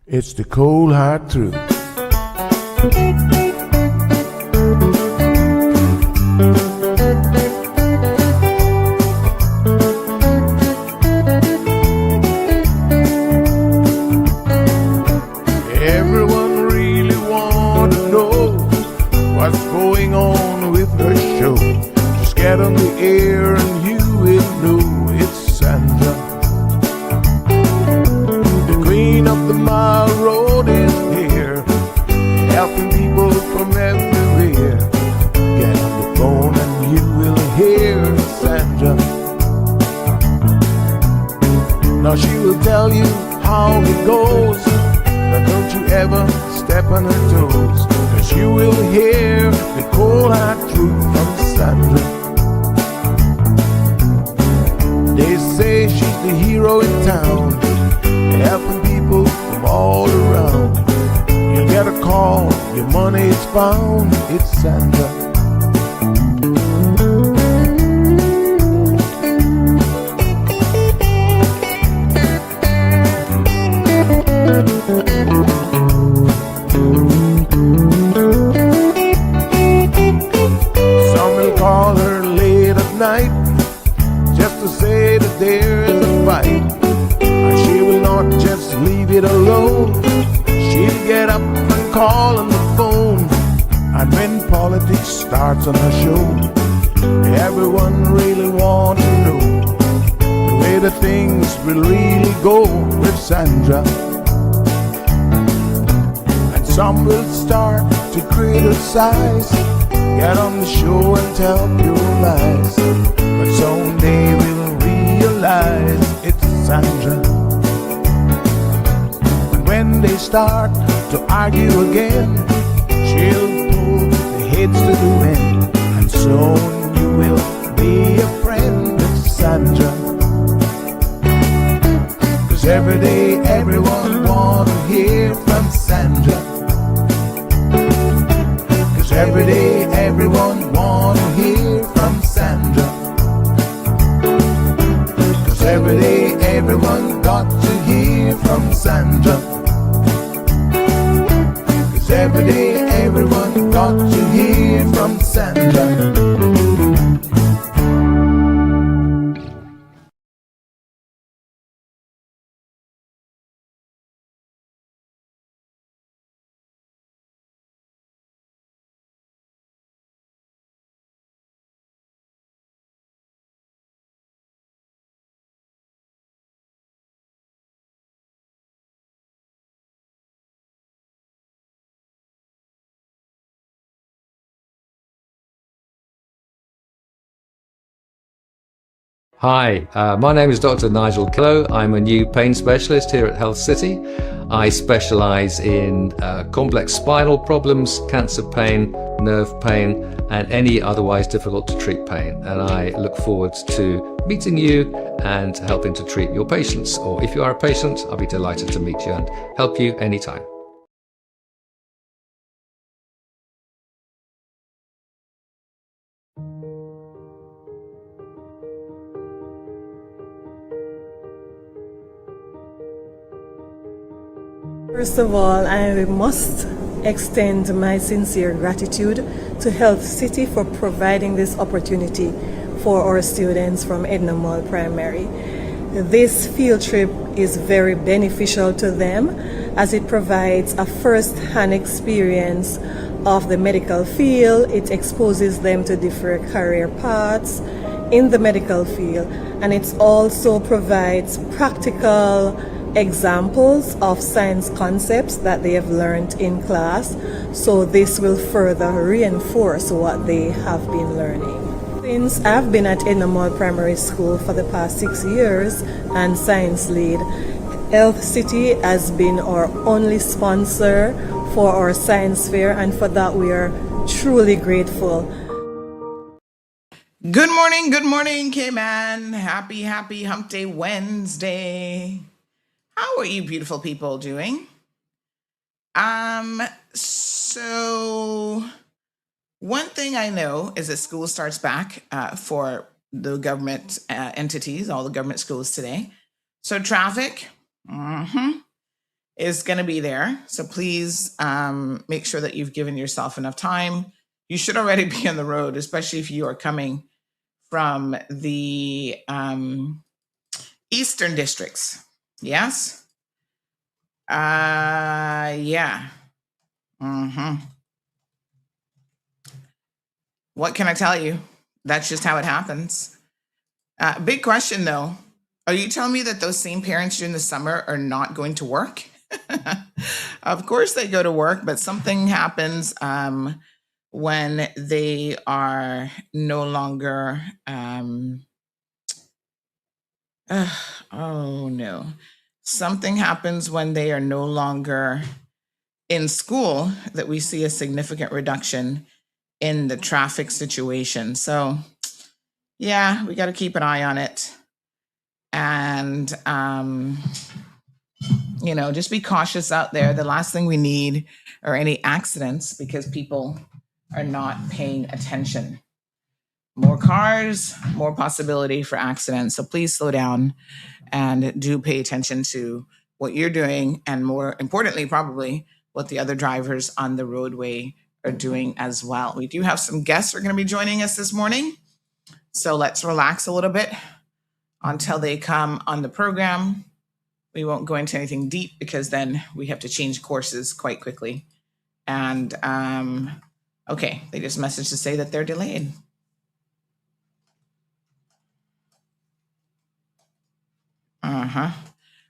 It's the cold hard truth. Everyone really want to know what's going on with her show. Just get on the air and you will know it's Sandra. The queen of the mile road is here, helping people from everywhere. Get on the phone and you will hear Sandra. Now she will tell you how it goes, but don't you ever step on her toes, 'cause you will hear the cold hard truth from Sandra. They say she's the hero in town, helping people from all around. You get a call, your money is found, it's Sandra. Some will call her late at night just to say that there is a fight, and she will not just leave it alone. She'll get up and call on the phone, and when politics starts on her show, everyone really wants to know the way the things will really go with Sandra. And some will start to criticize, get on the show and tell pure lies, but someday we'll realize it's Sandra. And when they start to argue again, she'll pull the heads to the wind, and soon you will be a friend of Sandra. 'Cause every day everyone wanna hear from Sandra. 'Cause every day everyone wanna hear from Sandra. 'Cause every day everyone got to hear from Sandra. 'Cause every day everyone got to hear from Sandra. Hi, my name is Dr. Nigel Killow. I'm a new pain specialist here at Health City. I specialise in complex spinal problems, cancer pain, nerve pain, and any otherwise difficult to treat pain. And I look forward to meeting you and helping to treat your patients. Or if you are a patient, I'll be delighted to meet you and help you anytime. First of all, I must extend my sincere gratitude to Health City for providing this opportunity for our students from Edna Mall Primary. This field trip is very beneficial to them as it provides a first-hand experience of the medical field. It exposes them to different career paths in the medical field, and it also provides practical examples of science concepts that they have learned in class, so this will further reinforce what they have been learning. Since I've been at Edna Mall Primary School for the past 6 years and science lead, Health City has been our only sponsor for our science fair, and for that we are truly grateful. Good morning, K-Man. Happy Hump Day Wednesday. How are you beautiful people doing? So one thing I know is that school starts back for the government entities, all the government schools today. So traffic, is going to be there. So please make sure that you've given yourself enough time. You should already be on the road, especially if you are coming from the eastern districts. Yes? Yeah. What can I tell you? That's just how it happens. Big question though. Are you telling me that those same parents during the summer are not going to work? Of course they go to work, but something happens when they are no longer, oh no. Something happens when they are no longer in school that we see a significant reduction in the traffic situation. So yeah, we got to keep an eye on it. And, just be cautious out there. The last thing we need are any accidents because people are not paying attention. More cars, more possibility for accidents. So please slow down and do pay attention to what you're doing. And more importantly, probably what the other drivers on the roadway are doing as well. We do have some guests who are going to be joining us this morning. So let's relax a little bit until they come on the program. We won't go into anything deep because then we have to change courses quite quickly. And okay, they just messaged to say that they're delayed.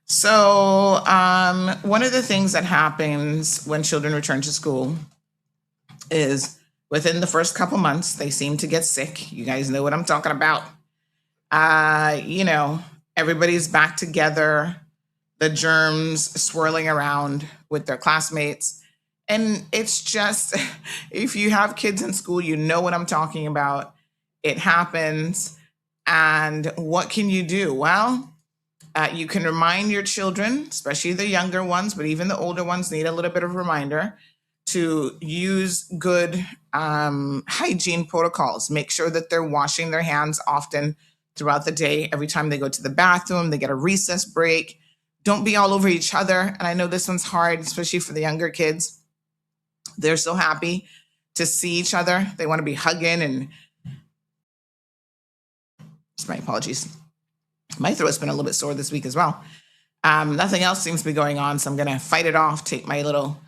So one of the things that happens when children return to school is within the first couple months, they seem to get sick. You guys know what I'm talking about. Everybody's back together, the germs swirling around with their classmates. And it's just, if you have kids in school, you know what I'm talking about. It happens. And what can you do? Well, you can remind your children, especially the younger ones, but even the older ones need a little bit of a reminder to use good hygiene protocols. Make sure that they're washing their hands often throughout the day. Every time they go to the bathroom, they get a recess break. Don't be all over each other. And I know this one's hard, especially for the younger kids. They're so happy to see each other. They want to be hugging and my apologies. My throat's been a little bit sore this week as well. Nothing else seems to be going on, so I'm going to fight it off, take my little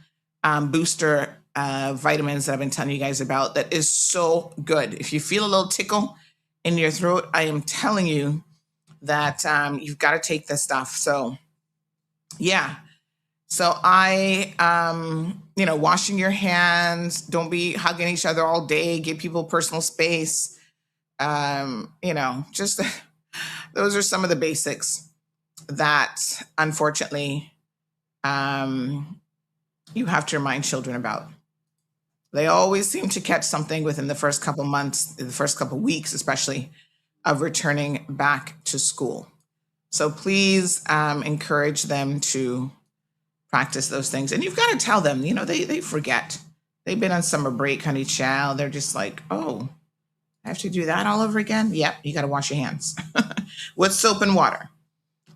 booster vitamins that I've been telling you guys about. That is so good. If you feel a little tickle in your throat, I am telling you that you've got to take this stuff. So yeah. So washing your hands, don't be hugging each other all day, give people personal space. Just those are some of the basics that unfortunately you have to remind children about. They always seem to catch something within the first couple months, the first couple weeks, especially, of returning back to school. So please encourage them to practice those things. And you've got to tell them, they forget. They've been on summer break, honey child. They're just like, oh, I have to do that all over again? Yep, you got to wash your hands with soap and water.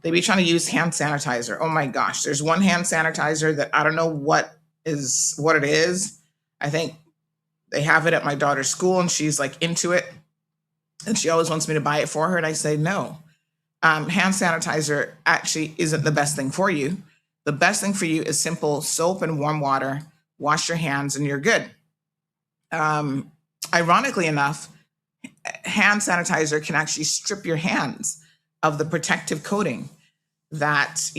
They be trying to use hand sanitizer. Oh my gosh, there's one hand sanitizer that I don't know what it is. I think they have it at my daughter's school and she's like into it. And she always wants me to buy it for her. And I say, no, hand sanitizer actually isn't the best thing for you. The best thing for you is simple soap and warm water, wash your hands and you're good. Ironically enough, hand sanitizer can actually strip your hands of the protective coating that,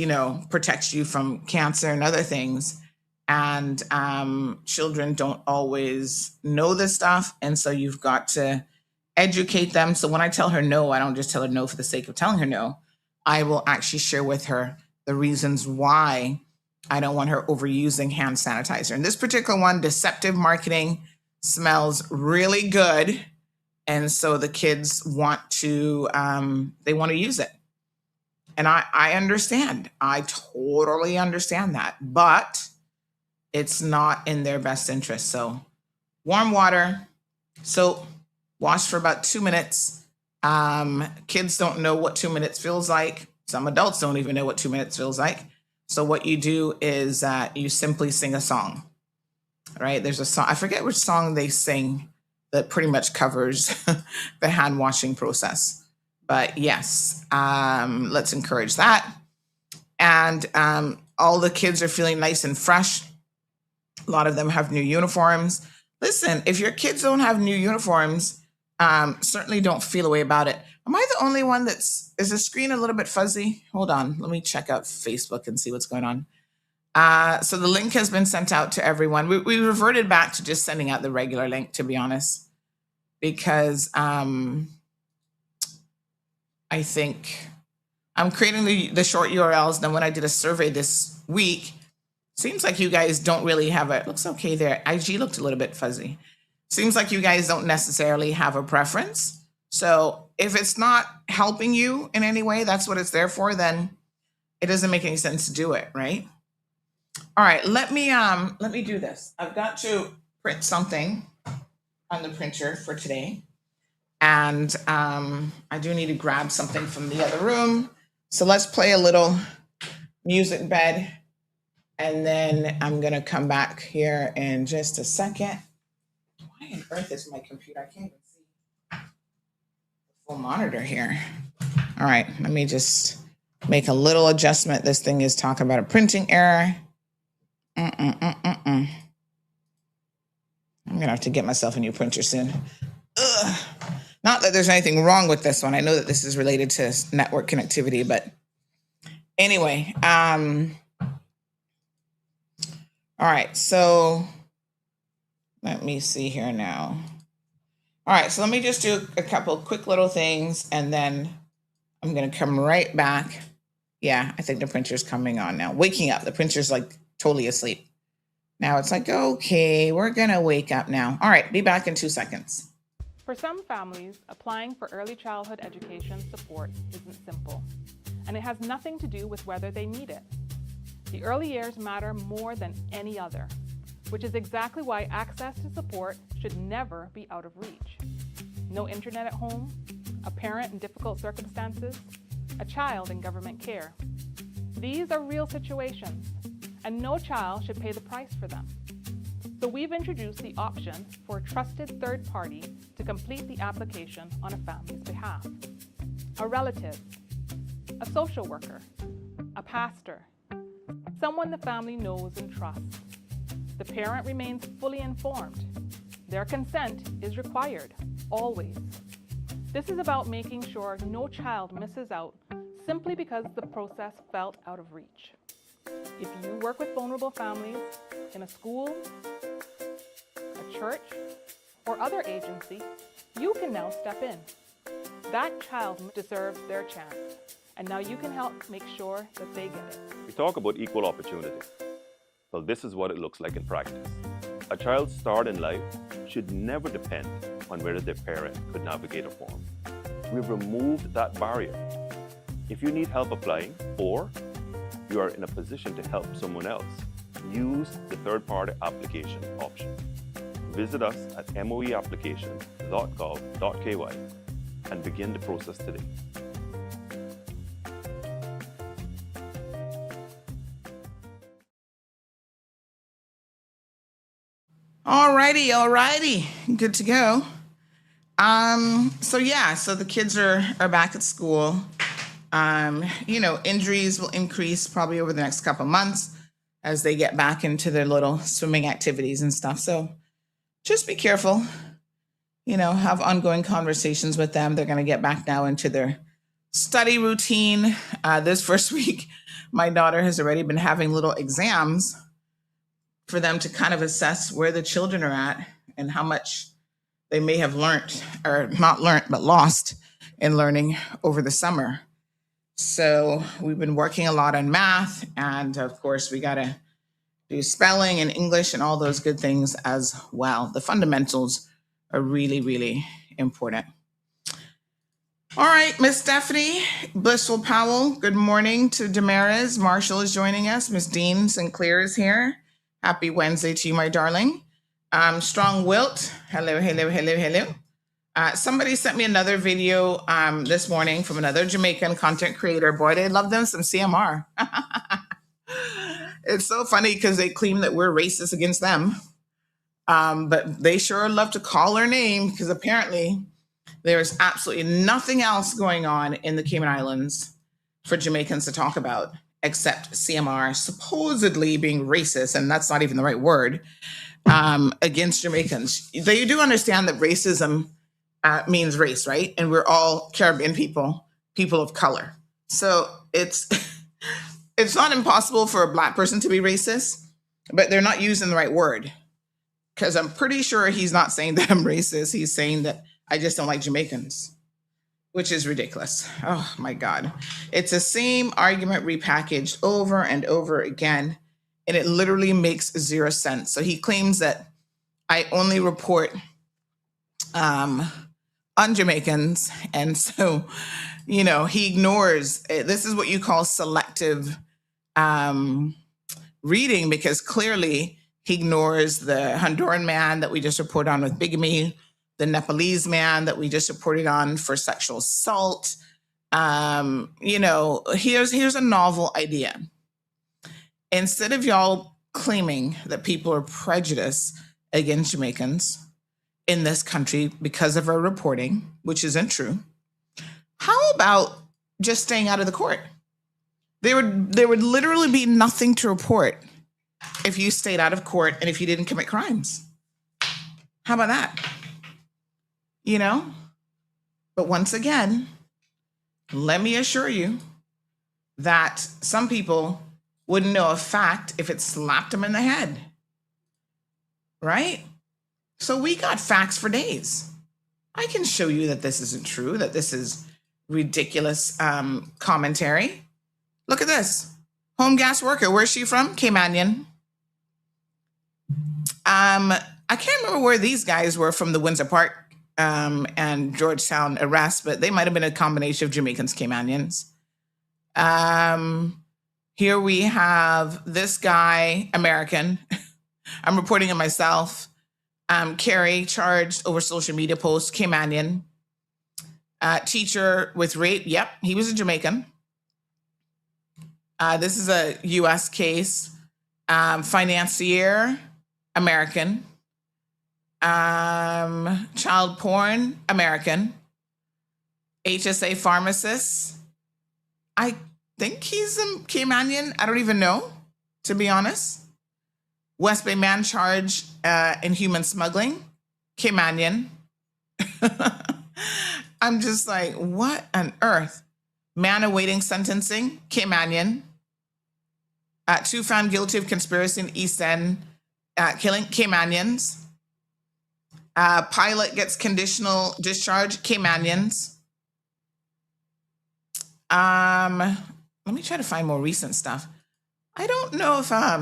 protects you from cancer and other things. And children don't always know this stuff. And so you've got to educate them. So when I tell her no, I don't just tell her no for the sake of telling her no. I will actually share with her the reasons why I don't want her overusing hand sanitizer. And this particular one, deceptive marketing, smells really good. And so the kids want to use it. And I understand. I totally understand that. But it's not in their best interest. So warm water, soap, wash for about 2 minutes. Kids don't know what 2 minutes feels like. Some adults don't even know what 2 minutes feels like. So what you do is you simply sing a song, right? There's a song, I forget which song they sing that pretty much covers the hand washing process. But yes, let's encourage that. And all the kids are feeling nice and fresh. A lot of them have new uniforms. Listen, if your kids don't have new uniforms, certainly don't feel a way about it. Am I the only one is the screen a little bit fuzzy? Hold on, let me check out Facebook and see what's going on. So the link has been sent out to everyone. We reverted back to just sending out the regular link, to be honest, because I think I'm creating the short URLs. Then when I did a survey this week, seems like you guys don't really have it. Looks okay there. IG looked a little bit fuzzy. Seems like you guys don't necessarily have a preference. So if it's not helping you in any way, that's what it's there for, then it doesn't make any sense to do it, right? All right, let me do this. I've got to print something on the printer for today. And I do need to grab something from the other room. So let's play a little music bed. And then I'm gonna come back here in just a second. Why on earth is my computer? I can't even see the full monitor here. All right, let me just make a little adjustment. This thing is talking about a printing error. I'm gonna have to get myself a new printer soon. Ugh. Not that there's anything wrong with this one. I know that this is related to network connectivity, but anyway, all right, so let me see here now. All right, so let me just do a couple quick little things, and then I'm gonna come right back. Yeah, I think the printer's coming on now. Waking up, the printer's like totally asleep. Now it's like, okay, we're gonna wake up now. All right, be back in 2 seconds. For some families, applying for early childhood education support isn't simple, and it has nothing to do with whether they need it. The early years matter more than any other, which is exactly why access to support should never be out of reach. No internet at home, a parent in difficult circumstances, a child in government care. These are real situations, and no child should pay the price for them. So we've introduced the option for a trusted third party to complete the application on a family's behalf. A relative, a social worker, a pastor, someone the family knows and trusts. The parent remains fully informed. Their consent is required, always. This is about making sure no child misses out simply because the process felt out of reach. If you work with vulnerable families in a school, a church, or other agency, you can now step in. That child deserves their chance, and now you can help make sure that they get it. We talk about equal opportunity. Well, this is what it looks like in practice. A child's start in life should never depend on whether their parent could navigate a form. We've removed that barrier. If you need help applying, or you are in a position to help someone else, use the third-party application option. Visit us at moeapplications.gov.ky and begin the process today. Alrighty, good to go. So the kids are back at school. Injuries will increase probably over the next couple months as they get back into their little swimming activities and stuff. So just be careful, have ongoing conversations with them. They're going to get back now into their study routine. This first week, my daughter has already been having little exams for them to kind of assess where the children are at and how much they may have learned, or not learned, but lost in learning over the summer. So we've been working a lot on math, and of course we got to do spelling and English and all those good things as well. The fundamentals are really, really important. All right, Miss Stephanie Blissful Powell, good morning to Damaris. Marshall is joining us. Miss Dean Sinclair is here. Happy Wednesday to you, my darling. Strong Wilt, hello. Somebody sent me another video this morning from another Jamaican content creator. Boy, they love them some CMR. It's so funny because they claim that we're racist against them. But they sure love to call her name because apparently there is absolutely nothing else going on in the Cayman Islands for Jamaicans to talk about except CMR supposedly being racist, and that's not even the right word, against Jamaicans. They do understand that racism means race, right? And we're all Caribbean people, people of color. So it's it's not impossible for a Black person to be racist, but they're not using the right word. Because I'm pretty sure he's not saying that I'm racist. He's saying that I just don't like Jamaicans, which is ridiculous. Oh my God. It's the same argument repackaged over and over again, and it literally makes zero sense. So he claims that I only report on Jamaicans. And so, he ignores, this is what you call selective reading, because clearly he ignores the Honduran man that we just reported on with bigamy, the Nepalese man that we just reported on for sexual assault. Here's a novel idea. Instead of y'all claiming that people are prejudiced against Jamaicans in this country because of our reporting, which isn't true, how about just staying out of the court? There would literally be nothing to report if you stayed out of court and if you didn't commit crimes. How about that? But once again, let me assure you that some people wouldn't know a fact if it slapped them in the head, right? So we got facts for days. I can show you that this isn't true, that this is ridiculous commentary. Look at this. Home gas worker. Where's she from? Caymanian. I can't remember where these guys were from, the Windsor Park and Georgetown arrest, but they might have been a combination of Jamaicans, Caymanians. Here we have this guy, American. I'm reporting it myself. Carrie, charged over social media posts, Caymanian. Teacher with rape. Yep, he was a Jamaican. This is a U.S. case. Financier, American. Child porn, American. HSA pharmacist. I think he's a Caymanian. I don't even know, to be honest. West Bay man charged in human smuggling, Caymanian. I'm just like, what on earth? Man awaiting sentencing, Caymanian. Two found guilty of conspiracy in East End killing, Caymanians. Pilot gets conditional discharge, Caymanians. Let me try to find more recent stuff. I don't know if I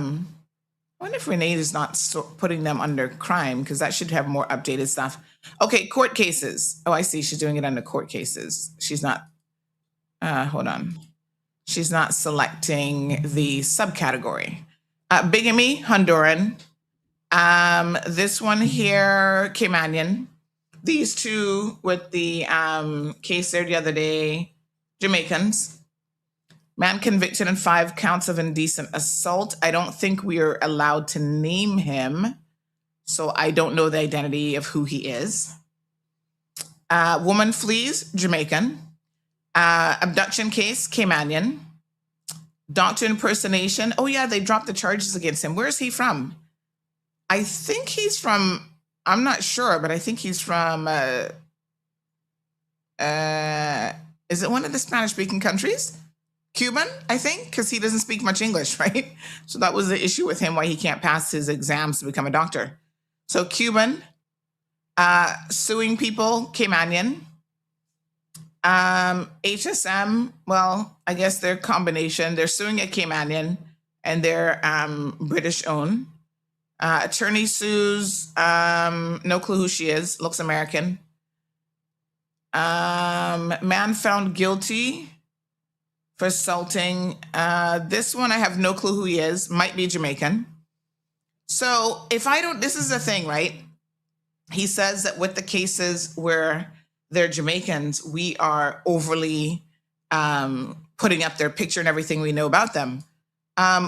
wonder if Renee is not putting them under crime, because that should have more updated stuff. Okay, court cases. Oh, I see. She's doing it under court cases. She's not. Hold on. She's not selecting the subcategory. Bigamy, Honduran. This one here, Caymanian. These two with the case there the other day, Jamaicans. Man convicted in 5 counts of indecent assault. I don't think we are allowed to name him, so I don't know the identity of who he is. Woman flees, Jamaican. Abduction case, Caymanian. Doctor impersonation. Oh yeah, they dropped the charges against him. Where is he from? I think he's from, I'm not sure, but I think he's from, is it one of the Spanish-speaking countries? Cuban, I think, because he doesn't speak much English, right? So that was the issue with him, why he can't pass his exams to become a doctor. So Cuban, suing people, Caymanian. HSM, well, I guess they're a combination. They're suing a Caymanian and they're British owned. Attorney sues, no clue who she is, looks American. Man found guilty for assaulting. This one, I have no clue who he is, might be Jamaican. So if I don't, this is the thing, right? He says that with the cases where they're Jamaicans, we are overly putting up their picture and everything we know about them.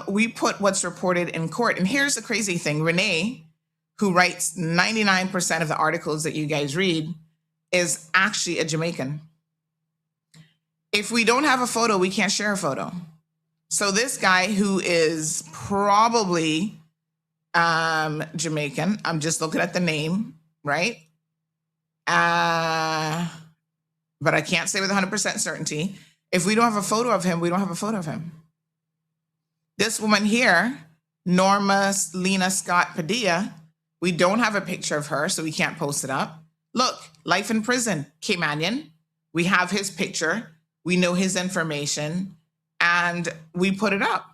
we put what's reported in court. And here's the crazy thing. Renee, who writes 99% of the articles that you guys read, is actually a Jamaican. If we don't have a photo, we can't share a photo. So this guy, who is probably Jamaican, I'm just looking at the name, right? But I can't say with 100% certainty. If we don't have a photo of him, we don't have a photo of him. This woman here, Norma Lena Scott Padilla, we don't have a picture of her, so we can't post it up. Look, life in prison, K-Mannion. We have his picture. We know his information, and we put it up.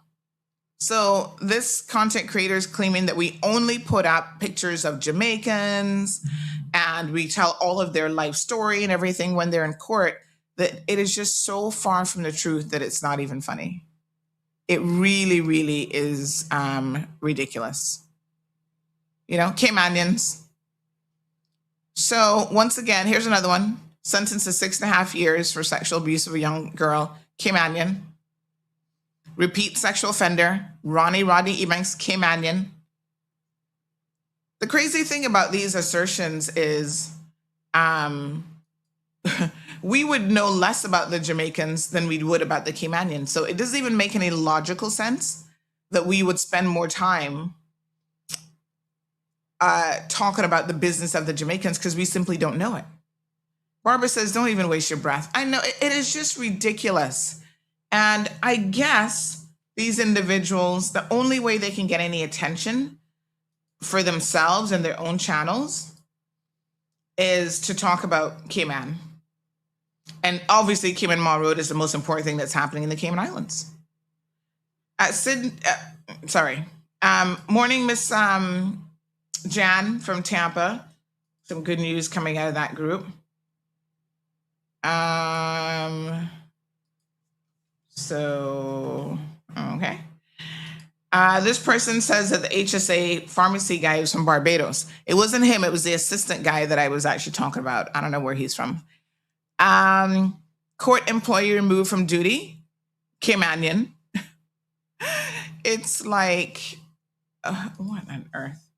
So this content creator is claiming that we only put up pictures of Jamaicans and we tell all of their life story and everything when they're in court, that it is just so far from the truth that it's not even funny. It really, really is ridiculous. You know, K-Mannions. So once again, here's another one. Sentenced to 6.5 years for sexual abuse of a young girl, K-Mannion. Repeat sexual offender, Rodney Ebanks, K-Mannion. The crazy thing about these assertions is we would know less about the Jamaicans than we would about the K-Mannions. So it doesn't even make any logical sense that we would spend more time talking about the business of the Jamaicans because we simply don't know it. Barbara says, don't even waste your breath. I know, it is just ridiculous. And I guess these individuals, the only way they can get any attention for themselves and their own channels is to talk about Cayman. And obviously, Cayman Mall Road is the most important thing that's happening in the Cayman Islands. Morning, Miss Jan from Tampa. Some good news coming out of that group. Okay. This person says that the HSA pharmacy guy was from Barbados. It wasn't him. It was the assistant guy that I was actually talking about. I don't know where he's from. Court employee removed from duty, K-Mannion. It's like, what on earth?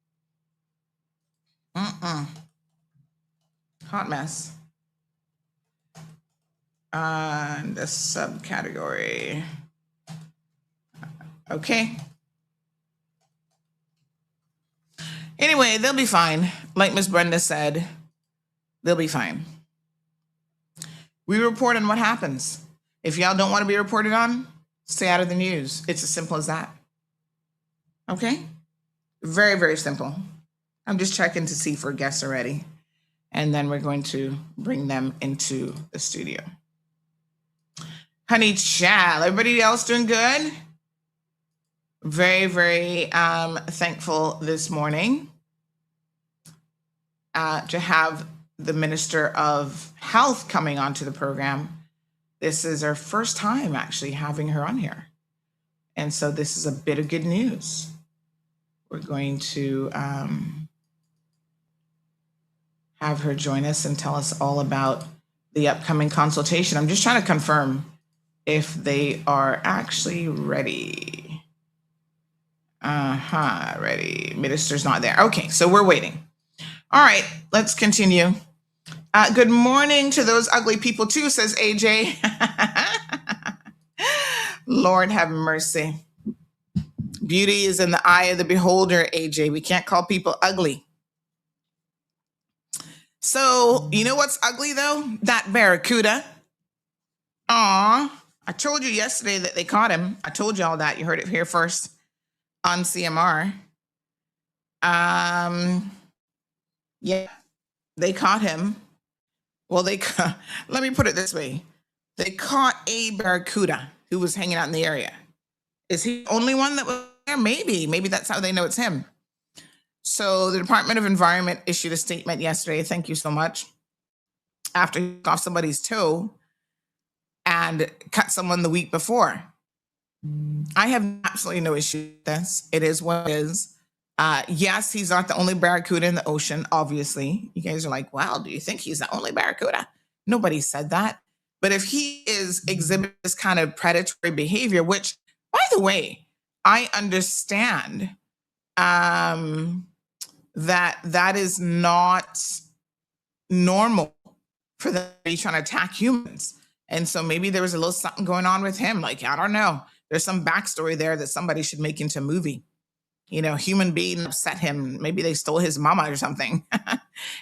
Hot mess. The subcategory. Okay. Anyway, they'll be fine. Like Miss Brenda said, they'll be fine. We report on what happens. If y'all don't want to be reported on, stay out of the news. It's as simple as that. Okay? Very, very simple. I'm just checking to see for guests already. And then we're going to bring them into the studio. Honey child, everybody else doing good? Very, very thankful this morning to have the Minister of Health coming onto the program. This is our first time actually having her on here. And so this is a bit of good news. We're going to have her join us and tell us all about the upcoming consultation. I'm just trying to confirm if they are actually ready. Ready. Minister's not there. Okay, so we're waiting. All right, let's continue. Good morning to those ugly people too, says AJ. Lord have mercy. Beauty is in the eye of the beholder, AJ. We can't call people ugly. So, you know what's ugly though? That barracuda. Aw, I told you yesterday that they caught him. I told you all that. You heard it here first on CMR. Yeah, they caught him. Well, let me put it this way. They caught a barracuda who was hanging out in the area. Is he the only one that was there? Maybe that's how they know it's him. So the Department of Environment issued a statement yesterday. Thank you so much. After he cut off somebody's toe and cut someone the week before. I have absolutely no issue with this. It is what it is. Yes, he's not the only barracuda in the ocean, obviously. You guys are like, well, do you think he's the only barracuda? Nobody said that. But if he is exhibiting this kind of predatory behavior, which, by the way, I understand that is not normal for them to be trying to attack humans. And so maybe there was a little something going on with him. Like, I don't know. There's some backstory there that somebody should make into a movie. You know, human being upset him. Maybe they stole his mama or something.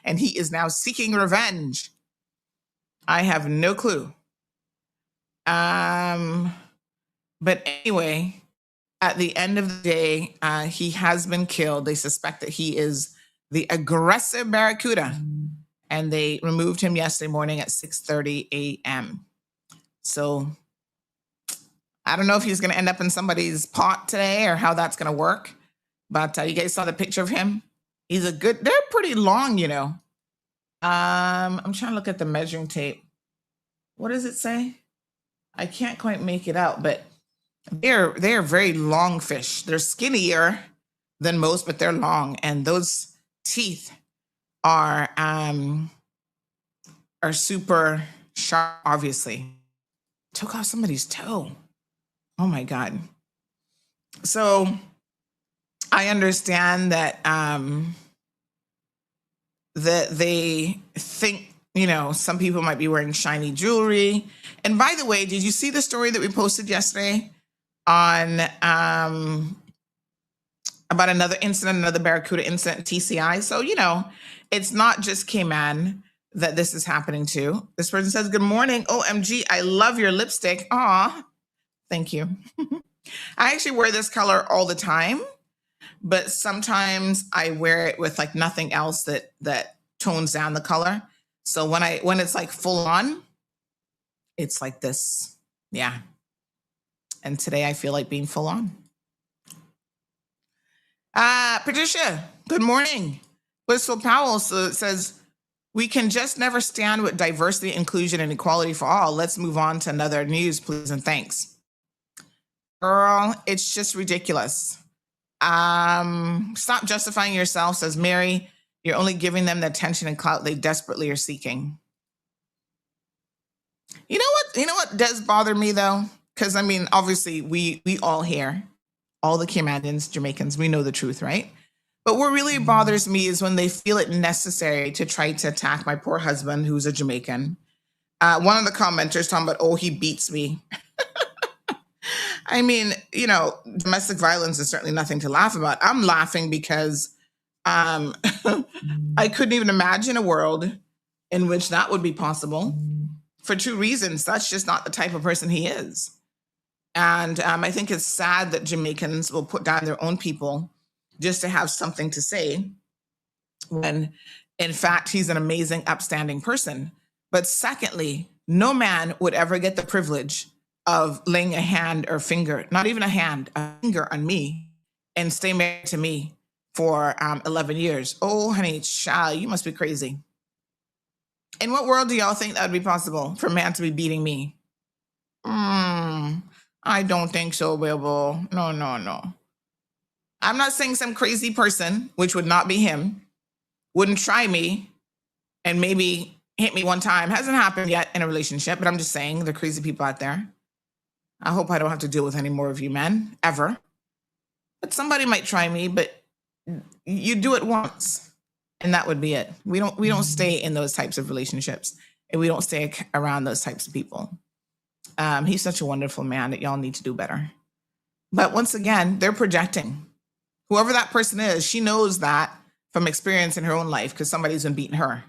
And he is now seeking revenge. I have no clue. But anyway, at the end of the day, he has been killed. They suspect that he is the aggressive barracuda. And they removed him yesterday morning at 6:30 a.m. So I don't know if he's going to end up in somebody's pot today or how that's going to work. But you guys saw the picture of him. He's a good, they're pretty long, you know. I'm trying to look at the measuring tape. What does it say? I can't quite make it out, but they're very long fish. They're skinnier than most, but they're long. And those teeth are super sharp, obviously. Took off somebody's toe. Oh my God. So I understand that that they think, you know, some people might be wearing shiny jewelry. And by the way, did you see the story that we posted yesterday on about another incident, another barracuda incident, TCI? So, you know, it's not just Cayman that this is happening to. This person says, good morning. OMG, I love your lipstick. Aw, thank you. I actually wear this color all the time, but sometimes I wear it with like nothing else that tones down the color. So when it's like full on, it's like this. Yeah. And today I feel like being full on. Patricia, good morning. Blissful Powell says, we can just never stand with diversity, inclusion, and equality for all. Let's move on to another news, please, and thanks. Girl, it's just ridiculous. Stop justifying yourself, says Mary. You're only giving them the attention and clout they desperately are seeking. You know what does bother me though? Because I mean, obviously we all here, all the Caymanians, Jamaicans, we know the truth, right? But what really bothers me is when they feel it necessary to try to attack my poor husband, who's a Jamaican. One of the commenters talking about, oh, he beats me. I mean, you know, domestic violence is certainly nothing to laugh about. I'm laughing because I couldn't even imagine a world in which that would be possible for two reasons. That's just not the type of person he is. And I think it's sad that Jamaicans will put down their own people just to have something to say when, in fact, he's an amazing, upstanding person. But secondly, no man would ever get the privilege of laying a hand or finger, not even a hand, a finger on me and stay married to me for 11 years. Oh, honey, child, you must be crazy. In what world do y'all think that would be possible for a man to be beating me? I don't think so, Bilbo. No. I'm not saying some crazy person, which would not be him, wouldn't try me and maybe hit me one time. Hasn't happened yet in a relationship, but I'm just saying there are crazy people out there. I hope I don't have to deal with any more of you men, ever. But somebody might try me, but you do it once, and that would be it. We don't stay in those types of relationships, and we don't stay around those types of people. He's such a wonderful man that y'all need to do better. But once again, they're projecting. Whoever that person is, she knows that from experience in her own life because somebody's been beating her.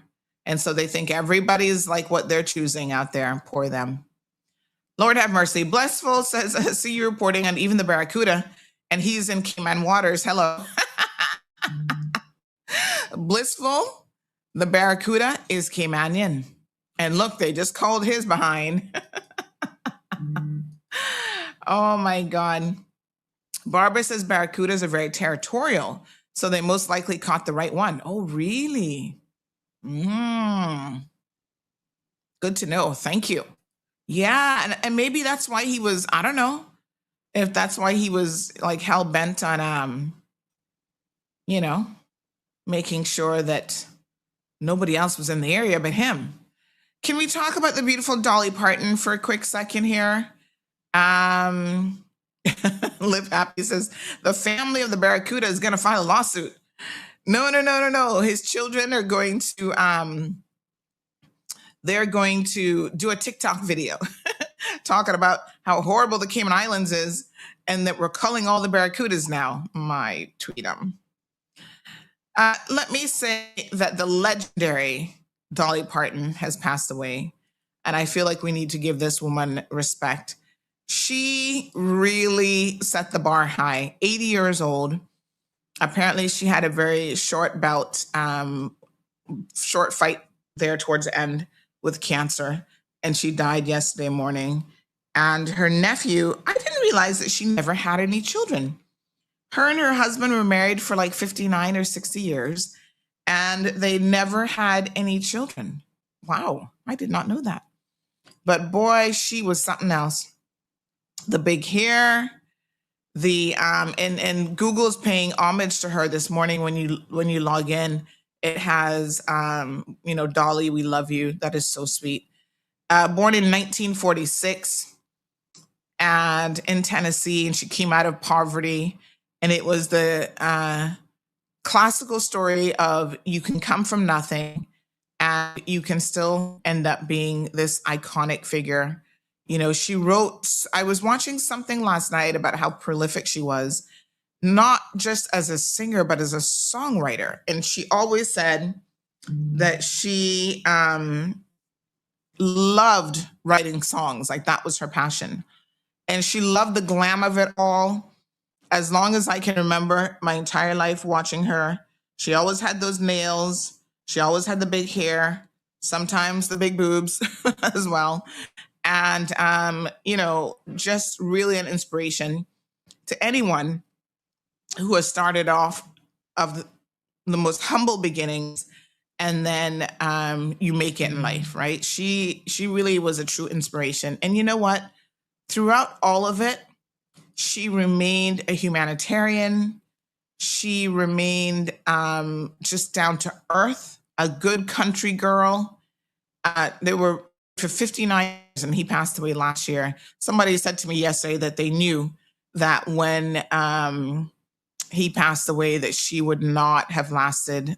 And so they think everybody's like what they're choosing out there. Poor them. Lord have mercy. Blissful says, I see you reporting on even the barracuda, and he's in Cayman waters. Hello. Blissful, the barracuda is Caymanian. And look, they just called his behind. Oh my God. Barbara says barracudas are very territorial, so they most likely caught the right one. Oh, really? Good to know. Thank you. Yeah, and maybe that's why he was, I don't know, if that's why he was like hell-bent on, you know, making sure that nobody else was in the area but him. Can we talk about the beautiful Dolly Parton for a quick second here? Live Happy says the family of the Barracuda is going to file a lawsuit. No. His children are going to they're going to do a TikTok video talking about how horrible the Cayman Islands is and that we're culling all the Barracudas now. My tweet them. Let me say that the legendary Dolly Parton has passed away, and I feel like we need to give this woman respect. She really set the bar high. 80 years old. Apparently, she had a very short bout, short fight there towards the end with cancer, and she died yesterday morning. And her nephew, I didn't realize that she never had any children. Her and her husband were married for like 59 or 60 years, and they never had any children. Wow, I did not know that. But boy, she was something else. The big hair, the and Google is paying homage to her this morning when you log in. It has Dolly, we love you. That is so sweet. Born in 1946 and in Tennessee, and she came out of poverty. And it was the classical story of you can come from nothing and you can still end up being this iconic figure. You know, she wrote, I was watching something last night about how prolific she was, not just as a singer, but as a songwriter. And she always said that she loved writing songs, like that was her passion. And she loved the glam of it all. As long as I can remember my entire life watching her, she always had those nails. She always had the big hair, sometimes the big boobs as well. And, just really an inspiration to anyone who has started off of the most humble beginnings and then you make it in life, right? She really was a true inspiration. And you know what? Throughout all of it, she remained a humanitarian. She remained just down to earth, a good country girl. They were for 59 years, and he passed away last year. Somebody said to me yesterday that they knew that when he passed away, that she would not have lasted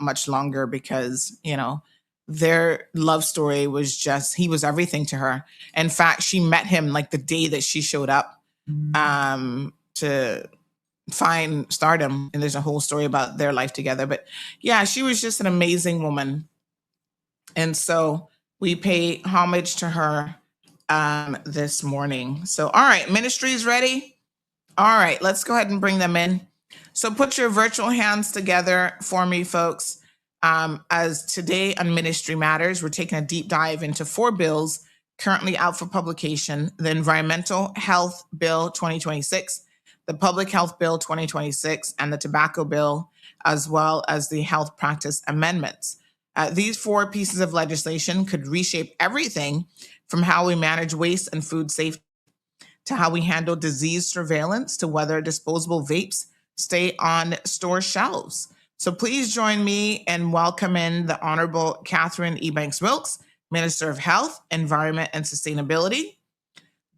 much longer because, their love story was just, he was everything to her. In fact, she met him like the day that she showed up to find stardom, and there's a whole story about their life together. But yeah, she was just an amazing woman, and so we pay homage to her this morning. So all right, ministry's ready. All right, let's go ahead and bring them in. So put your virtual hands together for me, folks. As today on Ministry Matters, we're taking a deep dive into 4 bills currently out for publication: the Environmental Health Bill 2026, the Public Health Bill 2026, and the Tobacco Bill, as well as the Health Practice Amendments. These 4 pieces of legislation could reshape everything from how we manage waste and food safety to how we handle disease surveillance to whether disposable vapes stay on store shelves. So please join me in welcoming the Honorable Catherine Ebanks-Wilks, Minister of Health, Environment, and Sustainability.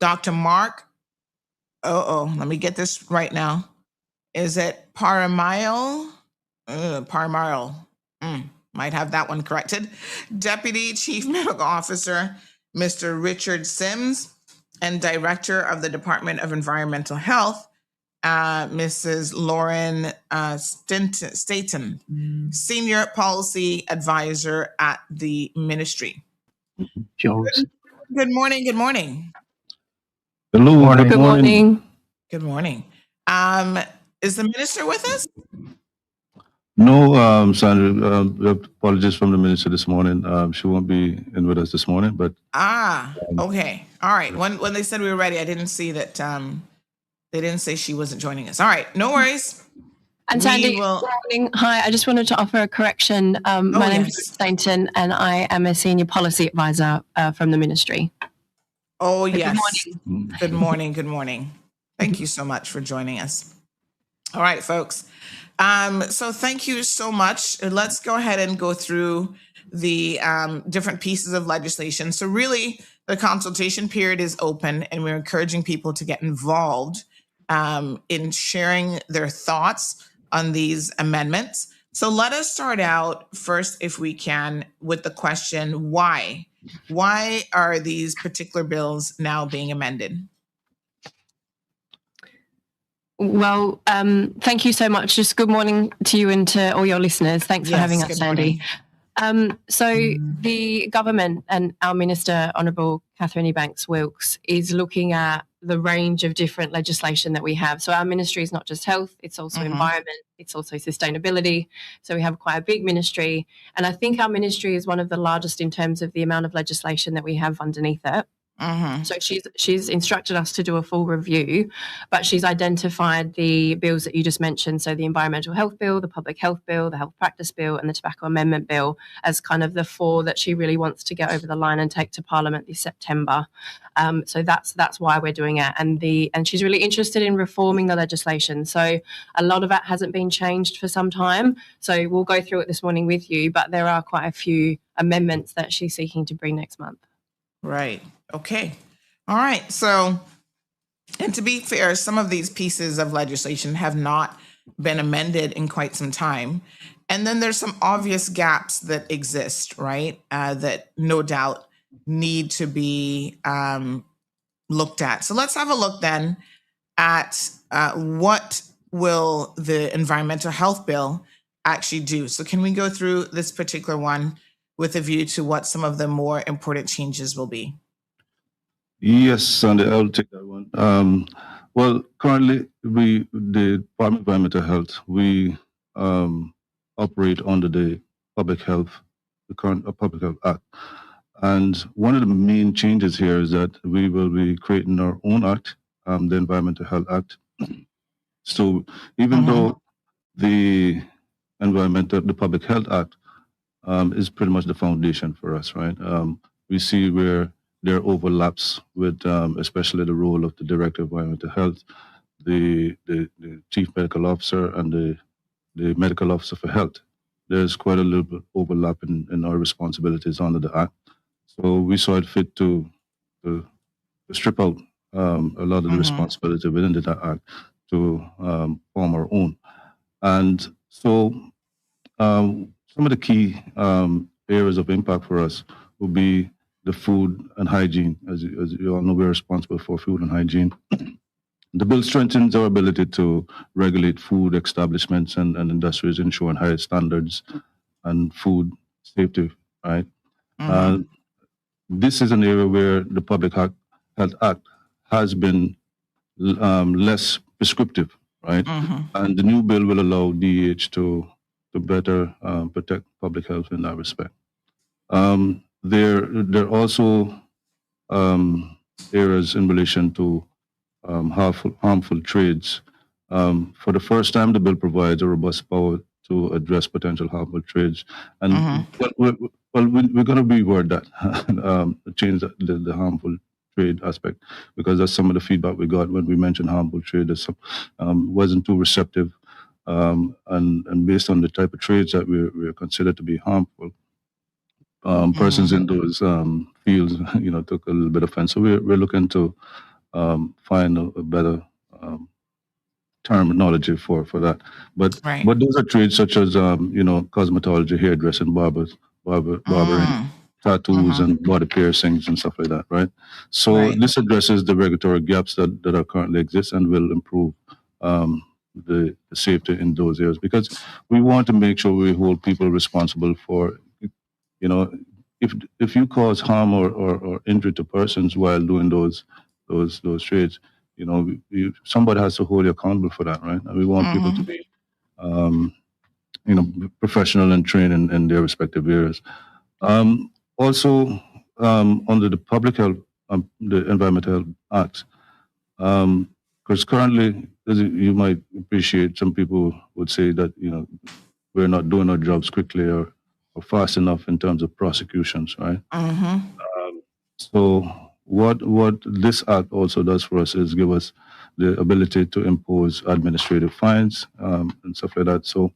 Dr. Mark, let me get this right now. Is it Paramail? Might have that one corrected. Deputy Chief Medical Officer, Mr. Richard Sims, and Director of the Department of Environmental Health, Mrs. Lauren Staten, Senior Policy Advisor at the Ministry. Jones. Good morning. Good morning. Hello. Good morning. Good morning. Is the minister with us? No, Sandra, apologies from the minister this morning. She won't be in with us this morning, but. Okay. All right. When they said we were ready, I didn't see that they didn't say she wasn't joining us. All right. No worries. And Sandy, good morning. Hi, I just wanted to offer a correction. My name is Stainton, and I am a Senior Policy Advisor from the Ministry. Oh, yes. Good morning. Good morning. Good morning. Thank you so much for joining us. All right, folks. So thank you so much. Let's go ahead and go through the different pieces of legislation. So really, the consultation period is open, and we're encouraging people to get involved in sharing their thoughts on these amendments. So let us start out first, if we can, with the question, why? Why are these particular bills now being amended? Well, thank you so much. Just good morning to you and to all your listeners. Thanks for having us, Sandy. The government and our Minister, Honourable Catherine Ebanks-Wilks, is looking at the range of different legislation that we have. So our ministry is not just health, it's also environment, it's also sustainability. So we have quite a big ministry. And I think our ministry is one of the largest in terms of the amount of legislation that we have underneath it. So she's instructed us to do a full review, but she's identified the bills that you just mentioned, so the Environmental Health Bill, the Public Health Bill, the Health Practice Bill and the Tobacco Amendment Bill as kind of the four that she really wants to get over the line and take to Parliament this September. So that's why we're doing it. And she's really interested in reforming the legislation. So a lot of it hasn't been changed for some time. So we'll go through it this morning with you, but there are quite a few amendments that she's seeking to bring next month. Right. Okay. All right. So, and to be fair, some of these pieces of legislation have not been amended in quite some time. And then there's some obvious gaps that exist, right? That no doubt need to be looked at. So let's have a look then at what will the Environmental Health Bill actually do. So can we go through this particular one with a view to what some of the more important changes will be? Yes, Sandy, I'll take that one. Well, currently, the Department of Environmental Health, we operate under the current Public Health Act. And one of the main changes here is that we will be creating our own act, the Environmental Health Act. So even though the Public Health Act is pretty much the foundation for us, right? We see where there are overlaps with especially the role of the Director of Environmental Health, the Chief Medical Officer, and the Medical Officer for Health. There's quite a little bit overlap in our responsibilities under the Act. So we saw it fit to strip out a lot of the responsibility within the Act to form our own. And so some of the key areas of impact for us will be the food and hygiene. As you all know, we're responsible for food and hygiene. The bill strengthens our ability to regulate food establishments and industries, ensuring higher standards and food safety, right? This is an area where the Public Health Act has been less prescriptive, right? And the new bill will allow DEH to better protect public health in that respect. There are also areas in relation to harmful trades. For the first time, the bill provides a robust power to address potential harmful trades. And we're going to reword that, change the harmful trade aspect, because that's some of the feedback we got when we mentioned harmful trade. Wasn't too receptive. And based on the type of trades that we're considered to be harmful, persons in those fields, took a little bit of offense. So we're looking to find a better terminology for that. But those are trades such as cosmetology, hairdressing, barbering, tattoos, and body piercings and stuff like that, right? So this addresses the regulatory gaps that are currently exist and will improve the safety in those areas, because we want to make sure we hold people responsible for, if you cause harm or injury to persons while doing those trades, somebody has to hold you accountable for that, right? And we want people to be, professional and trained in their respective areas. Also, under the Public Health, the Environmental Health Act, because currently, as you might appreciate, some people would say that we're not doing our jobs quickly or fast enough in terms of prosecutions, right? So what this act also does for us is give us the ability to impose administrative fines and stuff like that. So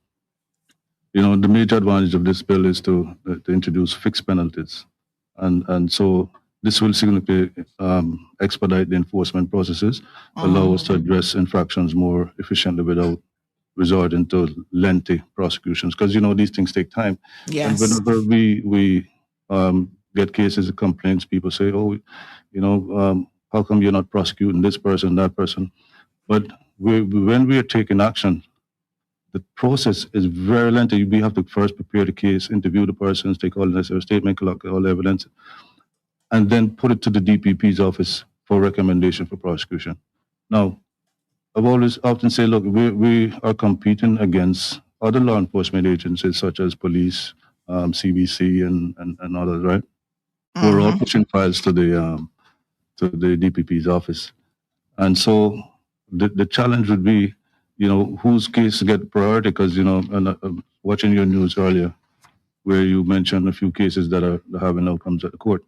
the major advantage of this bill is to introduce fixed penalties, and so this will significantly expedite the enforcement processes, allow us to address infractions more efficiently without resorting to lengthy prosecutions. Because these things take time. And Yes. whenever we get cases and complaints, people say, "Oh, how come you're not prosecuting this person, that person?" But when we are taking action, the process is very lengthy. We have to first prepare the case, interview the persons, take all the necessary statement, collect all the evidence, and then put it to the DPP's office for recommendation for prosecution. Now, I've always often say, look, we are competing against other law enforcement agencies such as police, CBC, and others, right? We're all pushing files to the DPP's office, and so the challenge would be, whose case get priority? Because watching your news earlier, where you mentioned a few cases that are having outcomes at the court.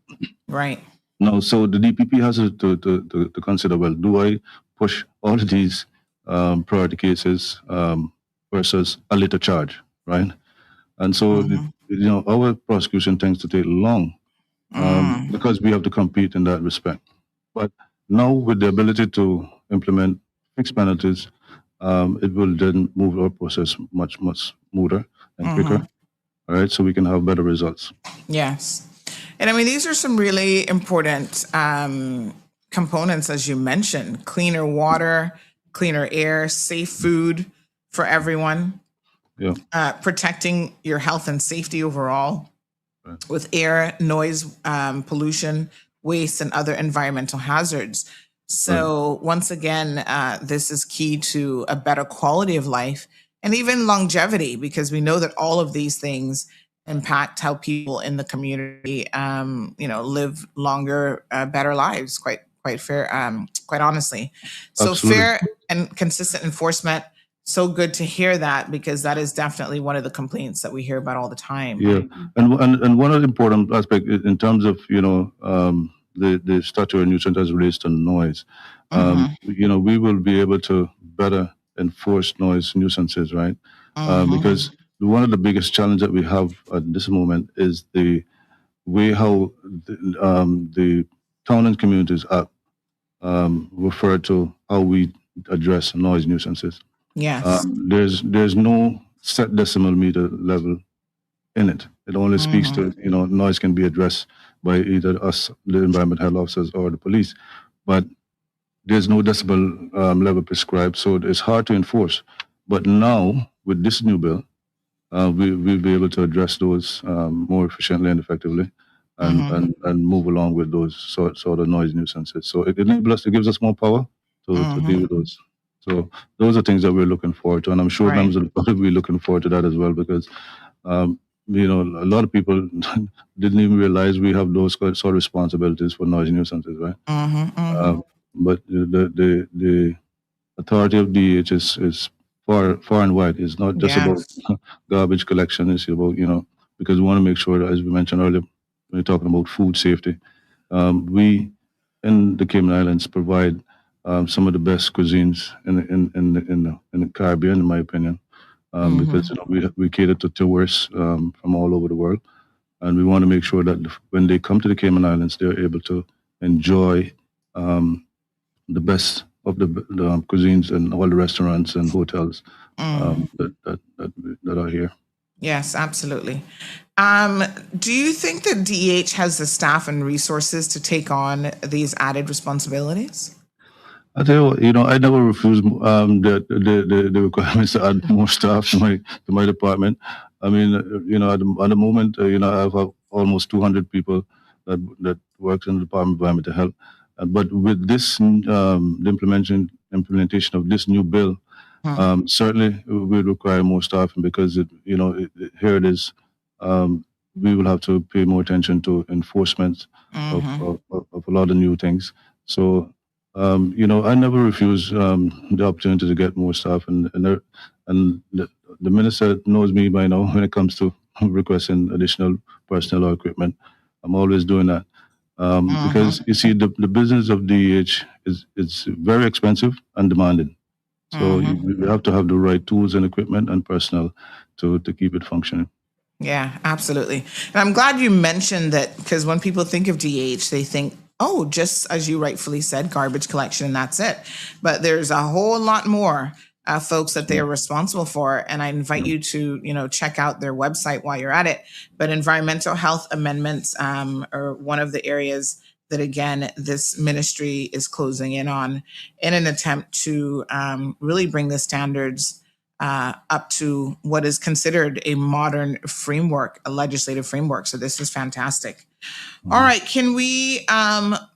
Right. No, so the DPP has to consider, well, do I push all of these priority cases versus a later charge, right? And so, our prosecution tends to take long because we have to compete in that respect. But now with the ability to implement fixed penalties, it will then move our process much smoother and quicker, all right, so we can have better results. Yes. And I mean, these are some really important components, as you mentioned: cleaner water, cleaner air, safe food for everyone, protecting your health and safety overall with air, noise, pollution, waste, and other environmental hazards. So once again, this is key to a better quality of life and even longevity, because we know that all of these things impact how people in the community, live longer, better lives. Quite fair, quite honestly. So Absolutely. fair and consistent enforcement. So good to hear that, because that is definitely one of the complaints that we hear about all the time. Yeah, and one of the important aspects in terms of the statutory nuisance as relates to noise, we will be able to better enforce noise nuisances, right? Because one of the biggest challenges that we have at this moment is the way how the town and communities are refer to how we address noise nuisances. Yes. There's no set decimal meter level in it. It only speaks to, noise can be addressed by either us, the environment health officers, or the police, but there's no decibel level prescribed, so it's hard to enforce. But now, with this new bill, we'll be able to address those more efficiently and effectively, and move along with those sort of noise nuisances. So it enables us, it gives us more power to deal with those. So those are things that we're looking forward to, and I'm sure members of the public will be looking forward to that as well, because a lot of people didn't even realize we have those sort of responsibilities for noise nuisances, right? But the authority of DH is far and wide. It's not just about garbage collection. It's about, because we want to make sure that, as we mentioned earlier, when we're talking about food safety, we in the Cayman Islands provide some of the best cuisines in the Caribbean, in my opinion, because we cater to tourists from all over the world, and we want to make sure that when they come to the Cayman Islands, they're able to enjoy the best of the cuisines and all the restaurants and hotels that are here. Yes, absolutely. Do you think that DEH has the staff and resources to take on these added responsibilities? I tell you, I never refuse the requirements to add more staff to my department. I mean, at the moment, I have almost 200 people that work in the Department of Environmental Health. But with this, the implementation of this new bill, certainly we require more staffing, because here it is. We will have to pay more attention to enforcement of a lot of new things. So. I never refuse the opportunity to get more staff, and the minister knows me by now when it comes to requesting additional personnel or equipment. I'm always doing that because you see the business of DEH is very expensive and demanding. So we have to have the right tools and equipment and personnel to keep it functioning. Yeah, absolutely. And I'm glad you mentioned that, because when people think of DH, they think, oh, just as you rightfully said, garbage collection and that's it. But there's a whole lot more folks that they are responsible for. And I invite you to, check out their website while you're at it. But environmental health amendments are one of the areas that, again, this ministry is closing in on in an attempt to really bring the standards up to what is considered a modern framework, a legislative framework. So this is fantastic. All right, can we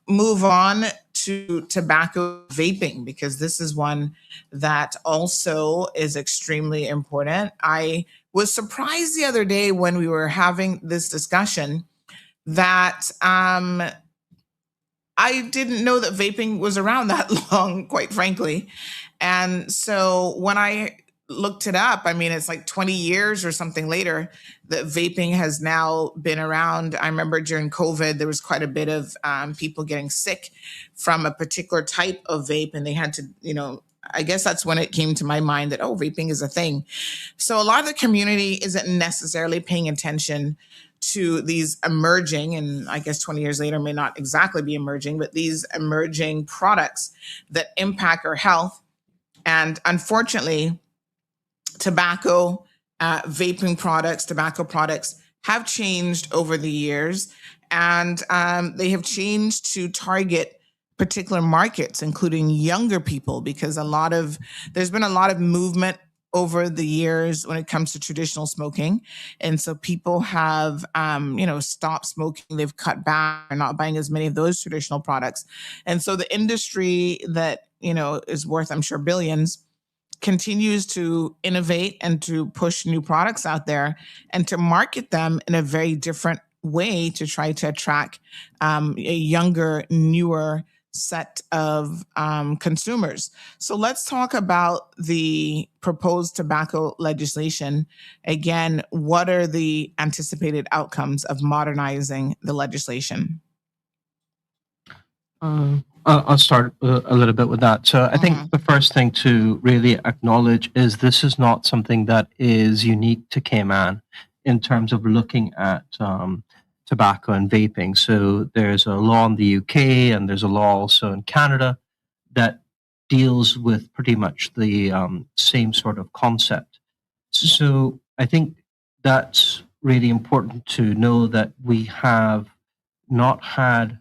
move on to tobacco vaping? Because this is one that also is extremely important. I was surprised the other day when we were having this discussion that I didn't know that vaping was around that long, quite frankly. And so when I looked it up, I mean, it's like 20 years or something later that vaping has now been around. I remember during COVID, there was quite a bit of people getting sick from a particular type of vape, and they had to, I guess that's when it came to my mind that, oh, vaping is a thing. So a lot of the community isn't necessarily paying attention to these emerging, and I guess 20 years later may not exactly be emerging, but these emerging products that impact our health. And unfortunately, tobacco, vaping products, tobacco products have changed over the years, and they have changed to target particular markets, including younger people, because there's been a lot of movement over the years when it comes to traditional smoking. And so people have, stopped smoking. They've cut back. They're not buying as many of those traditional products. And so the industry that, is worth, I'm sure, billions, continues to innovate and to push new products out there and to market them in a very different way to try to attract a younger, newer set of consumers. So let's talk about the proposed tobacco legislation. Again, what are the anticipated outcomes of modernizing the legislation? I'll start a little bit with that. So I think the first thing to really acknowledge is this is not something that is unique to Cayman in terms of looking at tobacco and vaping. So there's a law in the UK and there's a law also in Canada that deals with pretty much the same sort of concept. So I think that's really important to know that we have not had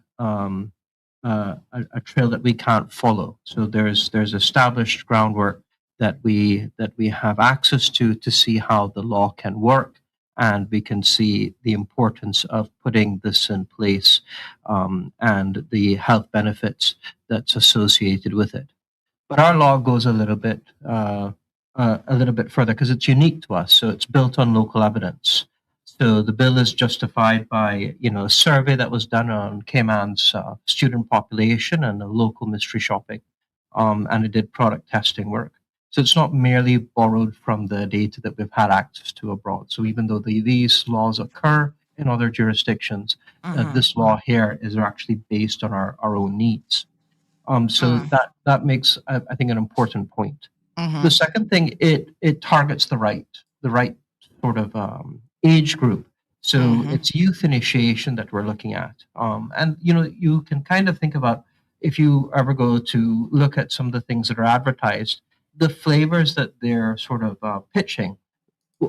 a trail that we can't follow. So there's established groundwork that we have access to see how the law can work, and we can see the importance of putting this in place and the health benefits that's associated with it. But our law goes a little bit further because it's unique to us. So it's built on local evidence. So the bill is justified by, a survey that was done on Cayman's student population and the local mystery shopping, and it did product testing work. So it's not merely borrowed from the data that we've had access to abroad. So even though these laws occur in other jurisdictions, this law here is actually based on our own needs. So that makes, I think, an important point. The second thing, it targets the right sort of age group. So it's youth initiation that we're looking at. And, you can kind of think about, if you ever go to look at some of the things that are advertised, the flavors that they're sort of pitching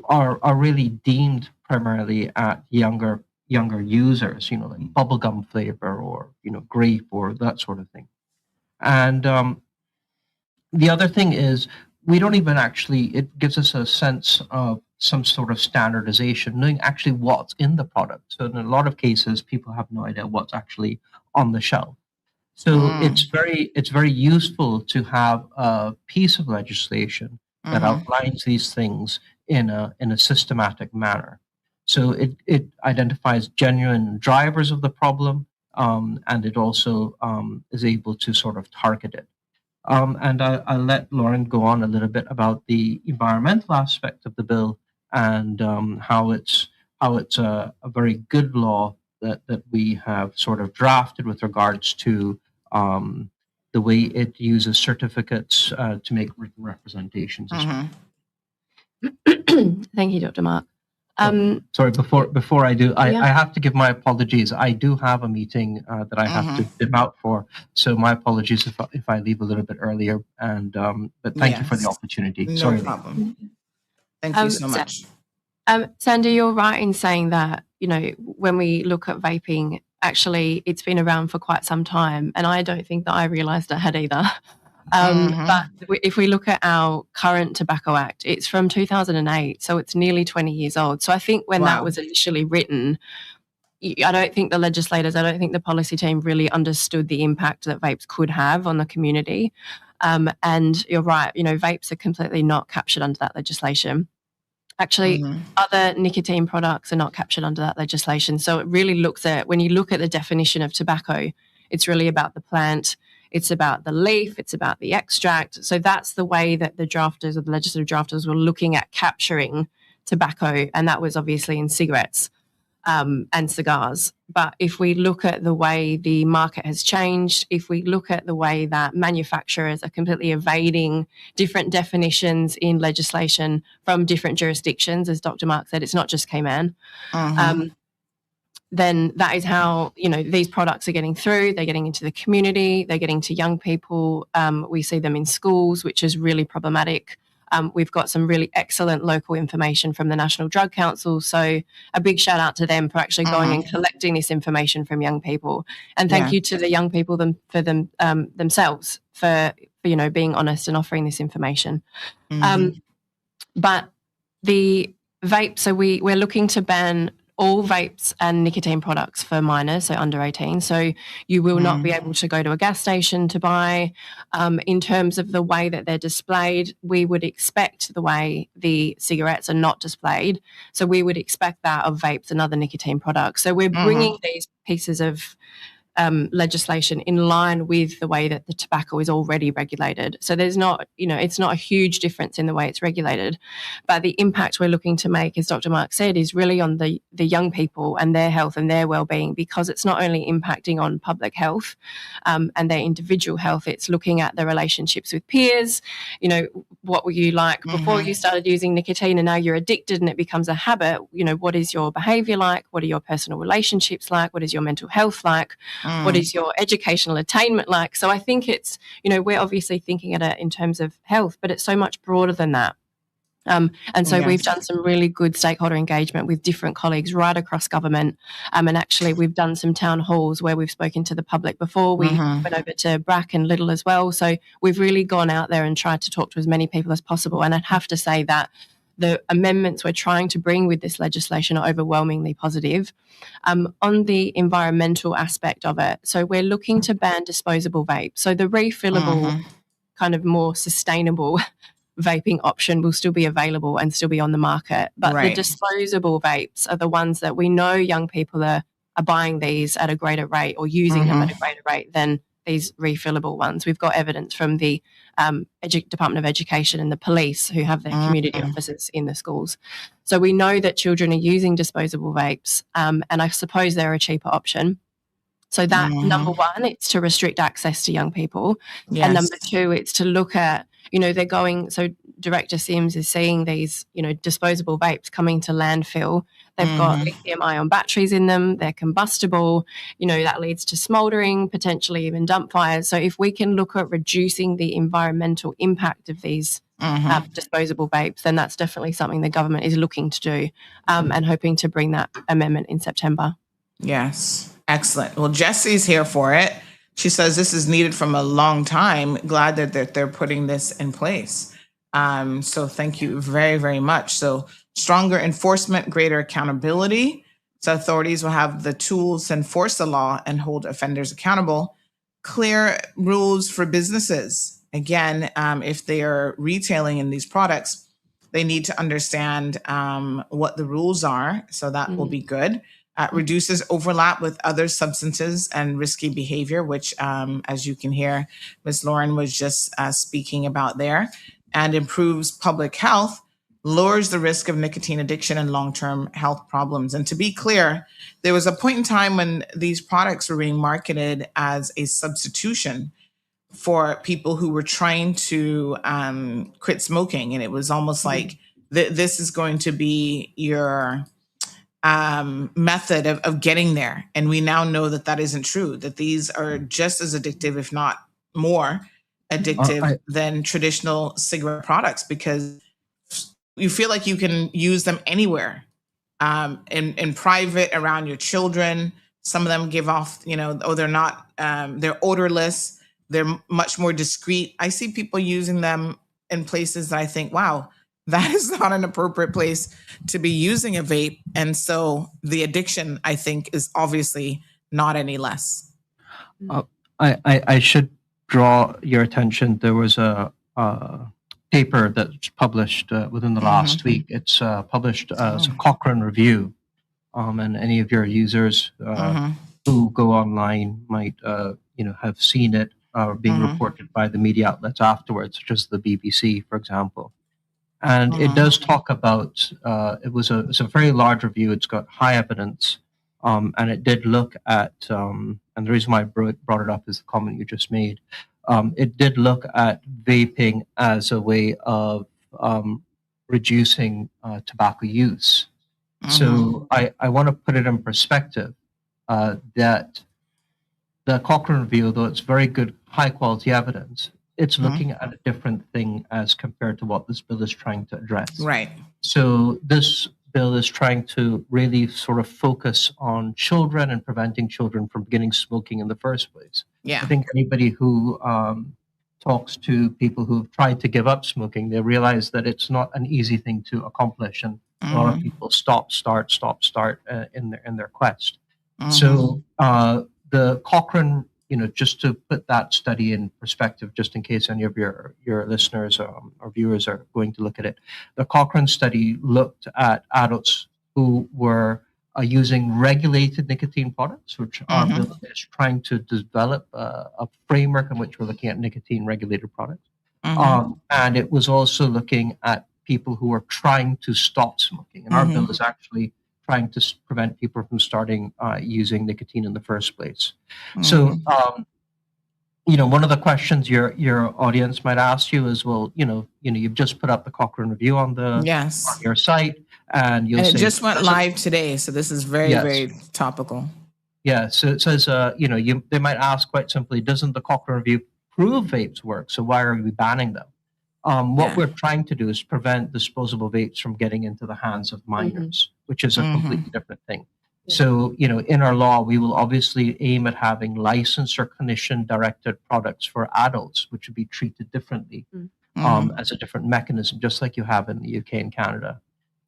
are really deemed primarily at younger users, like bubblegum flavor or, grape or that sort of thing. And the other thing is, we don't even it gives us a sense of some sort of standardization, knowing actually what's in the product. So in a lot of cases, people have no idea what's actually on the shelf. So it's very useful to have a piece of legislation that outlines these things in a systematic manner. So it identifies genuine drivers of the problem, and it also is able to sort of target it. And I'll let Lauren go on a little bit about the environmental aspect of the bill and how it's a very good law that we have sort of drafted with regards to the way it uses certificates to make written representations as well. Thank you, Dr. Mark. Sorry, before I do, Yeah. I have to give my apologies. I do have a meeting that I have to dip out for, so my apologies if I leave a little bit earlier. And but thank you for the Yes. opportunity. No Sorry. problem. Thank you so much. Sandy, you're right in saying that, when we look at vaping, actually it's been around for quite some time, and I don't think that I realised it had either. But if we look at our current Tobacco Act, it's from 2008, so it's nearly 20 years old. So I think when that was initially written, I don't think the policy team really understood the impact that vapes could have on the community. And you're right, vapes are completely not captured under that legislation. Actually, other nicotine products are not captured under that legislation. So it really looks at, when you look at the definition of tobacco, it's really about the plant, it's about the leaf, it's about the extract. So that's the way that the drafters or the legislative drafters were looking at capturing tobacco, and that was obviously in cigarettes and cigars. But if we look at the way the market has changed, if we look at the way that manufacturers are completely evading different definitions in legislation from different jurisdictions, as Dr. Mark said, it's not just Cayman, then that is how, these products are getting through. They're getting into the community. They're getting to young people. We see them in schools, which is really problematic. We've got some really excellent local information from the National Drug Council. So a big shout out to them for actually going and collecting this information from young people. And thank you to the young people themselves for being honest and offering this information. But the vape, so we're looking to ban all vapes and nicotine products for minors, so under 18. So you will not be able to go to a gas station to buy. In terms of the way that they're displayed, we would expect the way the cigarettes are not displayed. So we would expect that of vapes and other nicotine products. So we're bringing these pieces of legislation in line with the way that the tobacco is already regulated. So there's not, it's not a huge difference in the way it's regulated, but the impact we're looking to make, as Dr. Mark said, is really on the young people and their health and their well-being, because it's not only impacting on public health and their individual health, it's looking at their relationships with peers. What were you like before you started using nicotine, and now you're addicted and it becomes a habit? What is your behavior like? What are your personal relationships like? What is your mental health like? What is your educational attainment like? So I think it's, we're obviously thinking at it in terms of health, but it's so much broader than that. And so we've done some really good stakeholder engagement with different colleagues right across government. And actually we've done some town halls where we've spoken to the public before. We went over to Brack and Little as well. So we've really gone out there and tried to talk to as many people as possible. And I'd have to say that the amendments we're trying to bring with this legislation are overwhelmingly positive. On the environmental aspect of it, so we're looking to ban disposable vape. So the refillable, kind of more sustainable vaping option will still be available and still be on the market. But the disposable vapes are the ones that we know young people are buying these at a greater rate or using them at a greater rate than these refillable ones. We've got evidence from the Department of Education and the police who have their community officers in the schools. So we know that children are using disposable vapes, and I suppose they're a cheaper option. So that, number one, it's to restrict access to young people. And number two, it's to look at, they're going, so Director Sims is seeing these, disposable vapes coming to landfill. They've got lithium-ion batteries in them. They're combustible. That leads to smouldering, potentially even dump fires. So if we can look at reducing the environmental impact of these disposable vapes, then that's definitely something the government is looking to do and hoping to bring that amendment in September. Yes. Excellent. Well, Jessie's here for it. She says this is needed from a long time. Glad that they're putting this in place. So thank you very, very much. So stronger enforcement, greater accountability. So authorities will have the tools to enforce the law and hold offenders accountable. Clear rules for businesses. Again, if they are retailing in these products, they need to understand what the rules are. So that will be good. Reduces overlap with other substances and risky behavior, which, as you can hear, Ms. Lauren was just speaking about there, and improves public health, lowers the risk of nicotine addiction and long-term health problems. And to be clear, there was a point in time when these products were being marketed as a substitution for people who were trying to quit smoking. And it was almost like this is going to be your method of getting there. And we now know that that isn't true, that these are just as addictive, if not more addictive than traditional cigarette products, because you feel like you can use them anywhere, in private, around your children. Some of them give off, they're not, they're odorless. They're much more discreet. I see people using them in places that I think, wow, that is not an appropriate place to be using a vape. And so the addiction, I think, is obviously not any less. I should draw your attention. There was a paper that's published within the last week. It's published as a Cochrane review. And any of your users who go online might have seen it being reported by the media outlets afterwards, such as the BBC, for example. And it does talk about, it's a very large review. It's got high evidence. And it did look at, and the reason why I brought it up is the comment you just made. It did look at vaping as a way of reducing tobacco use. So I want to put it in perspective that the Cochrane review, though it's very good, high quality evidence, it's looking at a different thing as compared to what this bill is trying to address. Right. So this bill is trying to really sort of focus on children and preventing children from beginning smoking in the first place. Yeah. I think anybody who talks to people who've tried to give up smoking, they realize that it's not an easy thing to accomplish, and a lot of people stop, start in their quest. So the Cochrane, just to put that study in perspective, just in case any of your listeners or viewers are going to look at it, the Cochrane study looked at adults who were using regulated nicotine products, which our bill is trying to develop a framework in which we're looking at nicotine regulated products. And it was also looking at people who are trying to stop smoking. And our bill is actually trying to prevent people from starting using nicotine in the first place. So, one of the questions your audience might ask you is, well, you've just put up the Cochrane review on on your site, and you'll and say, it just went live today, so this is very, very topical. Yeah, so it says, they might ask quite simply, doesn't the Cochrane review prove vapes work? So why are we banning them? What we're trying to do is prevent disposable vapes from getting into the hands of minors, which is a completely different thing. So, in our law, we will obviously aim at having licensed or clinician-directed products for adults, which would be treated differently as a different mechanism, just like you have in the UK and Canada.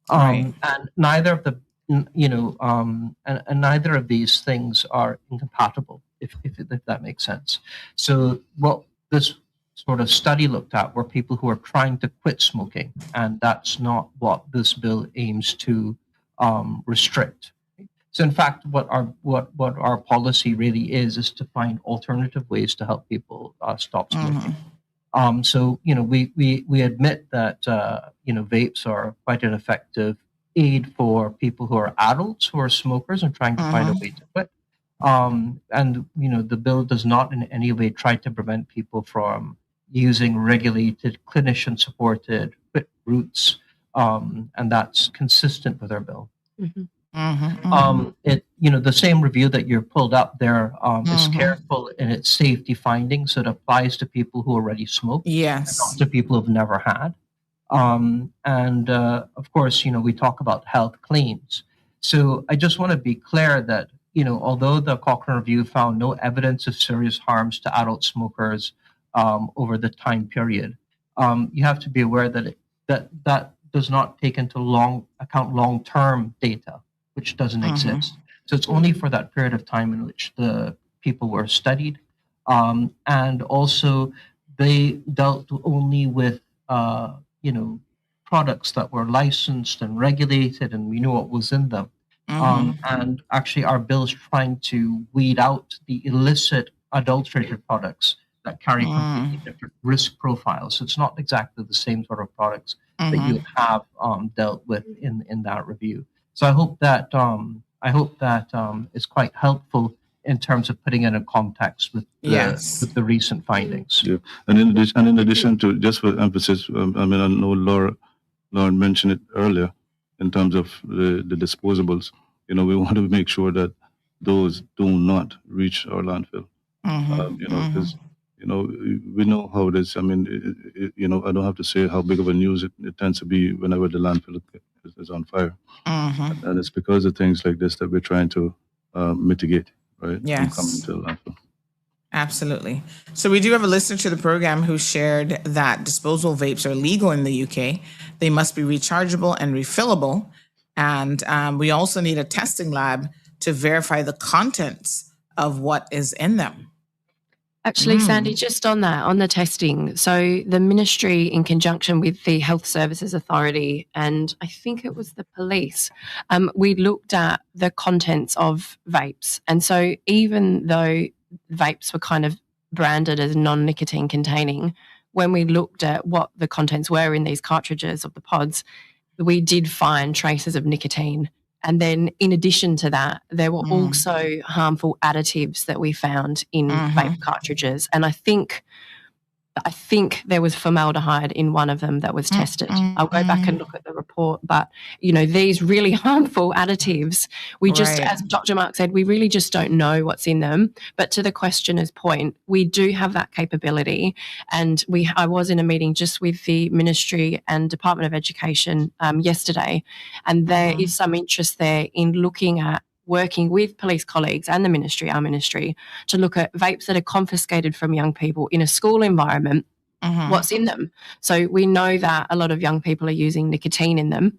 And neither of the, and neither of these things are incompatible, if that makes sense. So, what this sort of study looked at were people who are trying to quit smoking, and that's not what this bill aims to restrict. So in fact, what our policy really is to find alternative ways to help people stop smoking. So we admit that vapes are quite an effective aid for people who are adults who are smokers and trying to find a way to quit. And the bill does not in any way try to prevent people from using regulated, clinician-supported quit routes, and that's consistent with our bill. The same review that you pulled up there is careful in its safety findings. So it applies to people who already smoke, not to people who've never had. Of course, we talk about health claims. So I just want to be clear that, although the Cochrane review found no evidence of serious harms to adult smokers over the time period, you have to be aware that that does not take into account long-term data, which doesn't exist. So it's only for that period of time in which the people were studied. And also they dealt only with, products that were licensed and regulated, and we knew what was in them. And actually our bill is trying to weed out the illicit adulterated products that carry completely different risk profiles. So it's not exactly the same sort of products that you have dealt with in that review. So I hope that is quite helpful in terms of putting it in context with the recent findings. Yeah, and in addition to, just for emphasis, I know Laura Lauren mentioned it earlier, in terms of the disposables, we want to make sure that those do not reach our landfill. Because we know how it is. I mean, I don't have to say how big of a news it tends to be whenever the landfill is on fire, and it's because of things like this that we're trying to mitigate, right? From coming Yes. to the landfill. Absolutely. So we do have a listener to the program who shared that disposable vapes are legal in the UK. They must be rechargeable and refillable. And we also need a testing lab to verify the contents of what is in them. Actually, Sandy, just on that, on the testing, so the ministry, in conjunction with the Health Services Authority and I think it was the police, we looked at the contents of vapes. And so even though vapes were kind of branded as non-nicotine containing, when we looked at what the contents were in these cartridges of the pods, we did find traces of nicotine. And then in addition to that, there were also harmful additives that we found in vape cartridges. And I think there was formaldehyde in one of them that was tested. I'll go back and look at the report. But, these really harmful additives, we just, as Dr. Mark said, we really just don't know what's in them. But to the questioner's point, we do have that capability. And I was in a meeting just with the Ministry and Department of Education yesterday, and there is some interest there in looking at working with police colleagues and the ministry, our ministry, to look at vapes that are confiscated from young people in a school environment, what's in them. So we know that a lot of young people are using nicotine in them.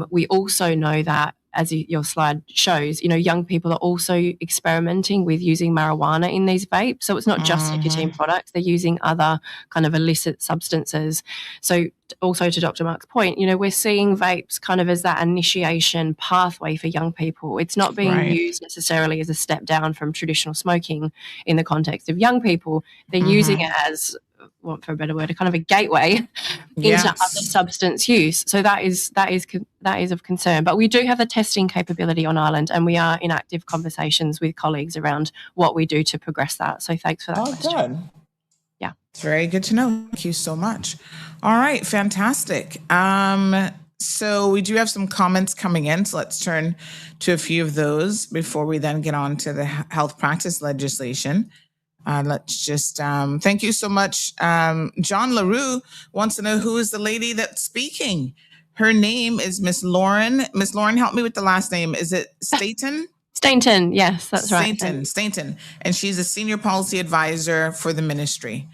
We also know that, as your slide shows, young people are also experimenting with using marijuana in these vapes. So it's not just nicotine products, they're using other kind of illicit substances. So also to Dr. Mark's point, we're seeing vapes kind of as that initiation pathway for young people. It's not being used necessarily as a step down from traditional smoking in the context of young people. They're using it as, for a better word, a kind of a gateway into other substance use. So that is of concern. But we do have the testing capability on Ireland, and we are in active conversations with colleagues around what we do to progress that. So thanks for that question. Good. Yeah. It's very good to know. Thank you so much. All right, fantastic. So we do have some comments coming in. So let's turn to a few of those before we then get on to the health practice legislation. Let's just thank you so much. John LaRue wants to know who is the lady that's speaking. Her name is Miss Lauren. Miss Lauren, help me with the last name. Is it Staten? Stainton, yes, that's right. Stainton. And she's a senior policy advisor for the ministry.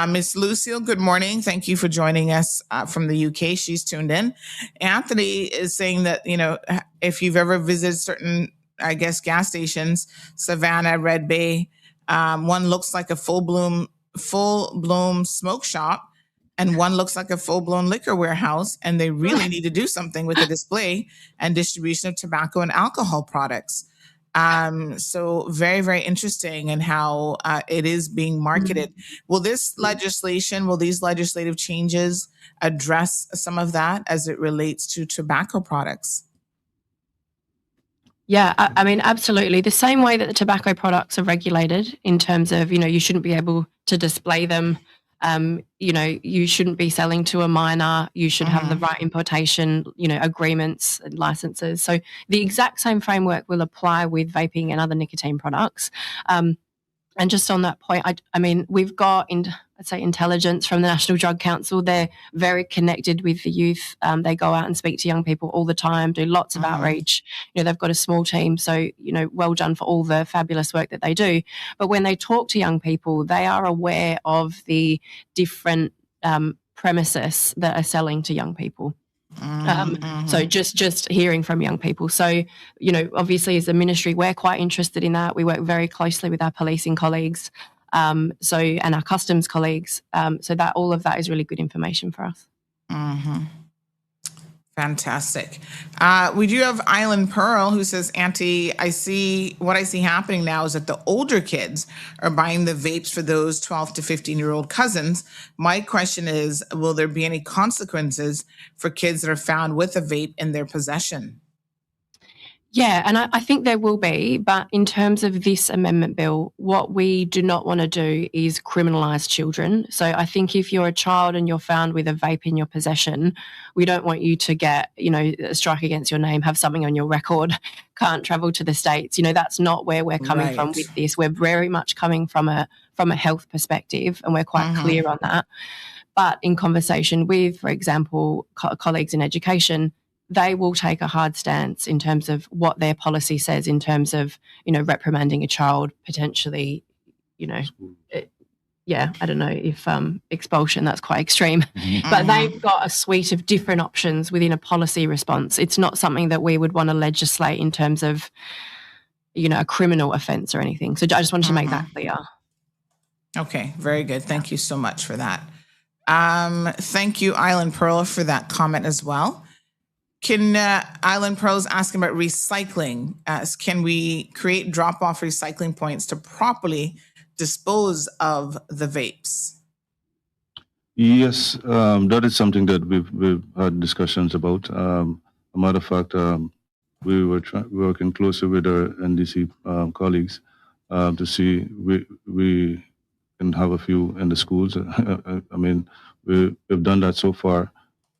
Miss Lucille, good morning. Thank you for joining us from the UK. She's tuned in. Anthony is saying that, if you've ever visited certain, gas stations, Savannah, Red Bay, one looks like a full-bloom smoke shop, and one looks like a full-blown liquor warehouse, and they really need to do something with the display and distribution of tobacco and alcohol products. So very, very interesting in how it is being marketed. Will these legislative changes address some of that as it relates to tobacco products? Yeah, I mean, absolutely. The same way that the tobacco products are regulated in terms of, you shouldn't be able to display them. You shouldn't be selling to a minor. You should have the right importation, agreements and licenses. So the exact same framework will apply with vaping and other nicotine products. And just on that point, I mean, we've got, I'd say, intelligence from the National Drug Council. They're very connected with the youth. They go out and speak to young people all the time, do lots of outreach. They've got a small team, so, well done for all the fabulous work that they do. But when they talk to young people, they are aware of the different premises that are selling to young people. So just hearing from young people. So, obviously as a ministry, we're quite interested in that. We work very closely with our policing colleagues, and our customs colleagues. So that all of that is really good information for us. Fantastic. We do have Island Pearl who says, Auntie, I see happening now is that the older kids are buying the vapes for those 12 to 15-year-old cousins. My question is, will there be any consequences for kids that are found with a vape in their possession? Yeah, and I think there will be, but in terms of this amendment bill, what we do not want to do is criminalise children. So I think if you're a child and you're found with a vape in your possession, we don't want you to get, a strike against your name, have something on your record, can't travel to the States. That's not where we're coming from with this. We're very much coming from a health perspective, and we're quite clear on that. But in conversation with, for example, colleagues in education, they will take a hard stance in terms of what their policy says in terms of, reprimanding a child, potentially, I don't know if expulsion, that's quite extreme. But they've got a suite of different options within a policy response. It's not something that we would want to legislate in terms of, a criminal offence or anything. So I just wanted to make that clear. Okay, very good. Thank you so much for that. Thank you, Island Pearl, for that comment as well. Can Island Pearl's asking about recycling? Can we create drop-off recycling points to properly dispose of the vapes? Yes, that is something that we've had discussions about. A matter of fact, we were working closely with our NDC colleagues to see we can have a few in the schools. I mean, we've done that so far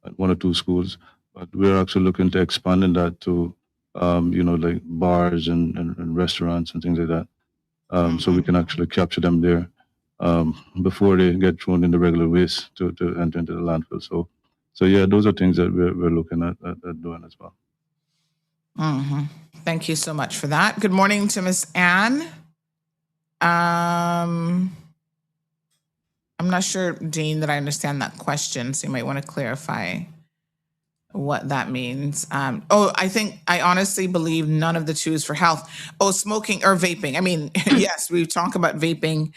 at 1 or 2 schools, but we're actually looking to expanding that to, like bars and restaurants and things like that. So we can actually capture them there before they get thrown in the regular waste to enter into the landfill. So yeah, those are things that we're looking at doing as well. Thank you so much for that. Good morning to Miss Anne. I'm not sure, Dean, that I understand that question, so you might want to clarify what that means. I honestly believe none of the two is for health. Smoking or vaping. I mean, yes, we talk about vaping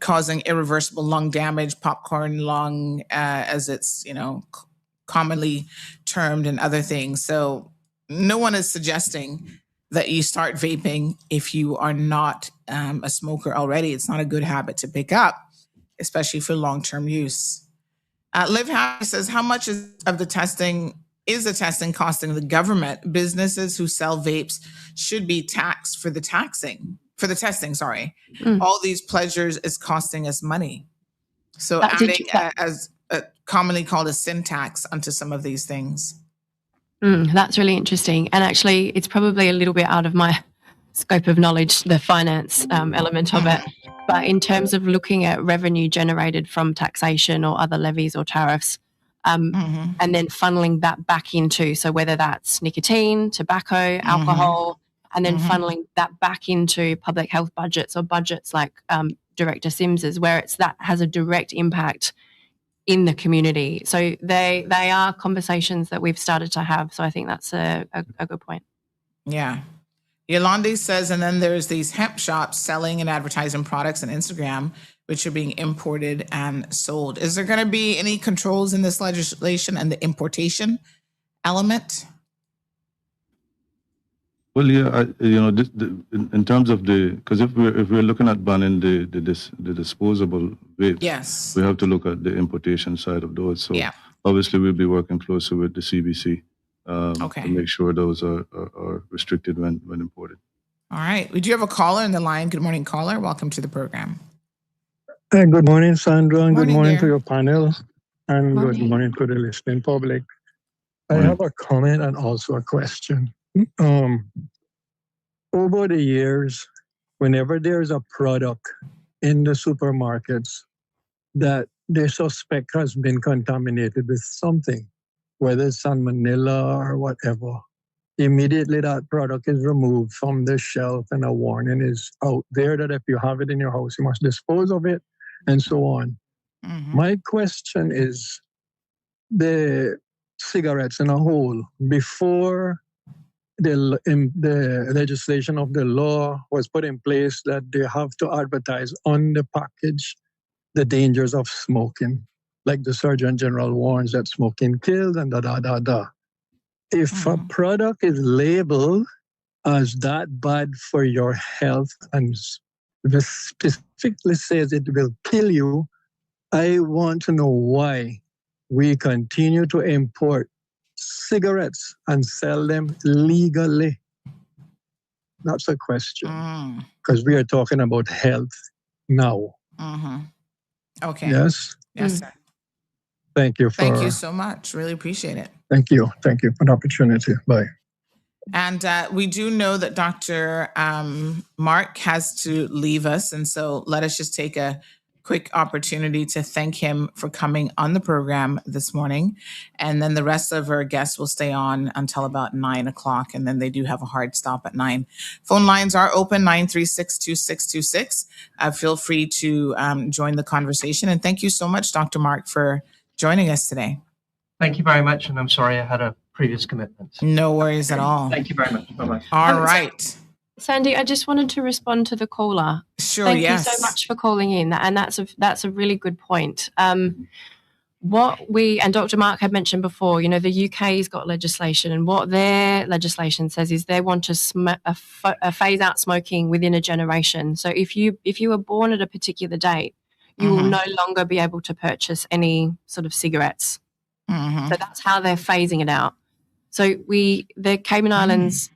causing irreversible lung damage, popcorn lung, as it's, commonly termed, and other things. So no one is suggesting that you start vaping if you are not a smoker already. It's not a good habit to pick up, especially for long-term use. Liv Happy says, how much is the testing costing the government? Businesses who sell vapes should be taxed for the testing, sorry. All these pleasures is costing us money. So adding as commonly called a sin tax onto some of these things. That's really interesting. And actually, it's probably a little bit out of my scope of knowledge, the finance element of it. But in terms of looking at revenue generated from taxation or other levies or tariffs, and then funneling that back into, so whether that's nicotine, tobacco, alcohol, and then funneling that back into public health budgets or budgets like Director Sims's, where that has a direct impact in the community. So they are conversations that we've started to have. So I think that's a good point. Yeah. Yolande says, and then there's these hemp shops selling and advertising products on Instagram, which are being imported and sold. Is there going to be any controls in this legislation and the importation element? Well, yeah, in terms of because if we're looking at banning the disposable vapes, yes, we have to look at the importation side of those. So yeah, obviously we'll be working closely with the CBC to make sure those are restricted when imported. All right. We do have a caller in the line. Good morning, caller. Welcome to the program. Good morning, Sandra, and good morning dear. to your panel, and good morning to the listening public. I have a comment and also a question. Over the years, whenever there's a product in the supermarkets that they suspect has been contaminated with something, whether it's salmonella or whatever, immediately that product is removed from the shelf and a warning is out there that if you have it in your house, you must dispose of it and so on. My question is, the cigarettes in a whole, before the legislation of the law was put in place that they have to advertise on the package the dangers of smoking, like the Surgeon General warns that smoking kills and da-da-da-da. If a product is labeled as that bad for your health and specifically says it will kill you, I want to know why we continue to import cigarettes and sell them legally? That's a question, because we are talking about health now. Okay. Yes. Yes, sir. Thank you. Thank you so much. Really appreciate it. Thank you. Thank you for the opportunity. Bye. And we do know that Dr. Mark has to leave us. And so let us just take a quick opportunity to thank him for coming on the program this morning. And then the rest of our guests will stay on until about 9 o'clock. And then they do have a hard stop at 9. Phone lines are open, 936-2626. Feel free to join the conversation. And thank you so much, Dr. Mark, for joining us today. Thank you very much. And I'm sorry I had a previous commitment. No worries at all. Thank you very much. Bye-bye. All right. Sandy, I just wanted to respond to the caller. Sure, Thank yes. you so much for calling in, and that's a really good point. What we and Dr. Mark had mentioned before, you know, the UK's got legislation, and what their legislation says is they want to phase out smoking within a generation. So if you were born at a particular date, you will no longer be able to purchase any sort of cigarettes. So that's how they're phasing it out. So the Cayman Islands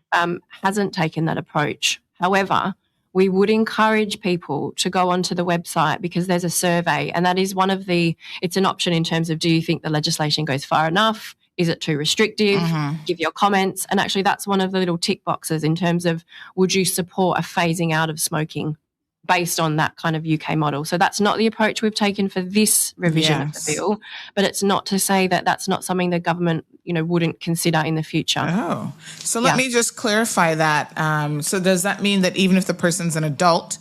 hasn't taken that approach. However, we would encourage people to go onto the website, because there's a survey, and that is it's an option in terms of, do you think the legislation goes far enough? Is it too restrictive? Give your comments. And actually that's one of the little tick boxes in terms of, would you support a phasing out of smoking based on that kind of UK model? So that's not the approach we've taken for this revision of the bill, but it's not to say that that's not something the government, you know, wouldn't consider in the future. Oh, so let me just clarify that. So does that mean that even if the person's an adult,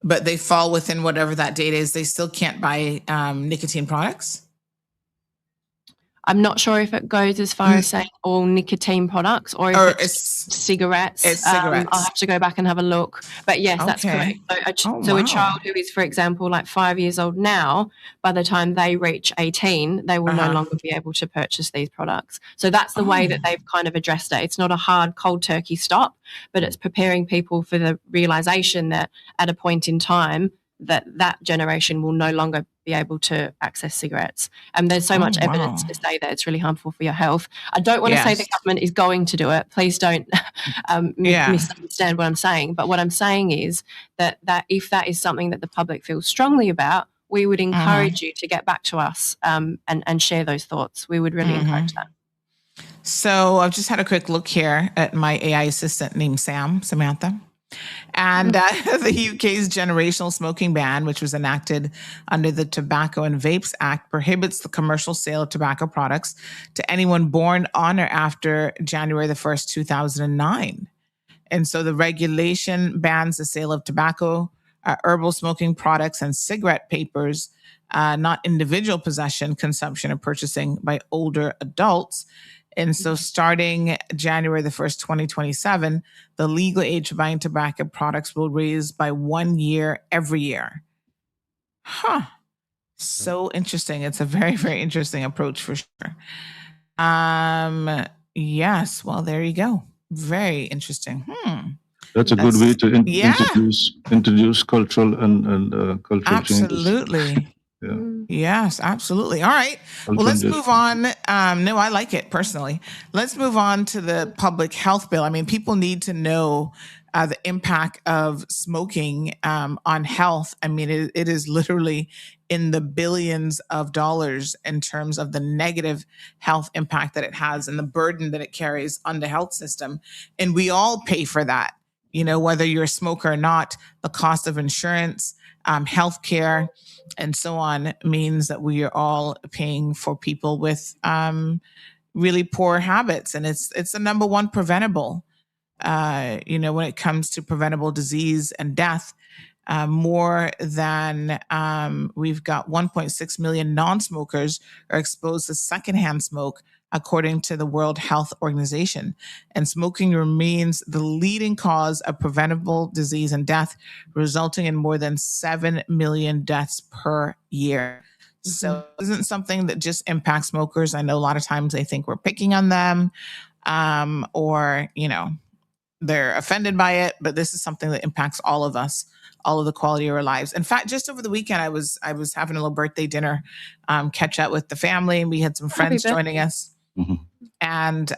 but they fall within whatever that date is, they still can't buy nicotine products? I'm not sure if it goes as far as saying all nicotine products or if it's cigarettes. It's cigarettes. I'll have to go back and have a look. But yes, that's correct. So a child who is, for example, like 5 years old now, by the time they reach 18, they will no longer be able to purchase these products. So that's the way that they've kind of addressed it. It's not a hard cold turkey stop, but it's preparing people for the realization that at a point in time, that generation will no longer be able to access cigarettes. And there's so much evidence to say that it's really harmful for your health. I don't want to say the government is going to do it. Please don't misunderstand what I'm saying. But what I'm saying is that if that is something that the public feels strongly about, we would encourage you to get back to us and share those thoughts. We would really encourage that. So I've just had a quick look here at my AI assistant named Samantha. And the UK's generational smoking ban, which was enacted under the Tobacco and Vapes Act, prohibits the commercial sale of tobacco products to anyone born on or after January the 1st, 2009. And so the regulation bans the sale of tobacco, herbal smoking products, and cigarette papers, not individual possession, consumption, or purchasing by older adults. And so starting January the 1st, 2027, the legal age for buying tobacco products will raise by 1 year every year. So interesting. It's a very, very interesting approach for sure. Yes. Well, there you go. Very interesting. That's a good way to introduce cultural and cultural changes. Absolutely. Yes, absolutely. All right. Well, let's move on. No, I like it personally. Let's move on to the public health bill. I mean, people need to know the impact of smoking on health. I mean, it is literally in the billions of dollars in terms of the negative health impact that it has and the burden that it carries on the health system. And we all pay for that, you know, whether you're a smoker or not. The cost of insurance, healthcare, and so on means that we are all paying for people with really poor habits. And it's the number one preventable, you know, when it comes to preventable disease and death. More than we've got 1.6 million non-smokers are exposed to secondhand smoke, according to the World Health Organization. And smoking remains the leading cause of preventable disease and death, resulting in more than 7 million deaths per year. So it isn't something that just impacts smokers. I know a lot of times they think we're picking on them or, you know, they're offended by it, but this is something that impacts all of us, all of the quality of our lives. In fact, just over the weekend, I was having a little birthday dinner, catch up with the family, and we had some friends joining us. And,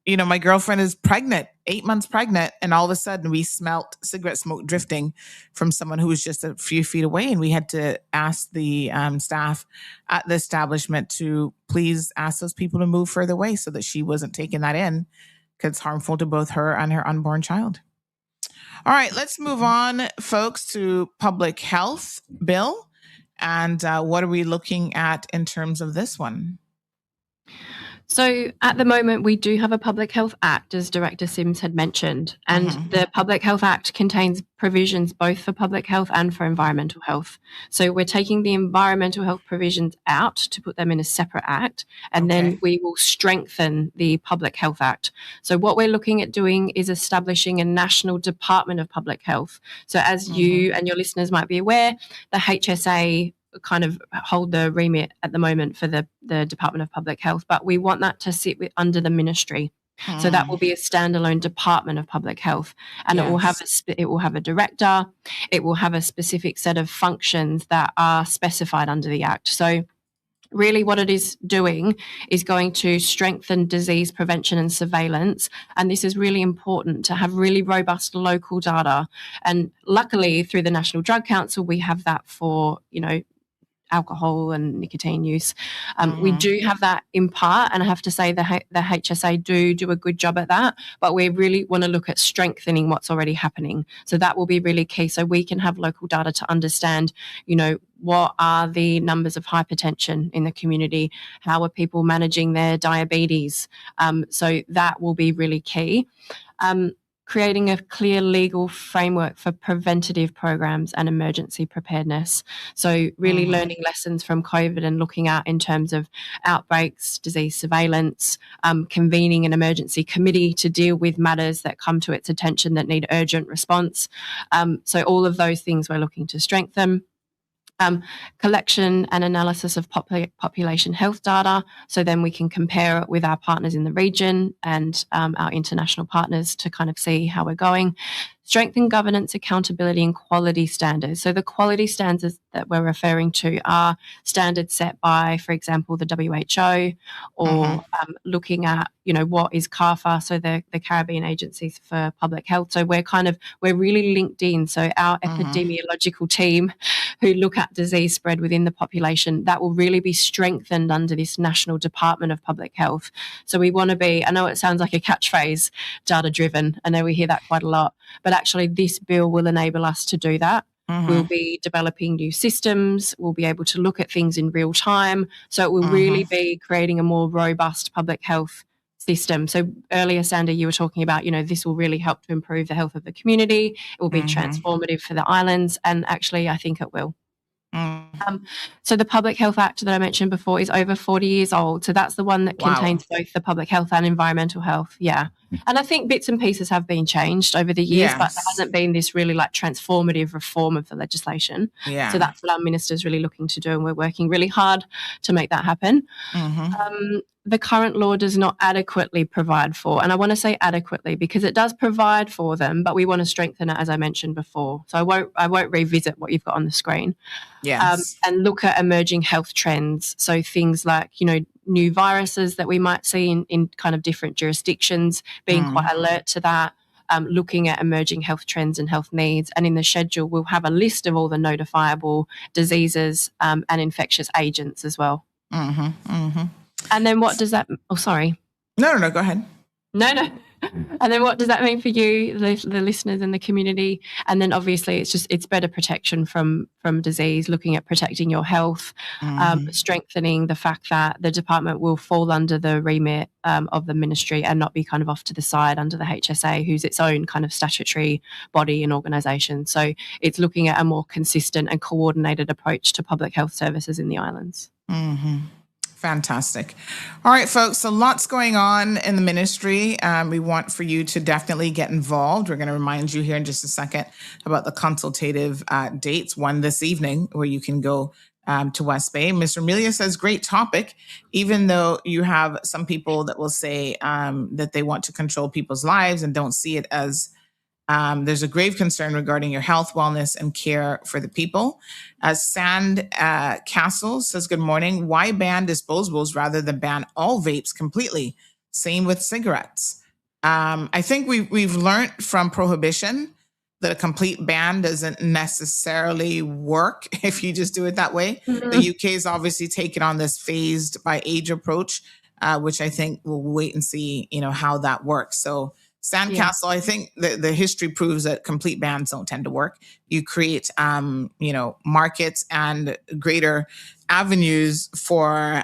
my girlfriend is pregnant, 8 months pregnant. And all of a sudden we smelt cigarette smoke drifting from someone who was just a few feet away. And we had to ask the staff at the establishment to please ask those people to move further away so that she wasn't taking that in, because it's harmful to both her and her unborn child. All right, let's move on, folks, to public health bill. And what are we looking at in terms of this one? So at the moment, we do have a Public Health Act, as Director Sims had mentioned, and the Public Health Act contains provisions both for public health and for environmental health. So we're taking the environmental health provisions out to put them in a separate act, and then we will strengthen the Public Health Act. So what we're looking at doing is establishing a National Department of Public Health. So as you and your listeners might be aware, the HSA kind of hold the remit at the moment for the Department of Public Health, but we want that to sit under the ministry. So that will be a standalone Department of Public Health, and it will have a director. It will have a specific set of functions that are specified under the Act. So really what it is doing is going to strengthen disease prevention and surveillance. And this is really important to have really robust local data. And luckily through the National Drug Council, we have that for, alcohol and nicotine use. We do have that in part, and I have to say the HSA do a good job at that, but we really want to look at strengthening what's already happening. So that will be really key, so we can have local data to understand, what are the numbers of hypertension in the community? How are people managing their diabetes? So that will be really key. Creating a clear legal framework for preventative programs and emergency preparedness. So really learning lessons from COVID and looking at in terms of outbreaks, disease surveillance, convening an emergency committee to deal with matters that come to its attention that need urgent response. So all of those things we're looking to strengthen. Collection and analysis of population health data, so then we can compare it with our partners in the region and our international partners to kind of see how we're going. Strengthen governance, accountability and quality standards. So the quality standards that we're referring to are standards set by, for example, the WHO, or looking at, what is CARPHA, so the Caribbean Agencies for Public Health. So we're really linked in. So our epidemiological team who look at disease spread within the population, that will really be strengthened under this National Department of Public Health. So we want to be, I know it sounds like a catchphrase, data driven. I know we hear that quite a lot, but actually this bill will enable us to do that. We'll be developing new systems. We'll be able to look at things in real time. So it will really be creating a more robust public health system. So earlier, Sandy, you were talking about, this will really help to improve the health of the community. It will be transformative for the islands. And actually, I think it will. So the Public Health Act that I mentioned before is over 40 years old. So that's the one that contains both the public health and environmental health. Yeah. And I think bits and pieces have been changed over the years, but there hasn't been this really transformative reform of the legislation. So that's what our minister's really looking to do, and we're working really hard to make that happen. The current law does not adequately provide for, and I want to say adequately because it does provide for them, but we want to strengthen it, as I mentioned before. So I won't revisit what you've got on the screen. And look at emerging health trends. So things like, new viruses that we might see in kind of different jurisdictions, being quite alert to that. Looking at emerging health trends and health needs. And in the schedule, we'll have a list of all the notifiable diseases and infectious agents as well. And then what does that... Oh, sorry. No, go ahead. No. And then what does that mean for you, the listeners and the community? And then obviously it's better protection from disease, looking at protecting your health, strengthening the fact that the department will fall under the remit of the ministry and not be kind of off to the side under the HSA, who's its own kind of statutory body and organisation. So it's looking at a more consistent and coordinated approach to public health services in the islands. Fantastic. All right, folks. So lots going on in the ministry. We want for you to definitely get involved. We're going to remind you here in just a second about the consultative dates, one this evening where you can go to West Bay. Mr. Amelia says, great topic, even though you have some people that will say that they want to control people's lives and don't see it as there's a grave concern regarding your health, wellness, and care for the people. Sand Castle says, good morning. Why ban disposables rather than ban all vapes completely? Same with cigarettes. I think we've learned from prohibition that a complete ban doesn't necessarily work if you just do it that way. The UK has obviously taken on this phased by age approach, which I think we'll wait and see, how that works. So Sandcastle, I think the history proves that complete bans don't tend to work. You create, markets and greater avenues for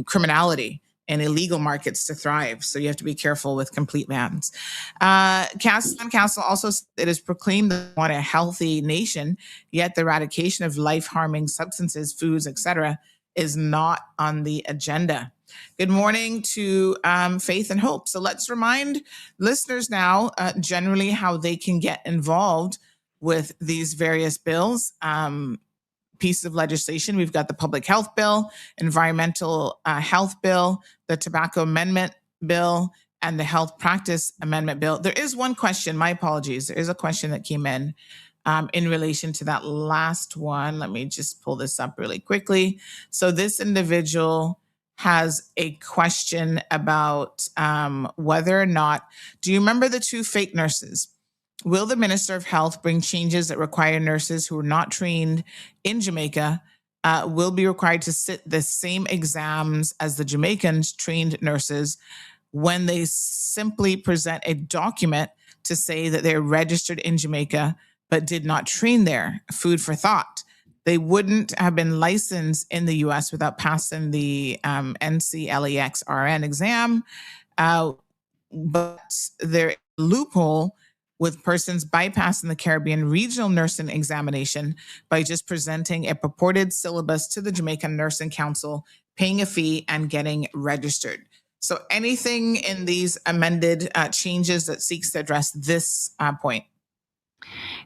criminality and illegal markets to thrive. So you have to be careful with complete bans. Sandcastle also, it is proclaimed that we want a healthy nation, yet the eradication of life-harming substances, foods, etc., is not on the agenda. Good morning to Faith and Hope. So let's remind listeners now generally how they can get involved with these various bills. Pieces of legislation. We've got the Public Health Bill, Environmental Health Bill, the Tobacco Amendment Bill, and the Health Practice Amendment Bill. There is one question, my apologies. There is a question that came in relation to that last one. Let me just pull this up really quickly. So this individual has a question about whether or not, do you remember the 2 fake nurses? Will the Minister of Health bring changes that require nurses who are not trained in Jamaica will be required to sit the same exams as the Jamaicans trained nurses when they simply present a document to say that they're registered in Jamaica but did not train there? Food for thought. They wouldn't have been licensed in the U.S. without passing the NCLEX-RN exam, but there is a loophole with persons bypassing the Caribbean Regional Nursing Examination by just presenting a purported syllabus to the Jamaican Nursing Council, paying a fee, and getting registered. So anything in these amended changes that seeks to address this point?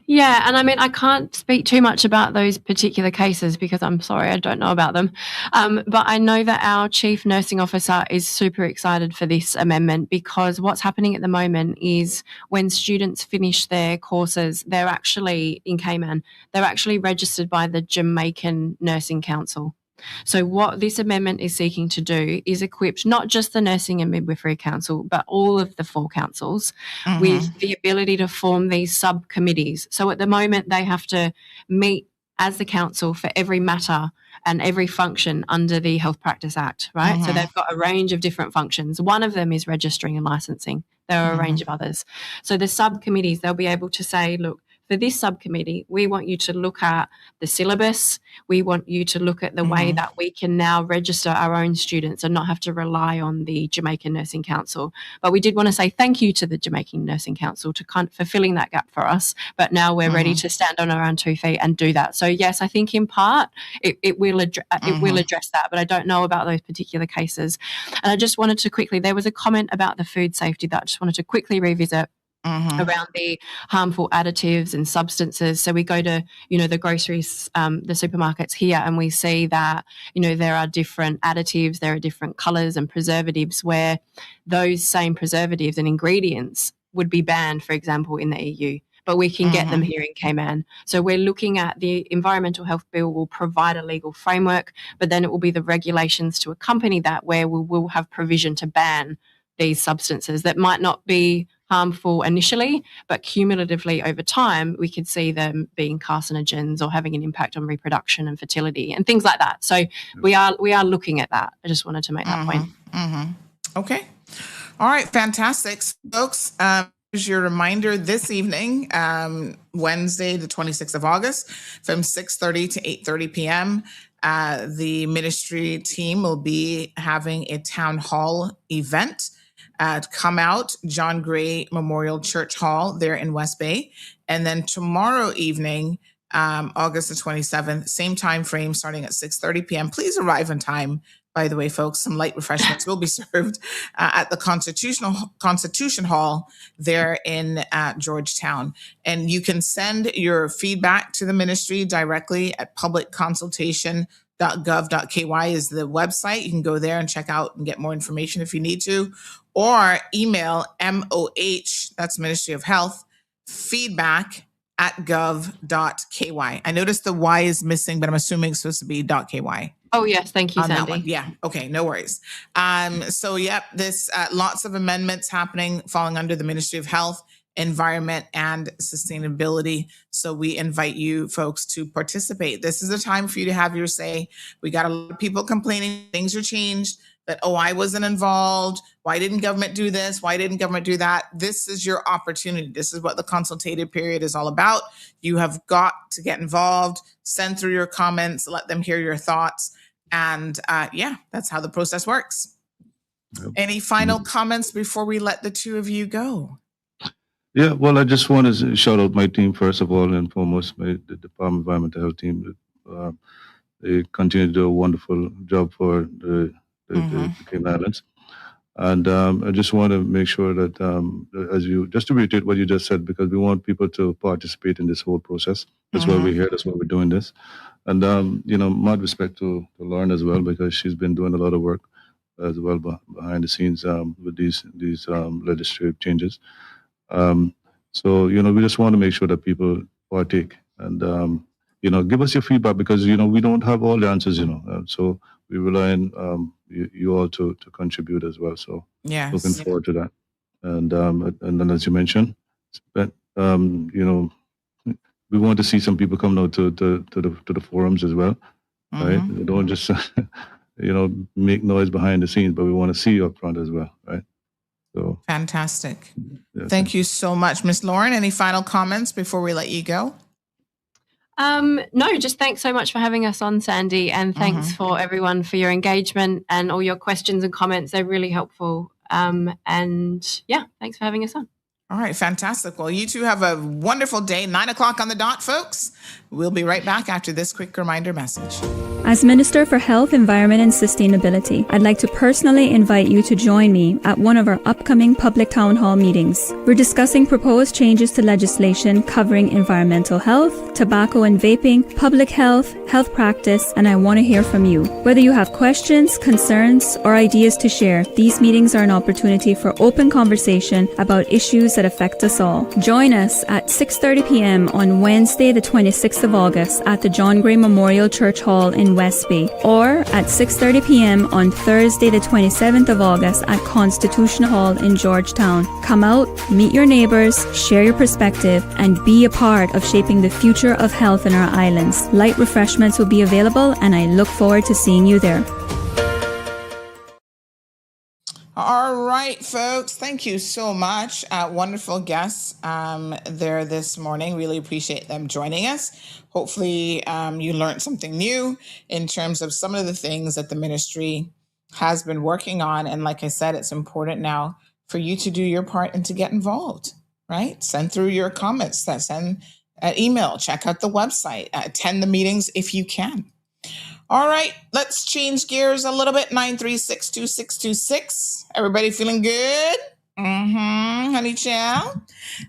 Yeah, and I mean, I can't speak too much about those particular cases because I'm sorry, I don't know about them. But I know that our Chief Nursing Officer is super excited for this amendment because what's happening at the moment is when students finish their courses, they're actually in Cayman, they're actually registered by the Jamaican Nursing Council. So what this amendment is seeking to do is equip not just the Nursing and Midwifery Council, but all of the 4 councils with the ability to form these subcommittees. So at the moment, they have to meet as the council for every matter and every function under the Health Practice Act, right? So they've got a range of different functions. One of them is registering and licensing. There are a range of others. So the subcommittees, they'll be able to say, look, for this subcommittee, we want you to look at the syllabus. We want you to look at the way that we can now register our own students and not have to rely on the Jamaican Nursing Council. But we did want to say thank you to the Jamaican Nursing Council for filling that gap for us. But now we're ready to stand on our own 2 feet and do that. So yes, I think in part it will address that, but I don't know about those particular cases. And I just wanted to quickly, there was a comment about the food safety that I just wanted to quickly revisit. Around the harmful additives and substances. So we go to, the groceries, the supermarkets here, and we see that, there are different additives, there are different colours and preservatives where those same preservatives and ingredients would be banned, for example, in the EU. But we can get them here in Cayman. So we're looking at the Environmental Health Bill will provide a legal framework, but then it will be the regulations to accompany that where we will have provision to ban these substances that might not be harmful initially, but cumulatively over time, we could see them being carcinogens or having an impact on reproduction and fertility and things like that. So we are looking at that. I just wanted to make that point. Okay. All right. Fantastic. Folks, here's your reminder this evening, Wednesday, the 26th of August, from 6:30 to 8:30 p.m., the ministry team will be having a town hall event. Come out, John Gray Memorial Church Hall there in West Bay. And then tomorrow evening, August the 27th, same time frame, starting at 6:30 p.m. Please arrive on time. By the way, folks, some light refreshments will be served at the Constitution Hall there in Georgetown. And you can send your feedback to the ministry directly at publicconsultation.gov.ky is the website. You can go there and check out and get more information if you need to, or email MOH, that's Ministry of Health, feedback@gov.ky. I noticed the Y is missing, but I'm assuming it's supposed to be .ky. Oh, yes. Thank you, on that one? Sandy. Yeah. Okay. No worries. So, yep, this lots of amendments happening falling under the Ministry of Health, Environment, and Sustainability. So we invite you folks to participate. This is the time for you to have your say. We got a lot of people complaining things are changed, that, oh, I wasn't involved. Why didn't government do this? Why didn't government do that? This is your opportunity. This is what the consultative period is all about. You have got to get involved, send through your comments, let them hear your thoughts. And yeah, that's how the process works. Yep. Any final comments before we let the two of you go? Yeah, well, I just want to shout out my team first of all and foremost, the Department of Environmental Health team. They continue to do a wonderful job for the Cayman Islands. And I just want to make sure that, just to reiterate what you just said, because we want people to participate in this whole process. That's why we're here. That's why we're doing this. And, mad respect to Lauren as well, because she's been doing a lot of work as well behind the scenes with these legislative changes. So, we just want to make sure that people partake and, give us your feedback because, we don't have all the answers, so we rely on you all to contribute as well. So yes, looking forward to that. And then as you mentioned, we want to see some people come out to the forums as well, right? We don't just, make noise behind the scenes, but we want to see you up front as well, right? So fantastic. Yeah, Thank you so much, Miss Lauren. Any final comments before we let you go? No, just thanks so much for having us on, Sandy, and thanks for everyone for your engagement and all your questions and comments. They're really helpful. And yeah, thanks for having us on. All right, fantastic. Well, you two have a wonderful day. 9:00 on the dot, folks. We'll be right back after this quick reminder message. As Minister for Health, Environment and Sustainability, I'd like to personally invite you to join me at one of our upcoming public town hall meetings. We're discussing proposed changes to legislation covering environmental health, tobacco and vaping, public health, health practice, and I want to hear from you. Whether you have questions, concerns, or ideas to share, these meetings are an opportunity for open conversation about issues that affect us all. Join us at 6:30 p.m. on Wednesday, the 26th of August at the John Gray Memorial Church Hall in Westby, or at 6:30 p.m. on Thursday, the 27th of August at Constitution Hall in Georgetown. Come out, meet your neighbors, share your perspective, and be a part of shaping the future of health in our islands. Light refreshments will be available, and I look forward to seeing you there. All right, folks. Thank you so much. Wonderful guests there this morning. Really appreciate them joining us. Hopefully you learned something new in terms of some of the things that the ministry has been working on. And like I said, it's important now for you to do your part and to get involved, right? Send through your comments, send an email, check out the website, attend the meetings if you can. All right, let's change gears a little bit. 9362626. Everybody feeling good? Honey chow.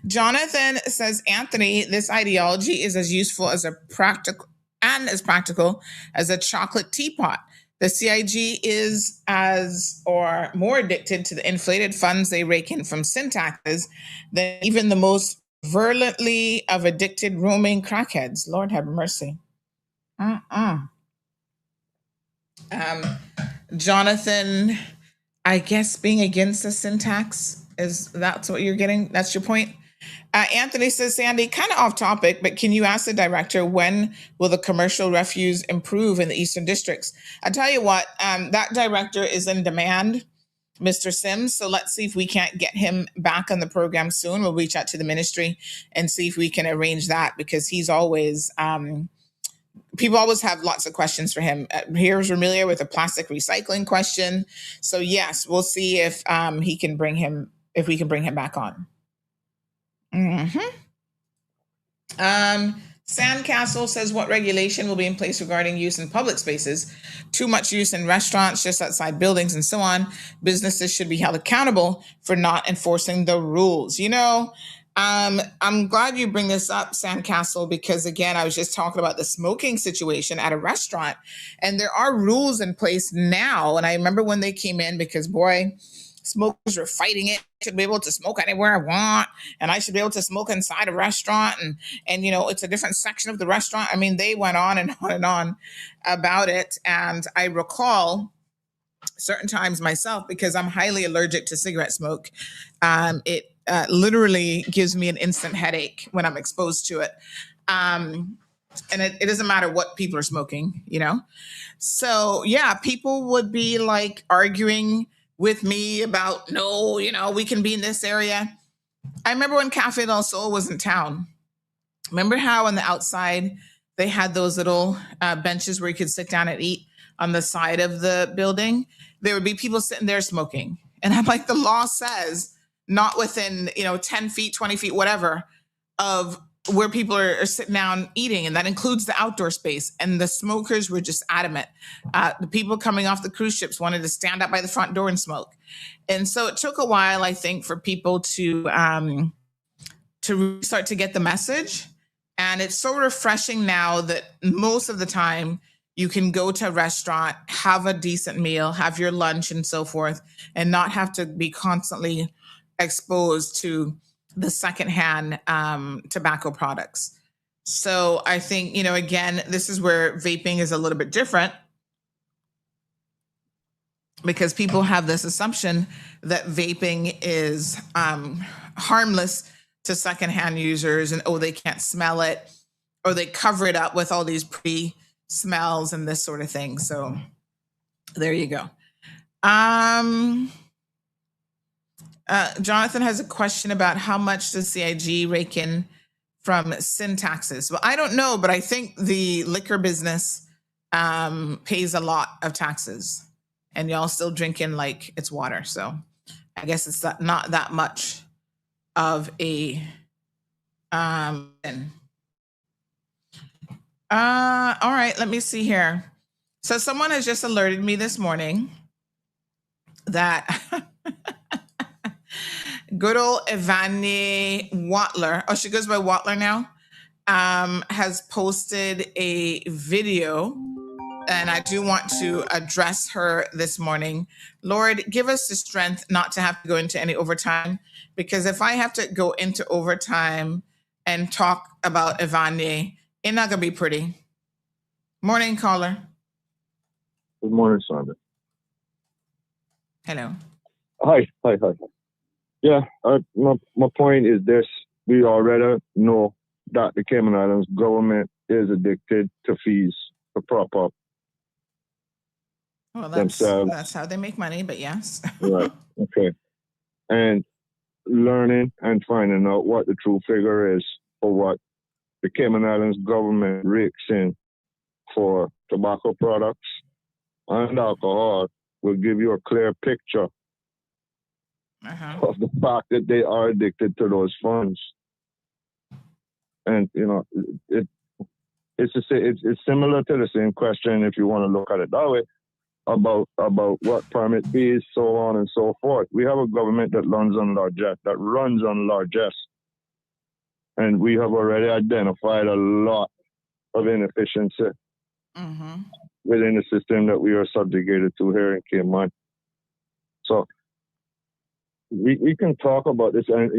Jonathan says, Anthony, this ideology is as useful as practical as a chocolate teapot. The CIG is as or more addicted to the inflated funds they rake in from sin taxes than even the most virulently of addicted roaming crackheads. Lord have mercy. Jonathan, I guess being against the sin tax that's what you're getting? That's your point? Anthony says, Sandy, kind of off topic, but can you ask the director when will the commercial refuse improve in the Eastern Districts? I tell you what, that director is in demand, Mr. Sims. So let's see if we can't get him back on the program soon. We'll reach out to the ministry and see if we can arrange that because he's always... people always have lots of questions for him. Here's Ramilia with a plastic recycling question. So yes, we'll see if we can bring him back on. Sandcastle says, what regulation will be in place regarding use in public spaces? Too much use in restaurants, just outside buildings and so on. Businesses should be held accountable for not enforcing the rules. I'm glad you bring this up, Sandcastle, because again, I was just talking about the smoking situation at a restaurant, and there are rules in place now. And I remember when they came in, because boy, smokers were fighting it. I should be able to smoke anywhere I want, and I should be able to smoke inside a restaurant, and it's a different section of the restaurant. I mean, they went on and on and on about it. And I recall certain times myself, because I'm highly allergic to cigarette smoke. It literally gives me an instant headache when I'm exposed to it. And it doesn't matter what people are smoking, So yeah, people would be like arguing with me about, no, we can be in this area. I remember when Cafe del Sol was in town. Remember how on the outside they had those little benches where you could sit down and eat on the side of the building? There would be people sitting there smoking. And I'm like, the law says not within, 10 feet, 20 feet, whatever, of where people are sitting down eating. And that includes the outdoor space. And the smokers were just adamant. The people coming off the cruise ships wanted to stand up by the front door and smoke. And so it took a while, I think, for people to start to get the message. And it's so refreshing now that most of the time you can go to a restaurant, have a decent meal, have your lunch and so forth, and not have to be constantly exposed to the secondhand tobacco products. So I think, again, this is where vaping is a little bit different, because people have this assumption that vaping is harmless to secondhand users, and they can't smell it, or they cover it up with all these pretty smells and this sort of thing. So there you go. Jonathan has a question about how much does CIG rake in from sin taxes. Well, I don't know, but I think the liquor business pays a lot of taxes, and y'all still drinking like it's water. So I guess it's not that much of a sin. All right, let me see here. So someone has just alerted me this morning that good old Ivani Watler, she goes by Watler now, has posted a video, and I do want to address her this morning. Lord, give us the strength not to have to go into any overtime, because if I have to go into overtime and talk about Ivani, it's not going to be pretty. Morning, caller. Good morning, Sandra. Hello. Hi. Yeah, my point is this. We already know that the Cayman Islands government is addicted to fees to prop up themselves. That's how they make money, but yes. Right, okay. And learning and finding out what the true figure is for what the Cayman Islands government rakes in for tobacco products and alcohol will give you a clear picture of the fact that they are addicted to those funds. And it's similar to the same question, if you want to look at it that way, about what permit fees, so on and so forth. We have a government that runs on largesse, and we have already identified a lot of inefficiency within the system that we are subjugated to here in Cayman. So we can talk about this, and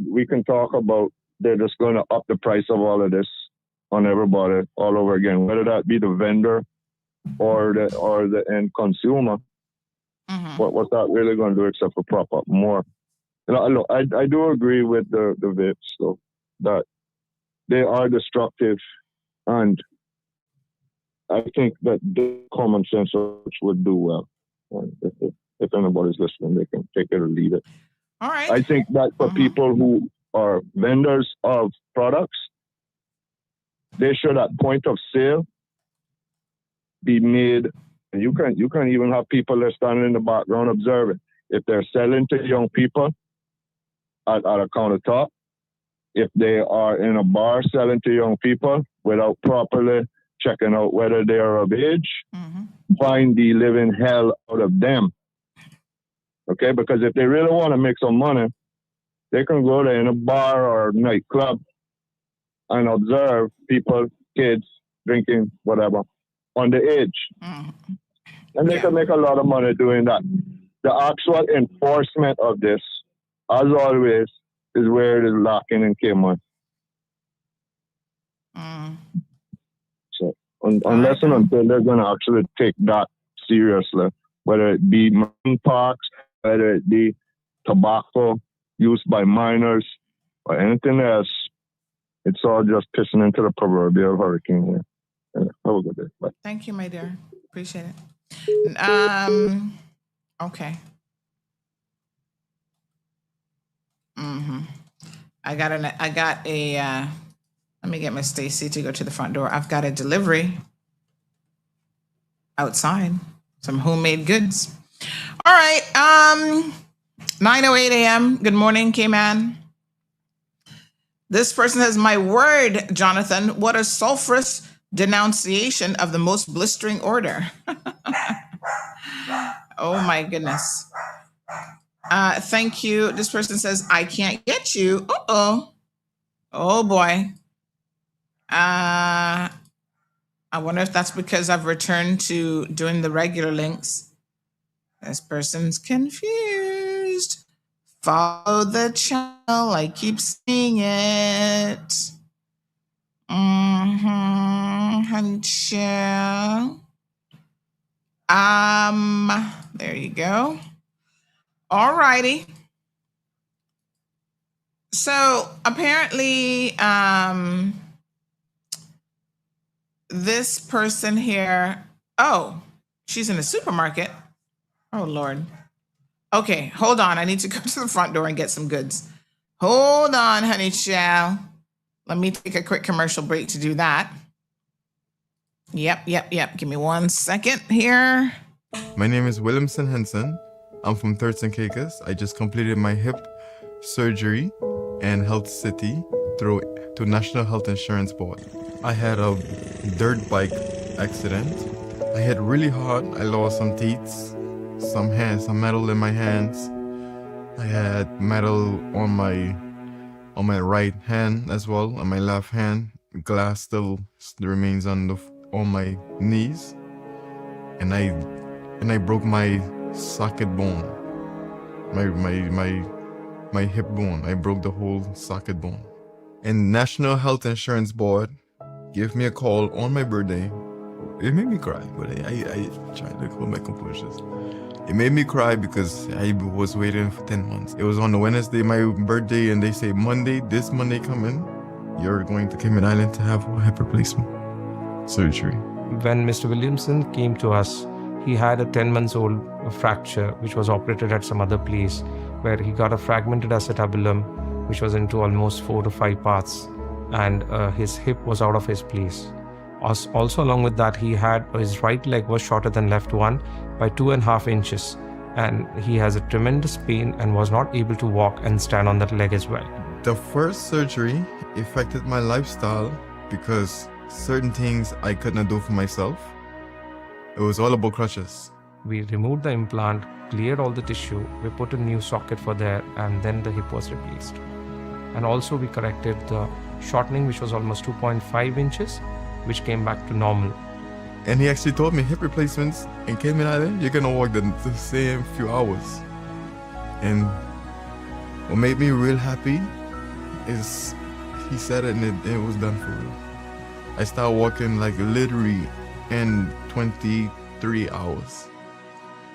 we can talk about they're just going to up the price of all of this on everybody all over again, whether that be the vendor or the end consumer. What's that really going to do except for prop up more? Look, I do agree with the vapes, though, that they are destructive, and I think that the common sense would do well. If anybody's listening, they can take it or leave it. All right. I think that for people who are vendors of products, they should at point of sale be made. And you can even have people that are standing in the background observing. If they're selling to young people at a countertop, if they are in a bar selling to young people without properly checking out whether they are of age, find the living hell out of them. Okay, because if they really want to make some money, they can go there in a bar or nightclub and observe people, kids, drinking, whatever, underage. And they can make a lot of money doing that. The actual enforcement of this, as always, is where it is lacking in Cayman. So unless and until they're going to actually take that seriously, whether it be marine parks, whether it be tobacco used by minors or anything else, it's all just pissing into the proverbial hurricane here. Yeah, have a good day. Bye. Thank you, my dear. Appreciate it. Okay. I got a, let me get Miss Stacy to go to the front door. I've got a delivery outside, some homemade goods. All right, 9:08 a.m. Good morning, K-Man. This person says, my word, Jonathan, what a sulfurous denunciation of the most blistering order. Oh my goodness. Thank you. This person says, I can't get you. Uh-oh. Oh boy. I wonder if that's because I've returned to doing the regular links. This person's confused. Follow the channel. I keep seeing it. Honey chill. There you go. All righty. So apparently, this person here, oh, she's in the supermarket. Oh, Lord. Okay, hold on. I need to go to the front door and get some goods. Hold on, honey child. Let me take a quick commercial break to do that. Yep. Give me 1 second here. My name is Williamson Henson. I'm from Thurston Caicos. I just completed my hip surgery in Health City through National Health Insurance Board. I had a dirt bike accident. I hit really hard. I lost some teeth, some metal in my hands. I had metal on my right hand as well, on my left hand. Glass still remains on my knees, and I broke my socket bone, my hip bone. I broke the whole socket bone. And National Health Insurance Board gave me a call on my birthday. It made me cry, but I tried to hold my composure. It made me cry because I was waiting for 10 months. It was on a Wednesday, my birthday, and they say this Monday coming, you're going to Cayman Island to have a hip replacement surgery. When Mr. Williamson came to us, he had a 10-month-old fracture, which was operated at some other place, where he got a fragmented acetabulum, which was into almost 4 to 5 parts, and his hip was out of his place. Also, along with that, his right leg was shorter than left one by 2.5 inches, and he has a tremendous pain and was not able to walk and stand on that leg as well. The first surgery affected my lifestyle because certain things I could not do for myself. It was all about crutches. We removed the implant, cleared all the tissue, we put a new socket for there, and then the hip was replaced. And also we corrected the shortening, which was almost 2.5 inches, which came back to normal. And he actually told me hip replacements in Cayman Island, you're gonna walk the same few hours. And what made me real happy is he said it and it was done for real. I started walking like literally in 23 hours.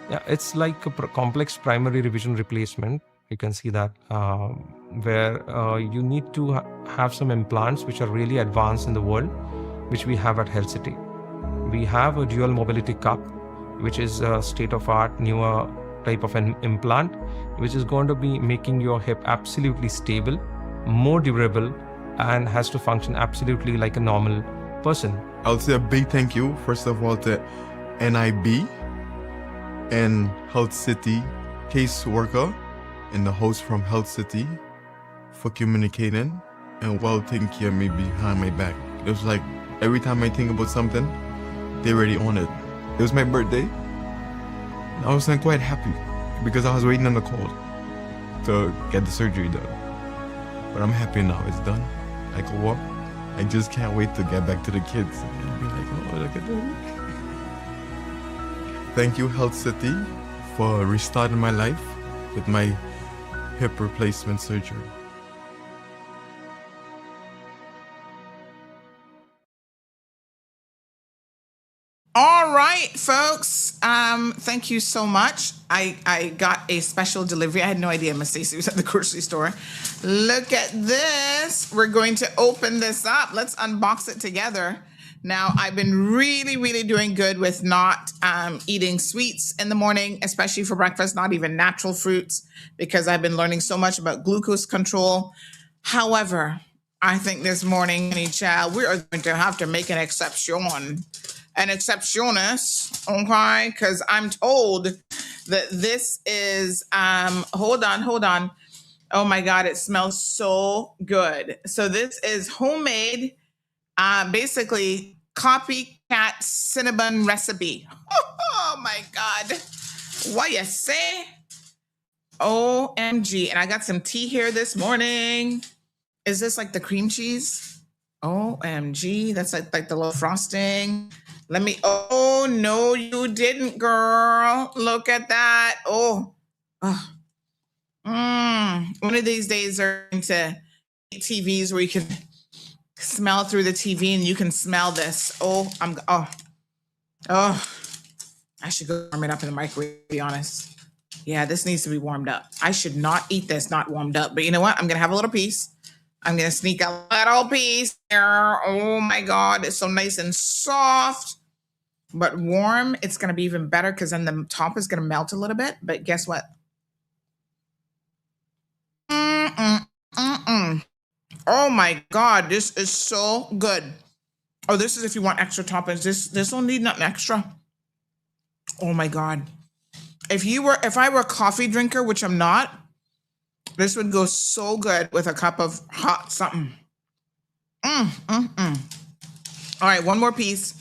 Yeah, it's like a complex primary revision replacement. You can see that where you need to have some implants which are really advanced in the world, which we have at Health City. We have a dual mobility cup, which is a state-of-art, newer type of an implant, which is going to be making your hip absolutely stable, more durable, and has to function absolutely like a normal person. I'll say a big thank you, first of all, to NIB and Health City caseworker and the host from Health City for communicating and well taking care of me behind my back. It was like every time I think about something, they're already on it. It was my birthday. I was quite happy because I was waiting on the call to get the surgery done. But I'm happy now, it's done. I can walk. I just can't wait to get back to the kids and be like, oh, look at them. Thank you, Health City, for restarting my life with my hip replacement surgery. All right, folks. Thank you so much. I got a special delivery. I had no idea Miss Stacy was at the grocery store. Look at this. We're going to open this up. Let's unbox it together. Now, I've been really doing good with not eating sweets in the morning, especially for breakfast, not even natural fruits, because I've been learning so much about glucose control. However, I think this morning, honey child, we are going to have to make an exception. An exceptionist, okay? Because I'm told that this is, hold on. Oh my God, it smells so good. So this is homemade, basically copycat cinnamon recipe. Oh my God. What you say? OMG. And I got some tea here this morning. Is this like the cream cheese? OMG. That's like the little frosting. Let me, oh no, you didn't, girl. Look at that. One of these days they're going to TVs where you can smell through the TV and you can smell this. I should go warm it up in the microwave, to be honest. Yeah, this needs to be warmed up. I should not eat this not warmed up, but you know what? I'm going to have a little piece. I'm going to sneak a little piece there. Oh my God, it's so nice and soft. But warm, it's going to be even better because then the top is going to melt a little bit. But guess what? Oh my God, this is so good. Oh, this is if you want extra toppings. This don't need nothing extra. Oh my God. If I were a coffee drinker, which I'm not, this would go so good with a cup of hot something. All right, one more piece.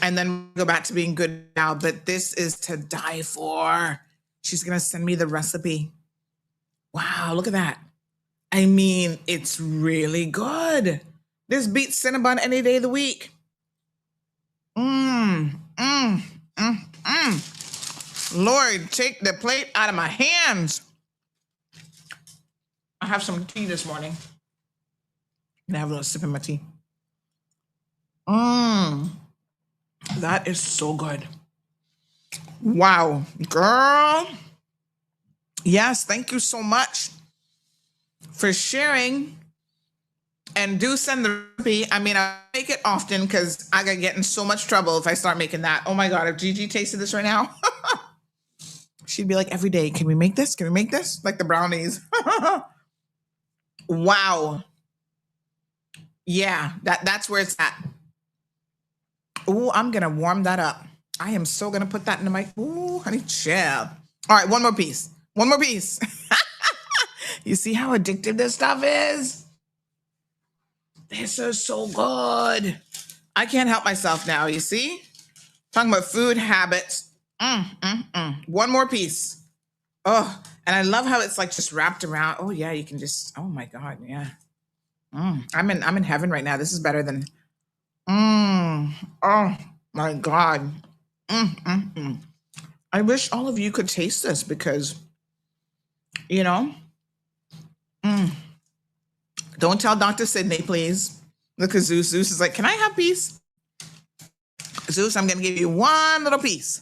And then we'll go back to being good now. But this is to die for. She's going to send me the recipe. Wow, look at that. I mean, it's really good. This beats Cinnabon any day of the week. Lord, take the plate out of my hands. I have some tea this morning. I'm gonna have a little sip of my tea. That is so good. Wow, girl. Yes, thank you so much for sharing. And do send the recipe. I mean, I make it often because I could get in so much trouble if I start making that. Oh my God, if Gigi tasted this right now, she'd be like, every day, can we make this? Can we make this? Like the brownies. Wow. Yeah, that's where it's at. Ooh, I'm going to warm that up. I am so going to put that in the mic. Ooh, honey, chill. All right, one more piece. One more piece. You see how addictive this stuff is? This is so good. I can't help myself now, you see? Talking about food habits. One more piece. Oh, and I love how it's like just wrapped around. Oh yeah, you can just, oh my God, yeah. I'm in heaven right now. This is better than, oh my God. I wish all of you could taste this because, you know, don't tell Dr. Sydney, please. Look at Zeus. Zeus is like, can I have peace? Zeus, I'm going to give you one little piece.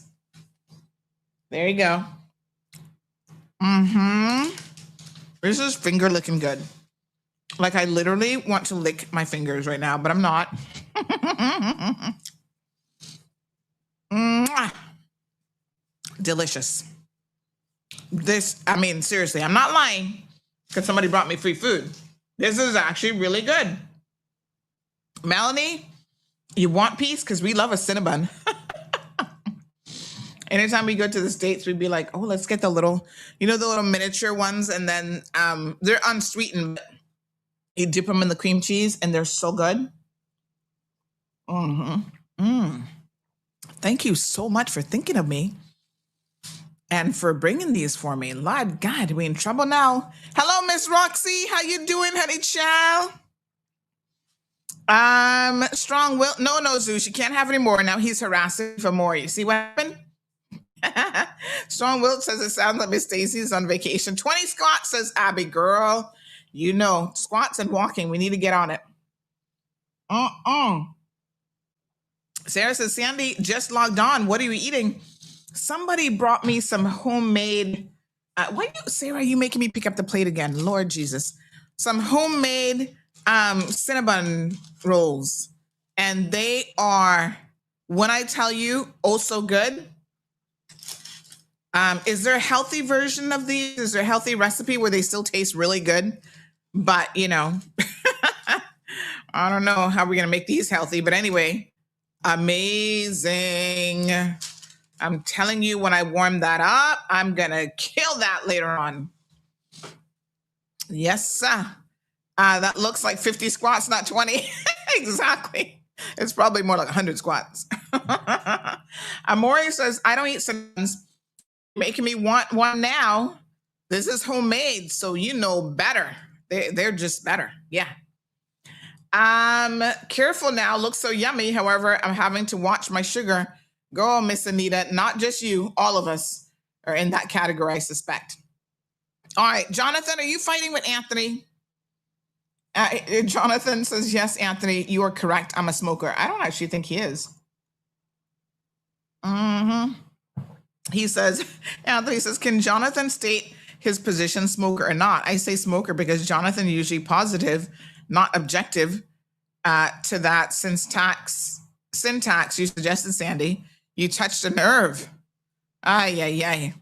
There you go. This is finger licking good. Like I literally want to lick my fingers right now, but I'm not. Delicious. This, I mean, seriously, I'm not lying because somebody brought me free food. This is actually really good. Melanie, you want peace? Because we love a Cinnabon. Anytime we go to the States, we'd be like, oh, let's get the little, you know, the little miniature ones. And then they're unsweetened. But you dip them in the cream cheese and they're so good. Thank you so much for thinking of me and for bringing these for me. Lord God, we in trouble now. Hello, Miss Roxy. How you doing, honey child? Strong will. No, Zeus, you can't have any more. Now he's harassing for more. You see what happened? Strong Wilt says it sounds like Miss Stacy's on vacation. 20 squats, says Abby. Girl, you know, squats and walking. We need to get on it. Sarah says, Sandy just logged on. What are you eating? Somebody brought me some homemade. Sarah, are you making me pick up the plate again? Lord Jesus. Some homemade Cinnabon rolls. And they are, when I tell you, oh so good. Is there a healthy version of these? Is there a healthy recipe where they still taste really good? But, you know, I don't know how we're going to make these healthy. But anyway, amazing. I'm telling you, when I warm that up, I'm going to kill that later on. Yes, sir. That looks like 50 squats, not 20. Exactly. It's probably more like 100 squats. Amori says, I don't eat cinnamons. Making me want one now. This is homemade, so you know better. They're just better. Yeah. Careful now. Looks so yummy. However, I'm having to watch my sugar. Go, Miss Anita. Not just you. All of us are in that category, I suspect. All right. Jonathan, are you fighting with Anthony? Jonathan says, yes, Anthony, you are correct. I'm a smoker. I don't actually think he is. He says, Anthony says, can Jonathan state his position, smoker or not? I say smoker because Jonathan usually positive, not objective to that syntax you suggested, Sandy. You touched a nerve. Ay.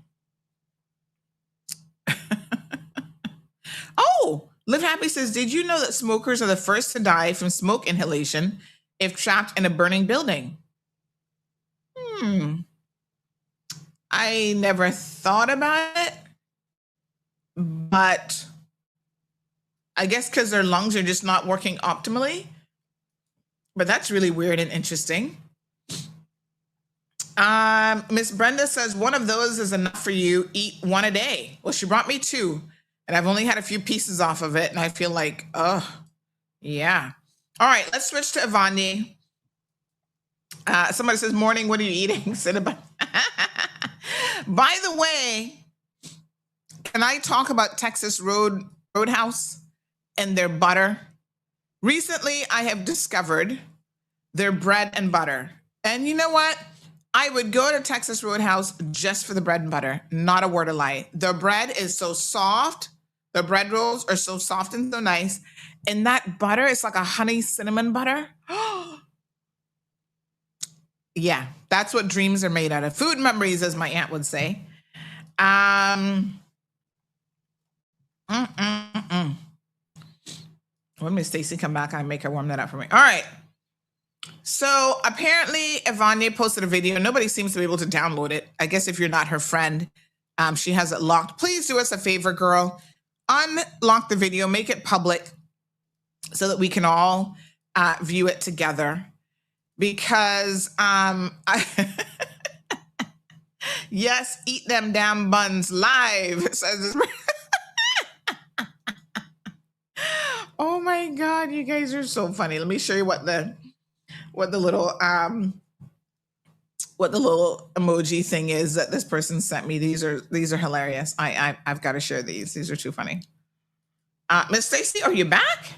Oh, Live Happy says, did you know that smokers are the first to die from smoke inhalation if trapped in a burning building? I never thought about it, but I guess because their lungs are just not working optimally. But that's really weird and interesting. Miss Brenda says, one of those is enough for you. Eat one a day. Well, she brought me 2, and I've only had a few pieces off of it, and I feel like, yeah. All right, let's switch to Avani. Somebody says, morning, what are you eating? Cinnabon. By the way, can I talk about Texas Roadhouse and their butter? Recently, I have discovered their bread and butter. And you know what? I would go to Texas Roadhouse just for the bread and butter. Not a word of lie. The bread is so soft. The bread rolls are so soft and so nice. And that butter is like a honey cinnamon butter. Yeah, that's what dreams are made out of. Food memories, as my aunt would say. When Miss Stacy come back, I make her warm that up for me. All right. So apparently, Evanya posted a video. Nobody seems to be able to download it. I guess if you're not her friend, she has it locked. Please do us a favor, girl. Unlock the video, make it public so that we can all view it together. Because, yes, eat them damn buns live, says Oh my God, you guys are so funny. Let me show you what the little emoji thing is that this person sent me. These are hilarious. I've got to share these. These are too funny. Miss Stacy, are you back?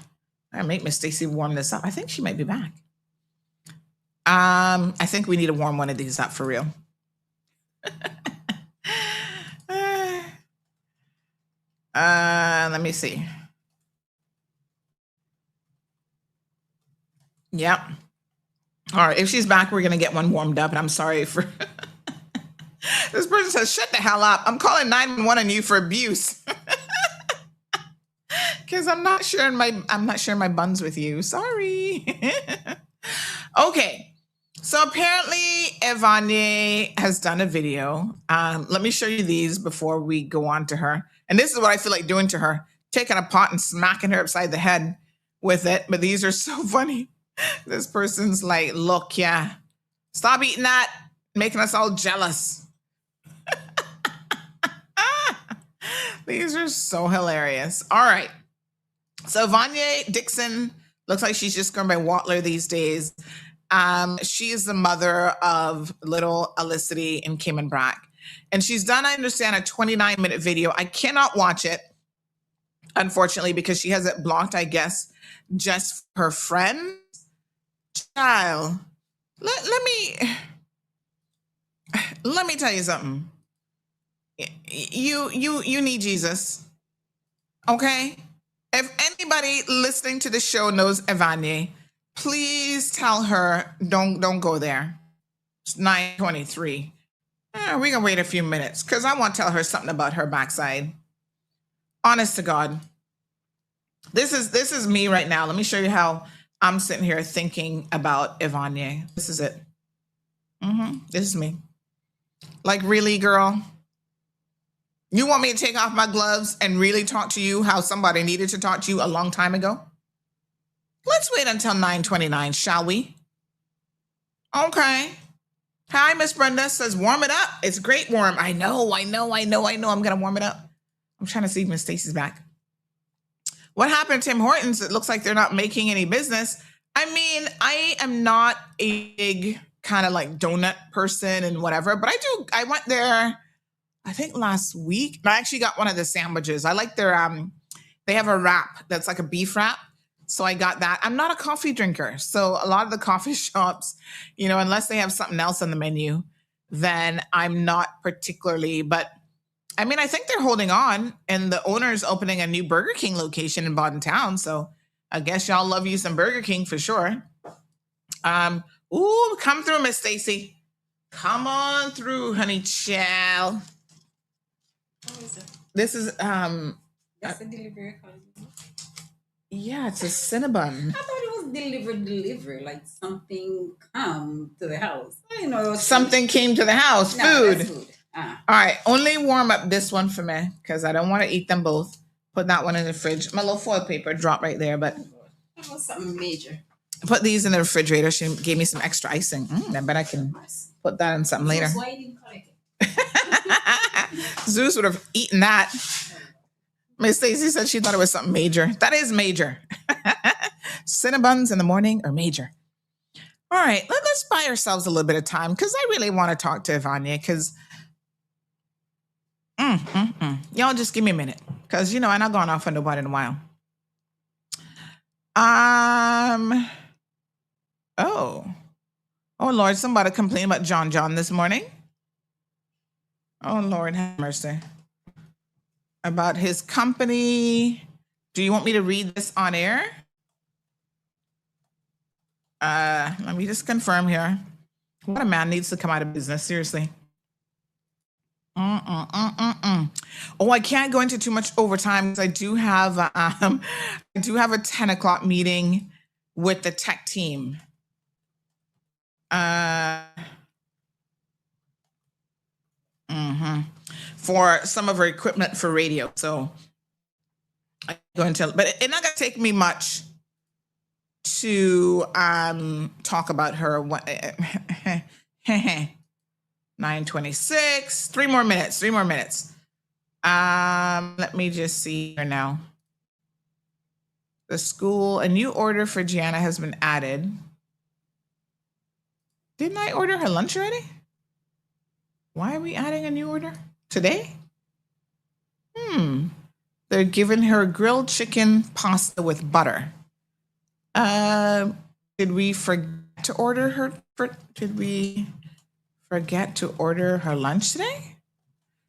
I make Miss Stacy warm this up. I think she might be back. I think we need to warm one of these up for real. Let me see. Yep. All right. If she's back, we're going to get one warmed up. And I'm sorry for this person says, shut the hell up. I'm calling 911 on you for abuse. Because I'm not sharing my buns with you. Sorry. Okay. So apparently Evanya has done a video. Let me show you these before we go on to her. And this is what I feel like doing to her. Taking a pot and smacking her upside the head with it. But these are so funny. This person's like, look, yeah, stop eating that, making us all jealous. These are so hilarious. All right. So Vanya Dixon looks like she's just going by Watler these days. She is the mother of little Elicity and Cayman Brack. And she's done, I understand, a 29-minute video. I cannot watch it, unfortunately, because she has it blocked, I guess, just for her friends. Child, let me tell you something. You need Jesus, okay? If anybody listening to the show knows Evanye, please tell her don't go there. It's 9:23. We can wait a few minutes because I want to tell her something about her backside. Honest to God, this is me right now. Let me show you how I'm sitting here thinking about Evanye. This is it. This is me. Like, really, girl? You want me to take off my gloves and really talk to you how somebody needed to talk to you a long time ago? Let's wait until 9:29, shall we? Okay. Hi, Miss Brenda says, warm it up. It's great warm. I know. I'm going to warm it up. I'm trying to see if Miss Stacy's back. What happened to Tim Hortons? It looks like they're not making any business. I mean, I am not a big kind of like donut person and whatever, but I went there, I think last week. I actually got one of the sandwiches. I like their, they have a wrap that's like a beef wrap. So I got that. I'm not a coffee drinker. So a lot of the coffee shops, you know, unless they have something else on the menu, then I'm not particularly, but I mean, I think they're holding on and the owner's opening a new Burger King location in Bodden Town. So I guess y'all love you some Burger King for sure. Ooh, come through, Miss Stacy. Come on through, honey child. What is it? This is That's a delivery call. Yeah, it's a Cinnabon. I thought it was delivery, like something come to the house. I didn't know. Something came to the house. No, Food. that's food. All right, only warm up this one for me because I don't want to eat them both. Put that one in the fridge. My little foil paper dropped right there, but That was something major. put these in the refrigerator. She gave me some extra icing. I bet I can put that in something later. That's why you didn't collect it. Zeus would have eaten that. Miss Stacy said she thought it was something major. That is major. Cinnabons in the morning are major. All right, let's buy ourselves a little bit of time because I really want to talk to Evanye because y'all just give me a minute because, you know, I'm not going off on nobody in a while. Oh, Lord, somebody complained about John this morning. Oh, Lord, have mercy. About his company. Do you want me to read this on air? Let me just confirm here. What a man needs to come out of business, seriously. Oh, I can't go into too much overtime because I do have a 10 o'clock meeting with the tech team. For some of her equipment for radio. So I'm going to, but it's not going to take me much to talk about her. 9:26, 3 more minutes. Let me just see here now. The school, a new order for Gianna has been added. Didn't I order her lunch already? Why are we adding a new order today? They're giving her grilled chicken pasta with butter. Did we forget to order her? Did we forget to order her lunch today?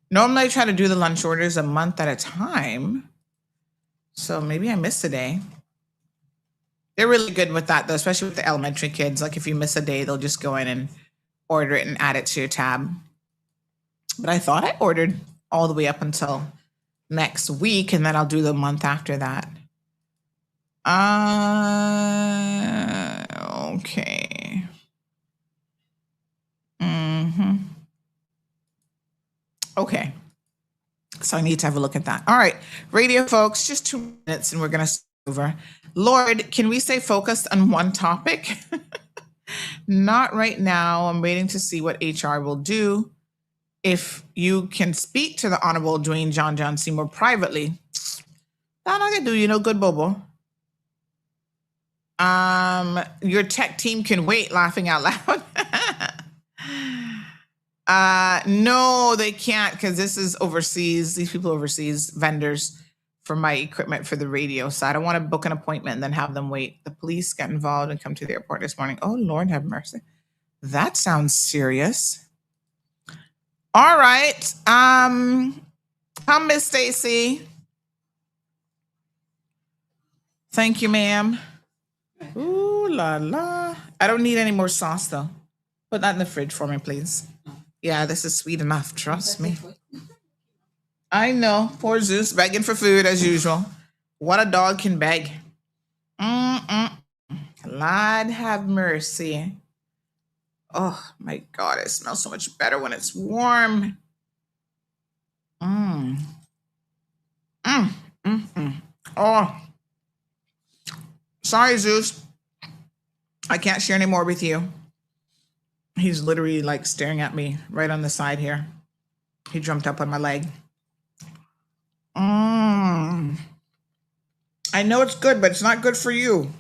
Normally I try to do the lunch orders a month at a time. So maybe I missed a day. They're really good with that though, especially with the elementary kids. Like if you miss a day, they'll just go in and order it and add it to your tab. But I thought I ordered all the way up until next week, and then I'll do the month after that. Okay. Okay. So I need to have a look at that. All right, radio folks, just 2 minutes and we're going to start over. Lord, can we stay focused on one topic? Not right now. I'm waiting to see what HR will do. If you can speak to the Honorable Dwayne John Seymour privately, that's not gonna do you no good, Bobo. Your tech team can wait, laughing out loud. No, they can't because this is overseas. These people overseas, vendors for my equipment for the radio. So I don't want to book an appointment and then have them wait. The police got involved and come to the airport this morning. Oh, Lord have mercy. That sounds serious. All right. Come, Miss Stacy. Thank you, ma'am. Ooh la la. I don't need any more sauce though. Put that in the fridge for me, please. Yeah, this is sweet enough. Trust me. I know. Poor Zeus begging for food as usual. What a dog can beg. Lord have mercy. Oh my God, it smells so much better when it's warm. Oh, sorry, Zeus. I can't share any more with you. He's literally like staring at me right on the side here. He jumped up on my leg. I know it's good, but it's not good for you.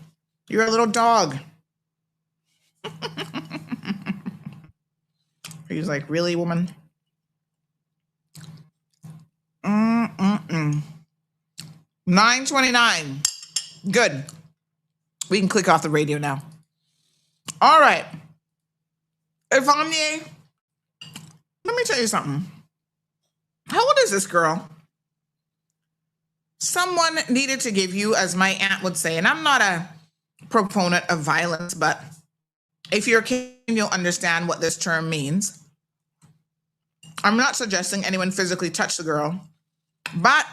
You're a little dog. He's like, really, woman? 9:29. Good. We can click off the radio now. All right. Ivanye, let me tell you something. How old is this girl? Someone needed to give you, as my aunt would say, and I'm not a proponent of violence, but if you're a kid, you'll understand what this term means. I'm not suggesting anyone physically touch the girl, but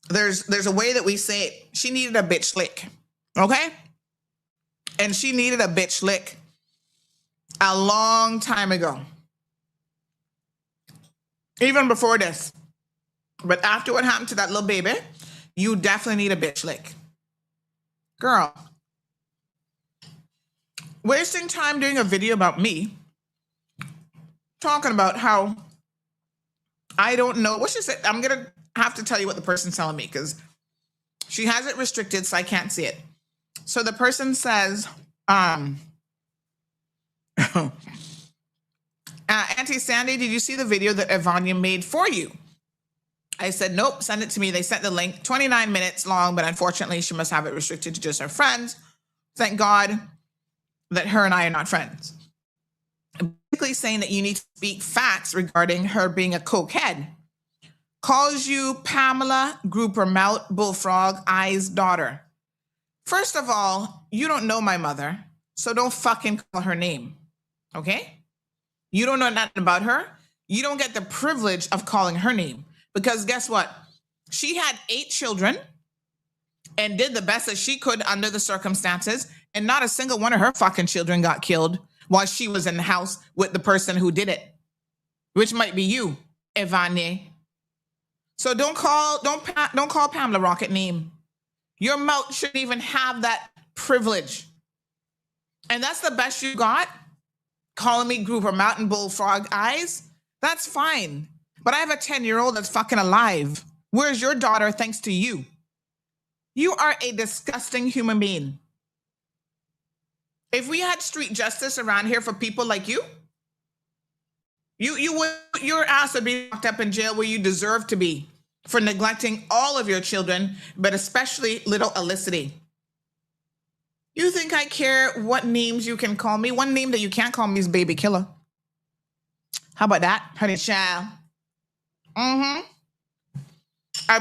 there's a way that we say it. She needed a bitch lick, okay? And she needed a bitch lick a long time ago. Even before this. But after what happened to that little baby, you definitely need a bitch lick. Girl, wasting time doing a video about me, talking about how I don't know what she said. I'm going to have to tell you what the person's telling me because she has it restricted so I can't see it. So the person says, Auntie Sandy, did you see the video that Ivanya made for you? I said, nope, send it to me. They sent the link, 29 minutes long, but unfortunately she must have it restricted to just her friends. Thank God that her and I are not friends. Basically saying that you need to speak facts regarding her being a cokehead. Calls you Pamela Grouper Mount Bullfrog Eyes daughter. First of all, you don't know my mother, so don't fucking call her name, okay? You don't know nothing about her. You don't get the privilege of calling her name because guess what? She had 8 children and did the best that she could under the circumstances, and not a single one of her fucking children got killed while she was in the house with the person who did it, which might be you, Ivane. So don't call Pamela Rocket name. Your mouth shouldn't even have that privilege. And that's the best you got? Calling me Grouper Mountain Bullfrog Eyes? That's fine. But I have a 10-year-old that's fucking alive. Where's your daughter thanks to you? You are a disgusting human being. If we had street justice around here for people like you, your ass would be locked up in jail where you deserve to be for neglecting all of your children, but especially little Elicity. You think I care what names you can call me? One name that you can't call me is Baby Killer. How about that, honey child? I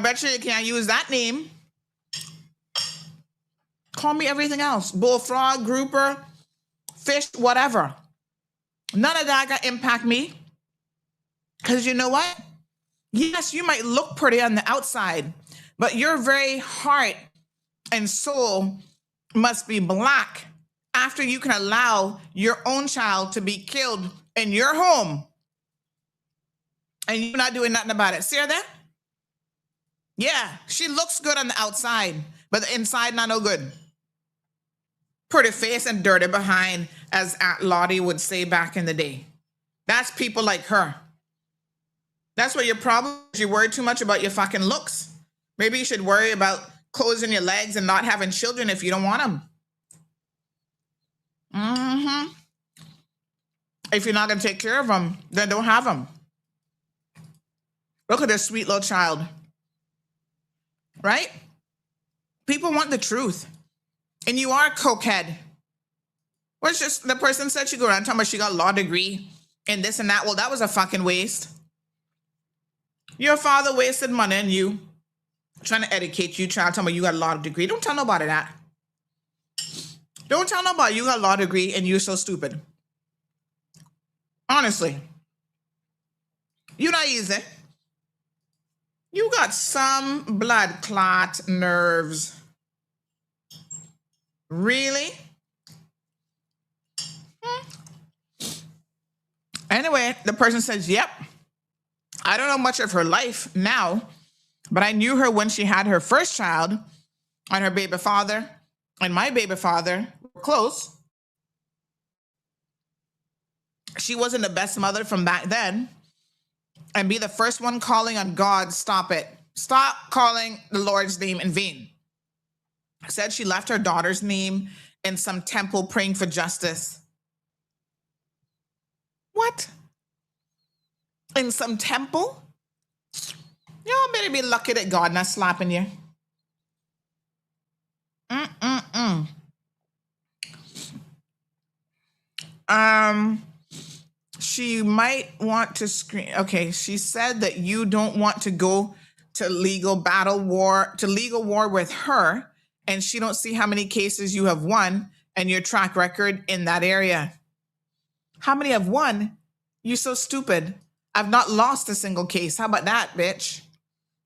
bet you can't use that name. Call me everything else. Bullfrog, grouper, fish, whatever. None of that gonna impact me. Because you know what? Yes, you might look pretty on the outside, but your very heart and soul must be black after you can allow your own child to be killed in your home and you're not doing nothing about it. See her there? Yeah, she looks good on the outside, but the inside not no good. Pretty face and dirty behind, as Aunt Lottie would say back in the day. That's people like her. That's what your problem is. You worry too much about your fucking looks. Maybe you should worry about closing your legs and not having children if you don't want them. If you're not going to take care of them, then don't have them. Look at this sweet little child. Right? People want the truth. And you are a cokehead. What's just the person said she go around talking about she got a law degree and this and that. Well, that was a fucking waste. Your father wasted money on you, trying to educate you, trying to tell me you got a law degree. Don't tell nobody that. Don't tell nobody you got a law degree and you're so stupid. Honestly. You're not easy. You got some blood clot nerves. Really? Anyway, the person says, yep. I don't know much of her life now, but I knew her when she had her first child, and her baby father and my baby father were close. She wasn't the best mother from back then. And be the first one calling on God. Stop it. Stop calling the Lord's name in vain. Said she left her daughter's name in some temple praying for justice. What? In some temple? Y'all better be lucky that God not slapping you. She might want to scream. Okay, she said that you don't want to go to legal war with her, and she don't see how many cases you have won and your track record in that area. How many have won? You so stupid. I've not lost a single case. How about that, bitch?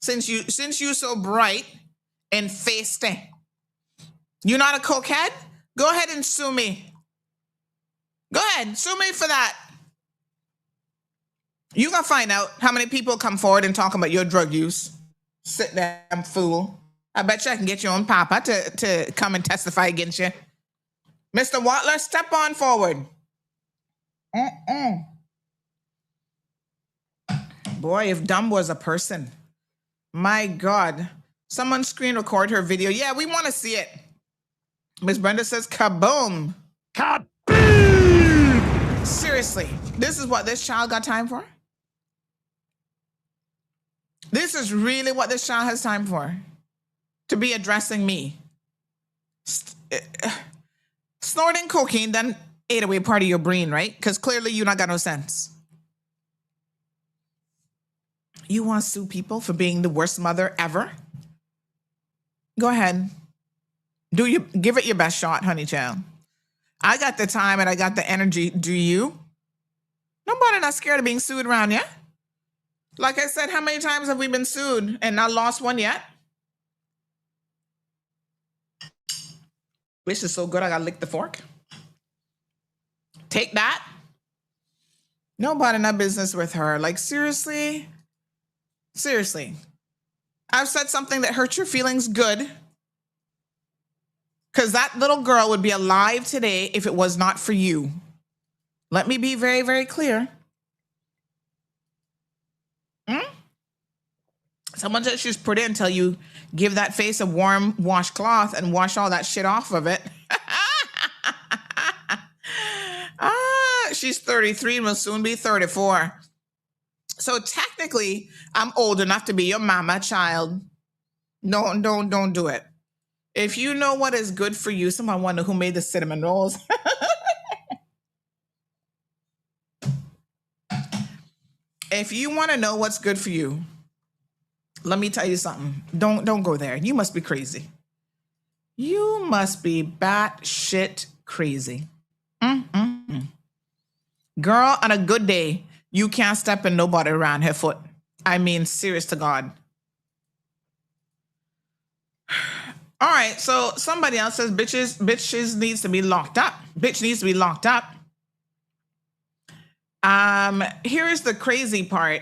Since you so bright and feisty. You're not a cokehead? Go ahead and sue me. Go ahead, sue me for that. You gonna find out how many people come forward and talk about your drug use. Sit down, fool. I bet you I can get your own papa to come and testify against you. Mr. Watler, step on forward. Boy, if dumb was a person. My God. Someone screen record her video. Yeah, we want to see it. Miss Brenda says, kaboom. Kaboom! Seriously, this is what this child got time for? This is really what this child has time for? To be addressing me. Snorting cocaine done ate away part of your brain, right? Because clearly you not got no sense. You want to sue people for being the worst mother ever? Go ahead. Give it your best shot, honey child. I got the time and I got the energy. Do you? Nobody not scared of being sued around, yeah? Like I said, how many times have we been sued and not lost one yet? This is so good, I gotta lick the fork. Take that. Nobody not business with her. Like, seriously? Seriously. I've said something that hurt your feelings good. Because that little girl would be alive today if it was not for you. Let me be very, very clear. Someone said she's pretty until you give that face a warm washcloth and wash all that shit off of it. She's 33 and will soon be 34. So technically, I'm old enough to be your mama, child. Don't do it. If you know what is good for you, someone wonder who made the cinnamon rolls. If you want to know what's good for you, let me tell you something. Don't go there. You must be crazy. You must be batshit crazy. Girl, on a good day, you can't step in nobody around her foot. I mean, serious to God. All right, so somebody else says bitches needs to be locked up. Bitch needs to be locked up. Here is the crazy part.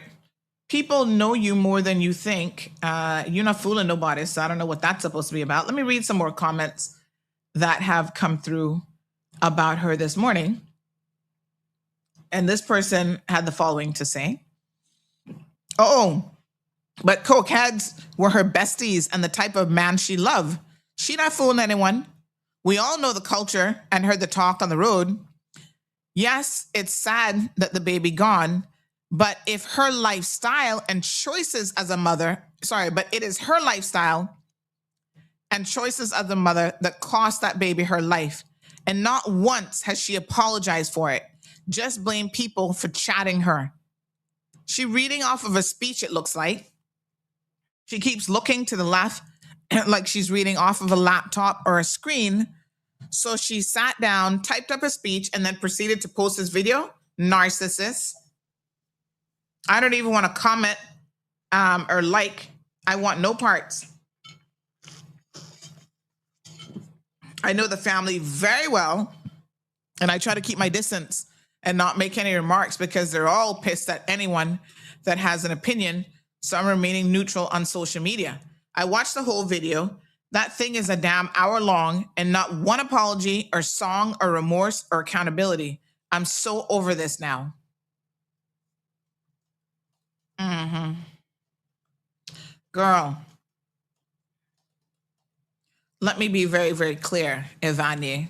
People know you more than you think. You're not fooling nobody, so I don't know what that's supposed to be about. Let me read some more comments that have come through about her this morning. And this person had the following to say. Oh, but cokeheads were her besties and the type of man she loved. She not fooling anyone. We all know the culture and heard the talk on the road. Yes, it's sad that the baby gone, but if her lifestyle and choices as a mother, but it is her lifestyle and choices as a mother that cost that baby her life. And not once has she apologized for it. Just blame people for chatting her. She reading off of a speech, it looks like. She keeps looking to the left like she's reading off of a laptop or a screen. So she sat down, typed up a speech, and then proceeded to post this video. Narcissist. I don't even want to comment or like. I want no parts. I know the family very well, and I try to keep my distance and not make any remarks because they're all pissed at anyone that has an opinion. So I'm remaining neutral on social media. I watched the whole video. That thing is a damn hour long and not one apology or song or remorse or accountability. I'm so over this now. Girl, let me be very, very clear, Ivani.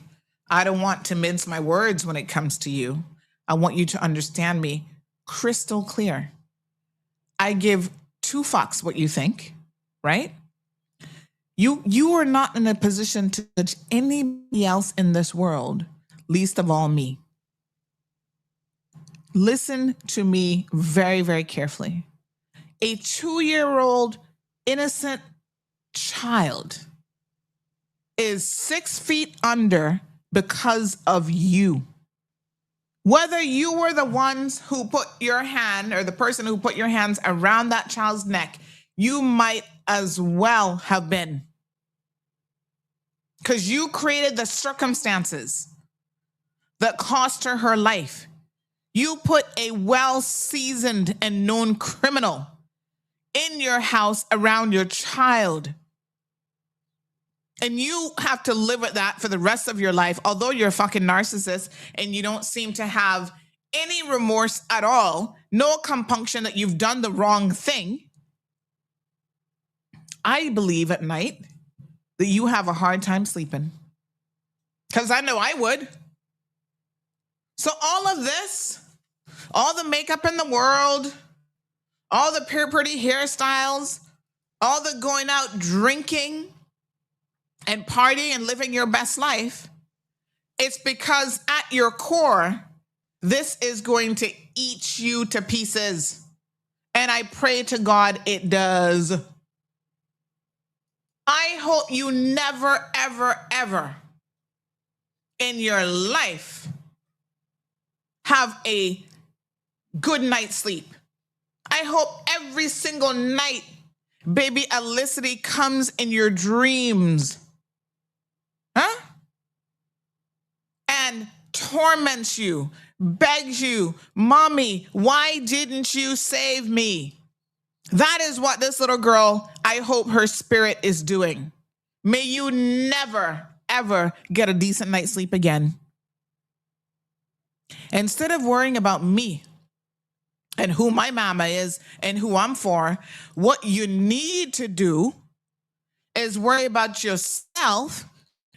I don't want to mince my words when it comes to you. I want you to understand me crystal clear. I give two fucks what you think, right? You are not in a position to judge anybody else in this world, least of all me. Listen to me very, very carefully. A 2-year-old innocent child is 6 feet under because of you. Whether you were the ones who put your hand or the person who put your hands around that child's neck, you might as well have been. Because you created the circumstances that cost her her life. You put a well-seasoned and known criminal in your house around your child. And you have to live with that for the rest of your life, although you're a fucking narcissist and you don't seem to have any remorse at all, no compunction that you've done the wrong thing. I believe at night that you have a hard time sleeping. Because I know I would. So all of this, all the makeup in the world, all the pretty hairstyles, all the going out drinking and partying and living your best life, it's because at your core, this is going to eat you to pieces. And I pray to God it does. I hope you never, ever, ever in your life have a good night's sleep. I hope every single night baby Elicity comes in your dreams. And torments you, begs you, Mommy, why didn't you save me? That is what this little girl, I hope her spirit is doing. May you never, ever get a decent night's sleep again. Instead of worrying about me and who my mama is and who I'm for, what you need to do is worry about yourself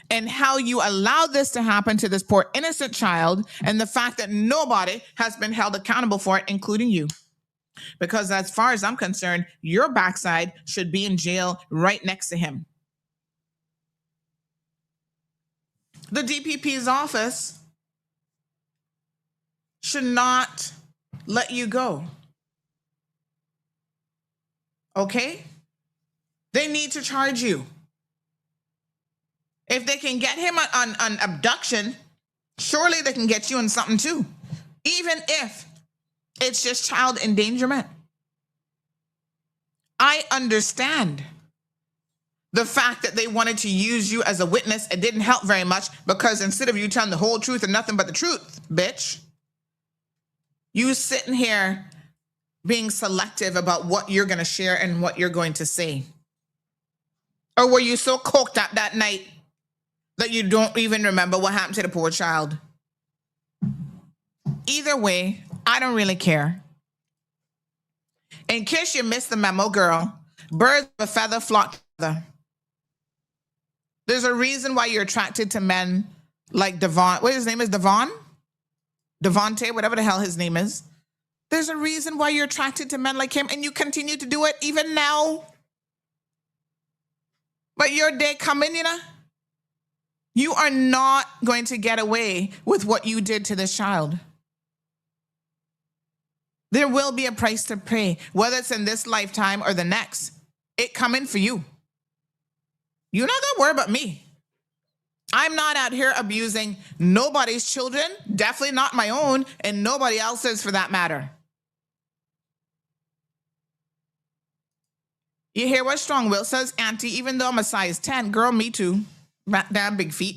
and how you allow this to happen to this poor innocent child and the fact that nobody has been held accountable for it, including you. Because as far as I'm concerned, your backside should be in jail right next to him. The DPP's office should not let you go. Okay? They need to charge you. If they can get him on abduction, surely they can get you on something too. Even if it's just child endangerment. I understand the fact that they wanted to use you as a witness. It didn't help very much because instead of you telling the whole truth and nothing but the truth, bitch, you sitting here being selective about what you're going to share and what you're going to say. Or were you so coked up that night that you don't even remember what happened to the poor child? Either way, I don't really care. In case you missed the memo, girl, birds of a feather flock together. There's a reason why you're attracted to men like Devon. What his name is, Devon? Devontae, whatever the hell his name is. There's a reason why you're attracted to men like him, and you continue to do it even now. But your day coming, you know, you are not going to get away with what you did to this child. There will be a price to pay, whether it's in this lifetime or the next. It coming for you. You're not gonna worry about me. I'm not out here abusing nobody's children, definitely not my own, and nobody else's for that matter. You hear what Strong Will says? Auntie, even though I'm a size 10, girl, me too. Damn big feet.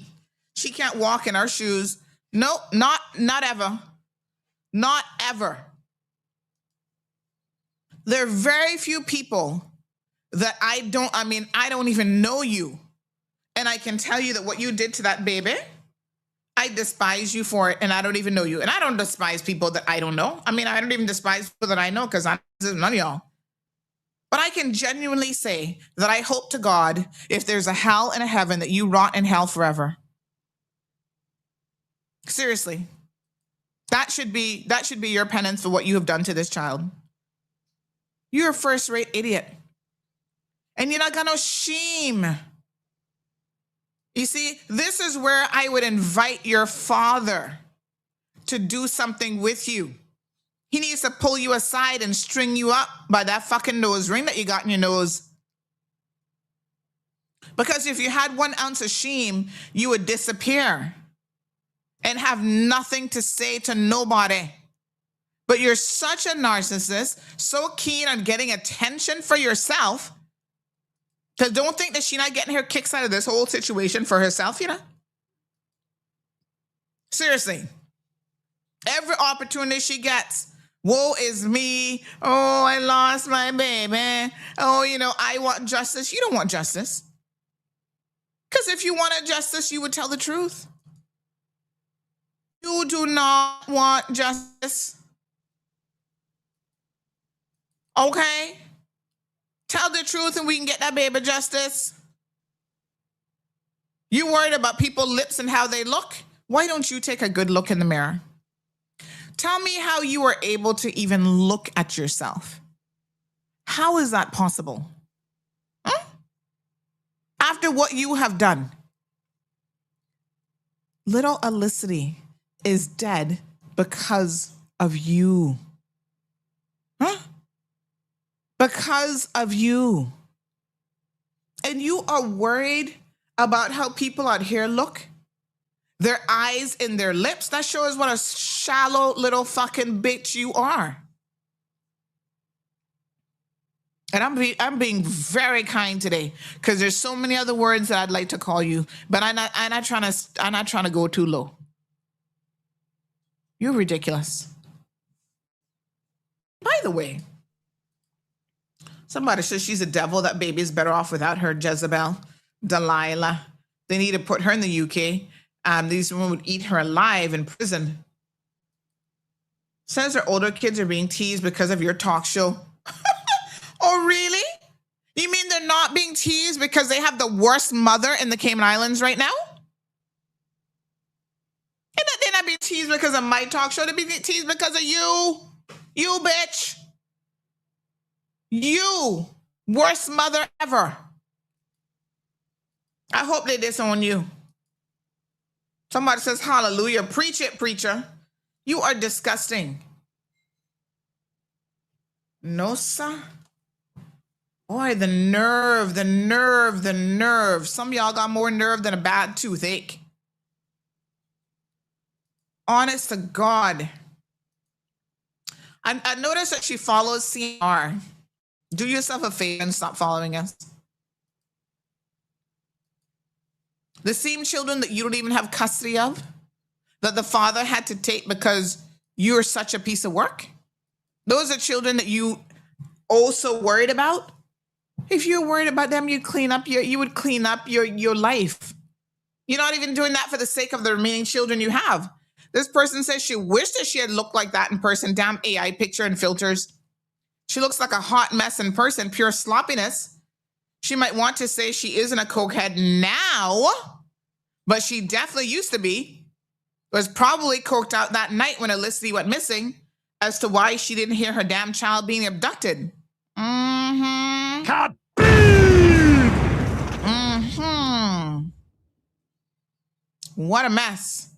She can't walk in our shoes. Nope, not ever. Not ever. There are very few people that I don't even know you. And I can tell you that what you did to that baby, I despise you for it, and I don't even know you. And I don't despise people that I don't know. I mean, I don't even despise people that I know because I'm none of y'all. But I can genuinely say that I hope to God, if there's a hell and a heaven, that you rot in hell forever. Seriously. That should be your penance for what you have done to this child. You're a first-rate idiot. And you're not got no shame. You see, this is where I would invite your father to do something with you. He needs to pull you aside and string you up by that fucking nose ring that you got in your nose. Because if you had 1 ounce of shame, you would disappear and have nothing to say to nobody. But you're such a narcissist, so keen on getting attention for yourself, because don't think that she's not getting her kicks out of this whole situation for herself, you know? Seriously. Every opportunity she gets, woe is me. Oh, I lost my baby. Oh, you know, I want justice. You don't want justice. Because if you wanted justice, you would tell the truth. You do not want justice. Okay? Tell the truth and we can get that baby justice. You worried about people's lips and how they look? Why don't you take a good look in the mirror? Tell me how you were able to even look at yourself. How is that possible? Huh? After what you have done. Little Elicity is dead because of you. Huh? Because of you. And you are worried about how people out here look? Their eyes and their lips? That shows what a shallow little fucking bitch you are. And I'm being very kind today because there's so many other words that I'd like to call you, but I'm not trying to go too low. You're ridiculous. By the way, somebody says she's a devil. That baby is better off without her. Jezebel, Delilah. They need to put her in the UK. These women would eat her alive in prison. Says her older kids are being teased because of your talk show. Oh, really? You mean they're not being teased because they have the worst mother in the Cayman Islands right now? And that they're not being teased because of my talk show. They're being teased because of you. You, bitch. You. Worst mother ever. I hope they disown you. Somebody says, hallelujah. Preach it, preacher. You are disgusting. No, sir. Boy, the nerve. Some of y'all got more nerve than a bad toothache. Honest to God. I noticed that she follows CR. Do yourself a favor and stop following us. The same children that you don't even have custody of, that the father had to take because you're such a piece of work. Those are children that you also worried about. If you're worried about them, you would clean up your life. You're not even doing that for the sake of the remaining children you have. This person says she wished that she had looked like that in person. Damn AI picture and filters. She looks like a hot mess in person, pure sloppiness. She might want to say she isn't a cokehead now, but she definitely used to be. was probably coked out that night when Felicity went missing as to why she didn't hear her damn child being abducted. Mm-hmm. Mm-hmm. What a mess.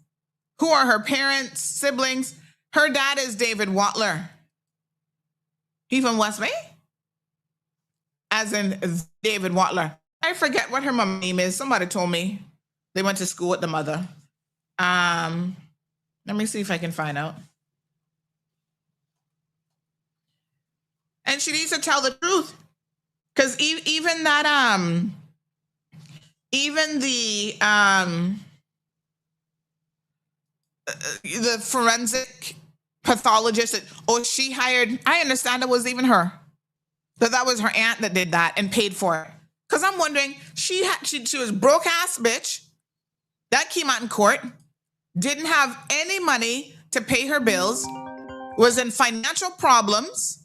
Who are her parents, siblings? Her dad is David Watler. He from West Bay? As in David Watler. I forget what her mom name is. Somebody told me. They went to school with the mother. Let me see if I can find out. And she needs to tell the truth. Because even that, even the forensic pathologist that, she hired, I understand it was even her. That was her aunt that did that and paid for it. Because I'm wondering, she was broke ass bitch. That came out in court. Didn't have any money to pay her bills. Was in financial problems,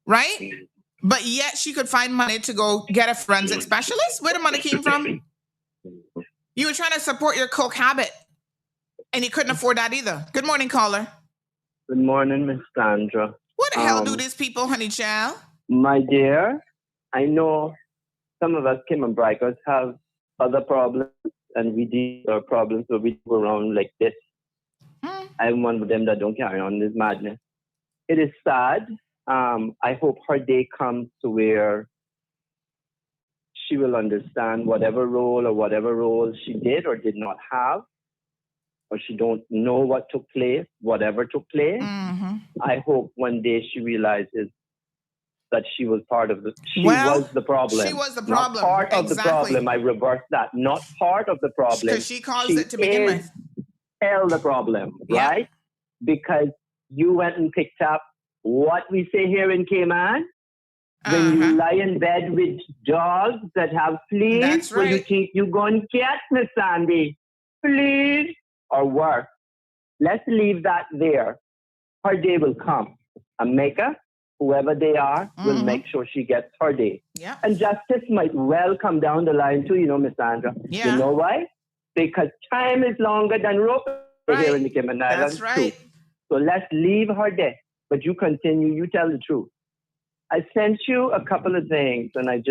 right? But yet she could find money to go get a forensic specialist. Where the money came from? You were trying to support your coke habit. And you couldn't afford that either. Good morning, caller. Good morning, Miss Sandra. What the hell do these people, honey child? My dear, I know some of us Kim and Brikers have other problems, and we deal with our problems, so we go around like this. I'm one of them that don't carry on this madness. It is sad. I hope her day comes to where she will understand whatever role she did or did not have, or she don't know what took place, whatever took place. Mm-hmm. I hope one day she realizes that she was part of she was the problem. She was the problem. Not part of the problem. I reverse that. Not part of the problem. Because she caused it to begin with. Tell the problem, right? Because you went and picked up what we say here in Cayman. When you lie in bed with dogs that have fleas, that's right. you think you going to get, Miss Sandy? Fleas or worse. Let's leave that there. Her day will come. America, whoever they are, will make sure she gets her day. Yeah. And justice might well come down the line too, Miss Sandra. Yeah. You know why? Because time is longer than rope here in the Cayman Islands. That's right. Too. So let's leave her there. But you continue, you tell the truth. I sent you a couple of things, and I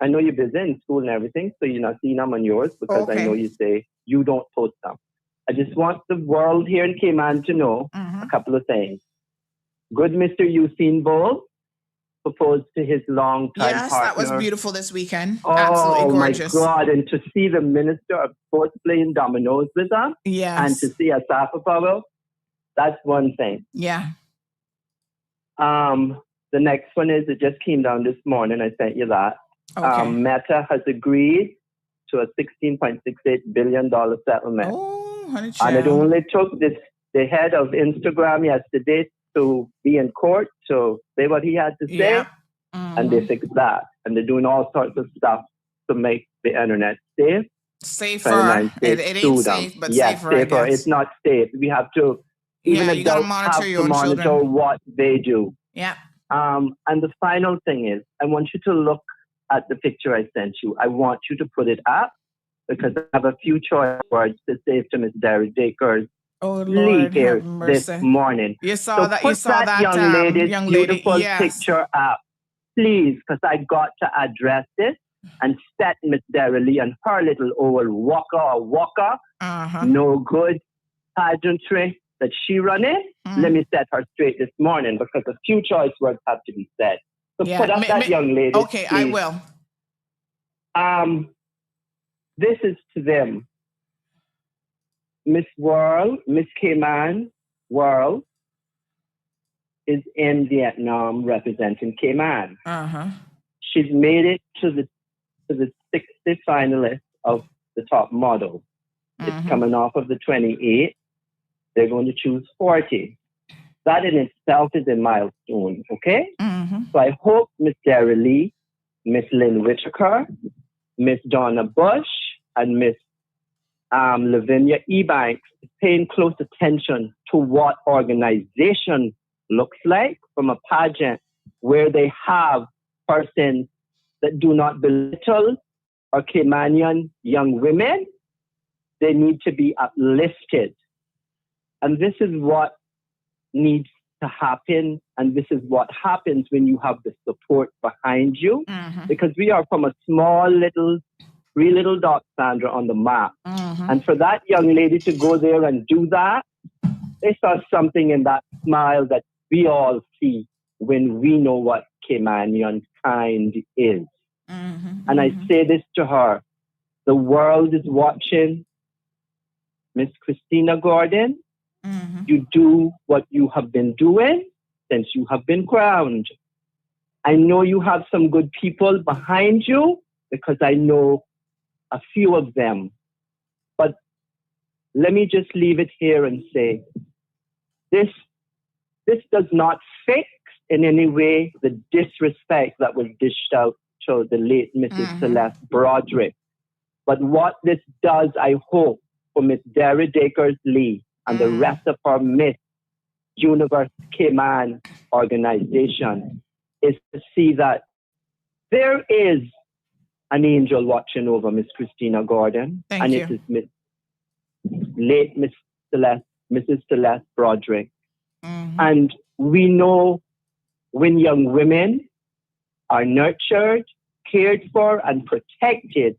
know you're busy in school and everything, so you're not seeing them on yours because I know you say you don't post them. I just want the world here in Cayman to know a couple of things. Good Mr. Usain Bolt proposed to his longtime partner. Yes, that was beautiful this weekend. Absolutely gorgeous. Oh, my God. And to see the Minister of Sports playing dominoes with them. Yes. And to see Asafa Powell, that's one thing. Yeah. The next one is, it just came down this morning. I sent you that. Okay. Meta has agreed to a $16.68 billion settlement. Oh, honey and it child. only took the head of Instagram yesterday to be in court to say what he had to say. Yeah. And they fixed that. And they're doing all sorts of stuff to make the internet safe. Safer. It ain't safe, but safer, I guess. It's not safe. We have to, even you gotta adults monitor have your to own monitor children. what they do. Yeah. And the final thing is, I want you to look at the picture I sent you. I want you to put it up because I have a few choice words to say to Ms. Derek Dakers. Oh, Leave Lord, here have mercy. this morning. You saw that. Put You saw that young lady's young lady. beautiful Yes. picture up, please, because I got to address this and set Miss Derely and her little old walker, no good pageantry that she running. Let me set her straight this morning because a few choice words have to be said. So put up that young lady. Okay, I please. will. This is to them. Miss World, Miss Cayman World is in Vietnam representing Cayman. She's made it to the 60 finalists of the top model. It's coming off of the 28. They're going to choose 40. That in itself is a milestone, okay? So I hope Miss Dara Lee, Miss Lynn Whitaker, Miss Donna Bush, and Miss Lavinia Ebanks is paying close attention to what organization looks like from a pageant where they have persons that do not belittle or Caymanian young women. They need to be uplifted. And this is what needs to happen. And this is what happens when you have the support behind you. Because we are from a small little, 3 little dots, Sandra, on the map. And for that young lady to go there and do that, they saw something in that smile that we all see when we know what Caymanian kind is. And I say this to her, the world is watching. Miss Christina Gordon, you do what you have been doing since you have been crowned. I know you have some good people behind you because I know a few of them. But let me just leave it here and say, this does not fix in any way the disrespect that was dished out to the late Mrs. Celeste Broderick. But what this does, I hope, for Miss Dara Dakers-Lee and the rest of our Miss Universe Cayman organization is to see that there is an angel watching over Miss Christina Gordon. Thank you. It is late Mrs. Celeste Broderick. And we know when young women are nurtured, cared for, and protected,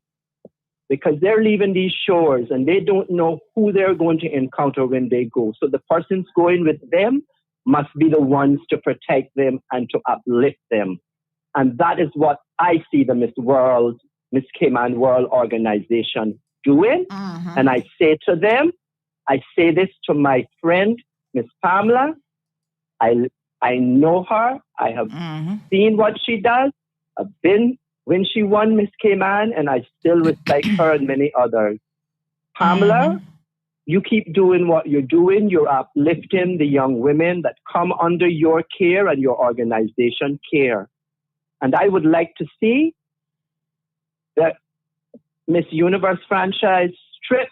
because they're leaving these shores and they don't know who they're going to encounter when they go. So the persons going with them must be the ones to protect them and to uplift them. And that is what I see the Miss Cayman World organization doing. And I say to them, I say this to my friend, Miss Pamela. I know her. I have seen what she does. I've been when she won Miss Cayman, and I still respect her and many others. Pamela, you keep doing what you're doing. You're uplifting the young women that come under your care and your organization care. And I would like to see that Miss Universe franchise stripped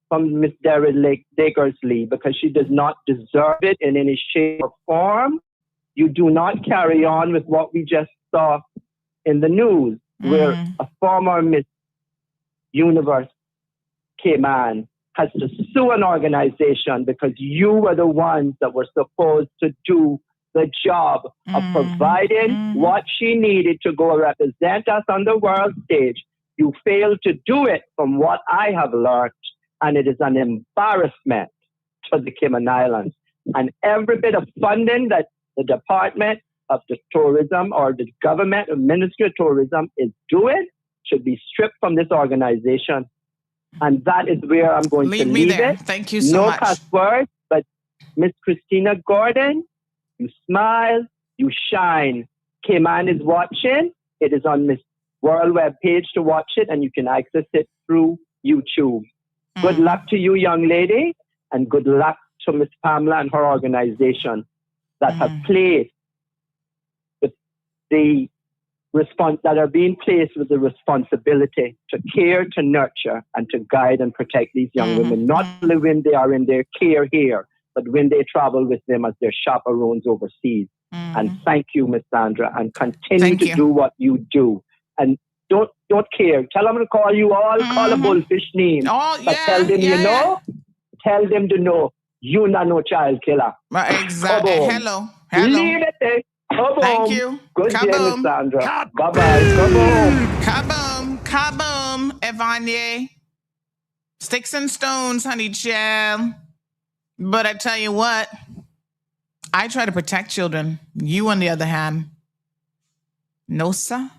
from Miss Dara Dakers-Lee because she does not deserve it in any shape or form. You do not carry on with what we just saw in the news, where a former Miss Universe Cayman has to sue an organization because you were the ones that were supposed to do the job of providing what she needed to go represent us on the world stage. You failed to do it from what I have learned, and it is an embarrassment to the Cayman Islands. And every bit of funding that the Department of the Tourism or the government or Ministry of Tourism is doing should be stripped from this organization. And that is where I'm going to leave it. Thank you so much. No cuss words, but Miss Christina Gordon, you smile, you shine. Cayman is watching. It is on Miss World web page to watch it, and you can access it through YouTube. Good luck to you, young lady, and good luck to Miss Pamela and her organization that have placed the that are being placed with the responsibility to care, to nurture, and to guide and protect these young women, not only when they are in their care here, but when they travel with them as their chaperones overseas. And thank you, Miss Sandra, and continue to do what you do. And don't care. Tell them to call you all call a bullfish name. But tell them, tell them to know you're not no child killer. Exactly. Hello. Leave it there. Kaboom. Thank you. Good day, Kaboom. Miss Sandra. Bye-bye. Kaboom. Kaboom. Kaboom, Evanye. Sticks and stones, honey child. But I tell you what, I try to protect children. You, on the other hand, no, sir.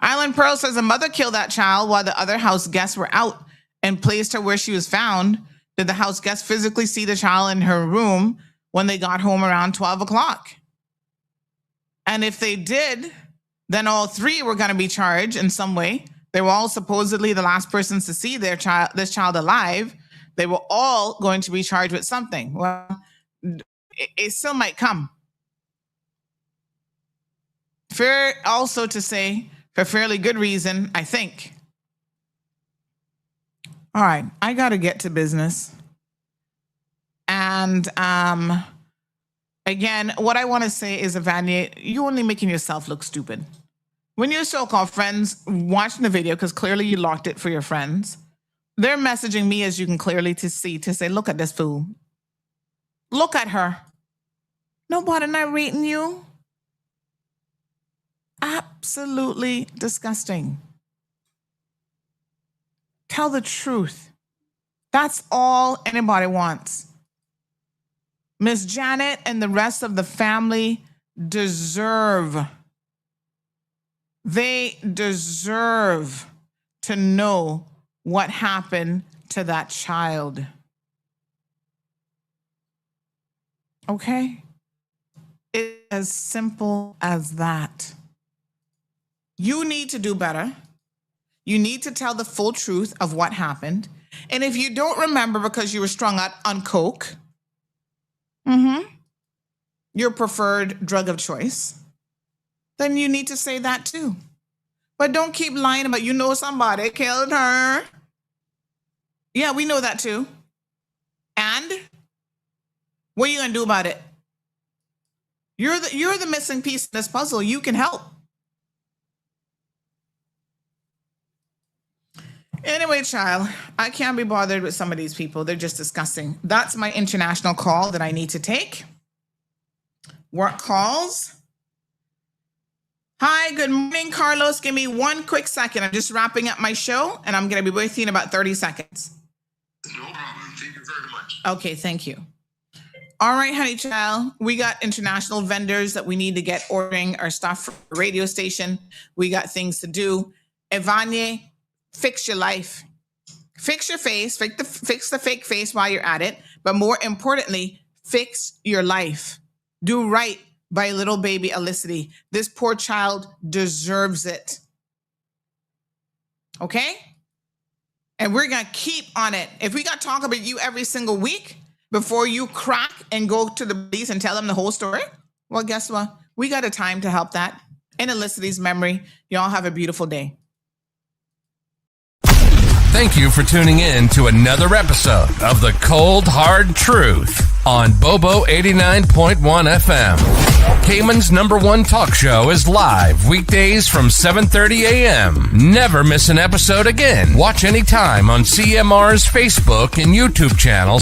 Island Pearl says a mother killed that child while the other house guests were out and placed her where she was found. Did the house guests physically see the child in her room when they got home around 12 o'clock? And if they did, then all three were going to be charged in some way. They were all supposedly the last persons to see this child alive. They were all going to be charged with something. Well, it still might come. Fair also to say, for fairly good reason, I think. All right, I got to get to business. And again, what I want to say is, Evanya, you're only making yourself look stupid. When your so-called friends watching the video, because clearly you locked it for your friends, they're messaging me, as you can clearly see, to say, look at this fool. Look at her. Nobody narrating you. Absolutely disgusting. Tell the truth. That's all anybody wants. Miss Janet and the rest of the family deserve to know what happened to that child. Okay? It's as simple as that. You need to do better. You need to tell the full truth of what happened. And if you don't remember because you were strung out on coke, your preferred drug of choice, then you need to say that too. But don't keep lying about, you know, somebody killed her. Yeah, we know that too. And what are you going to do about it? You're the missing piece in this puzzle. You can help. Anyway, child, I can't be bothered with some of these people. They're just disgusting. That's my international call that I need to take. Work calls. Hi, good morning, Carlos. Give me one quick second. I'm just wrapping up my show, and I'm going to be with you in about 30 seconds. No problem. Thank you very much. Okay, thank you. All right, honey child. We got international vendors that we need to get ordering our stuff for the radio station. We got things to do. Evanye, fix your life. Fix your face. Fix the fake face while you're at it. But more importantly, fix your life. Do right by little baby Elicity. This poor child deserves it. Okay? And we're going to keep on it. If we got to talk about you every single week before you crack and go to the police and tell them the whole story, well, guess what? We got a time to help that. In Elicity's memory, y'all have a beautiful day. Thank you for tuning in to another episode of The Cold Hard Truth on Bobo 89.1 FM. Cayman's #1 talk show is live weekdays from 7:30 a.m. Never miss an episode again. Watch anytime on CMR's Facebook and YouTube channels.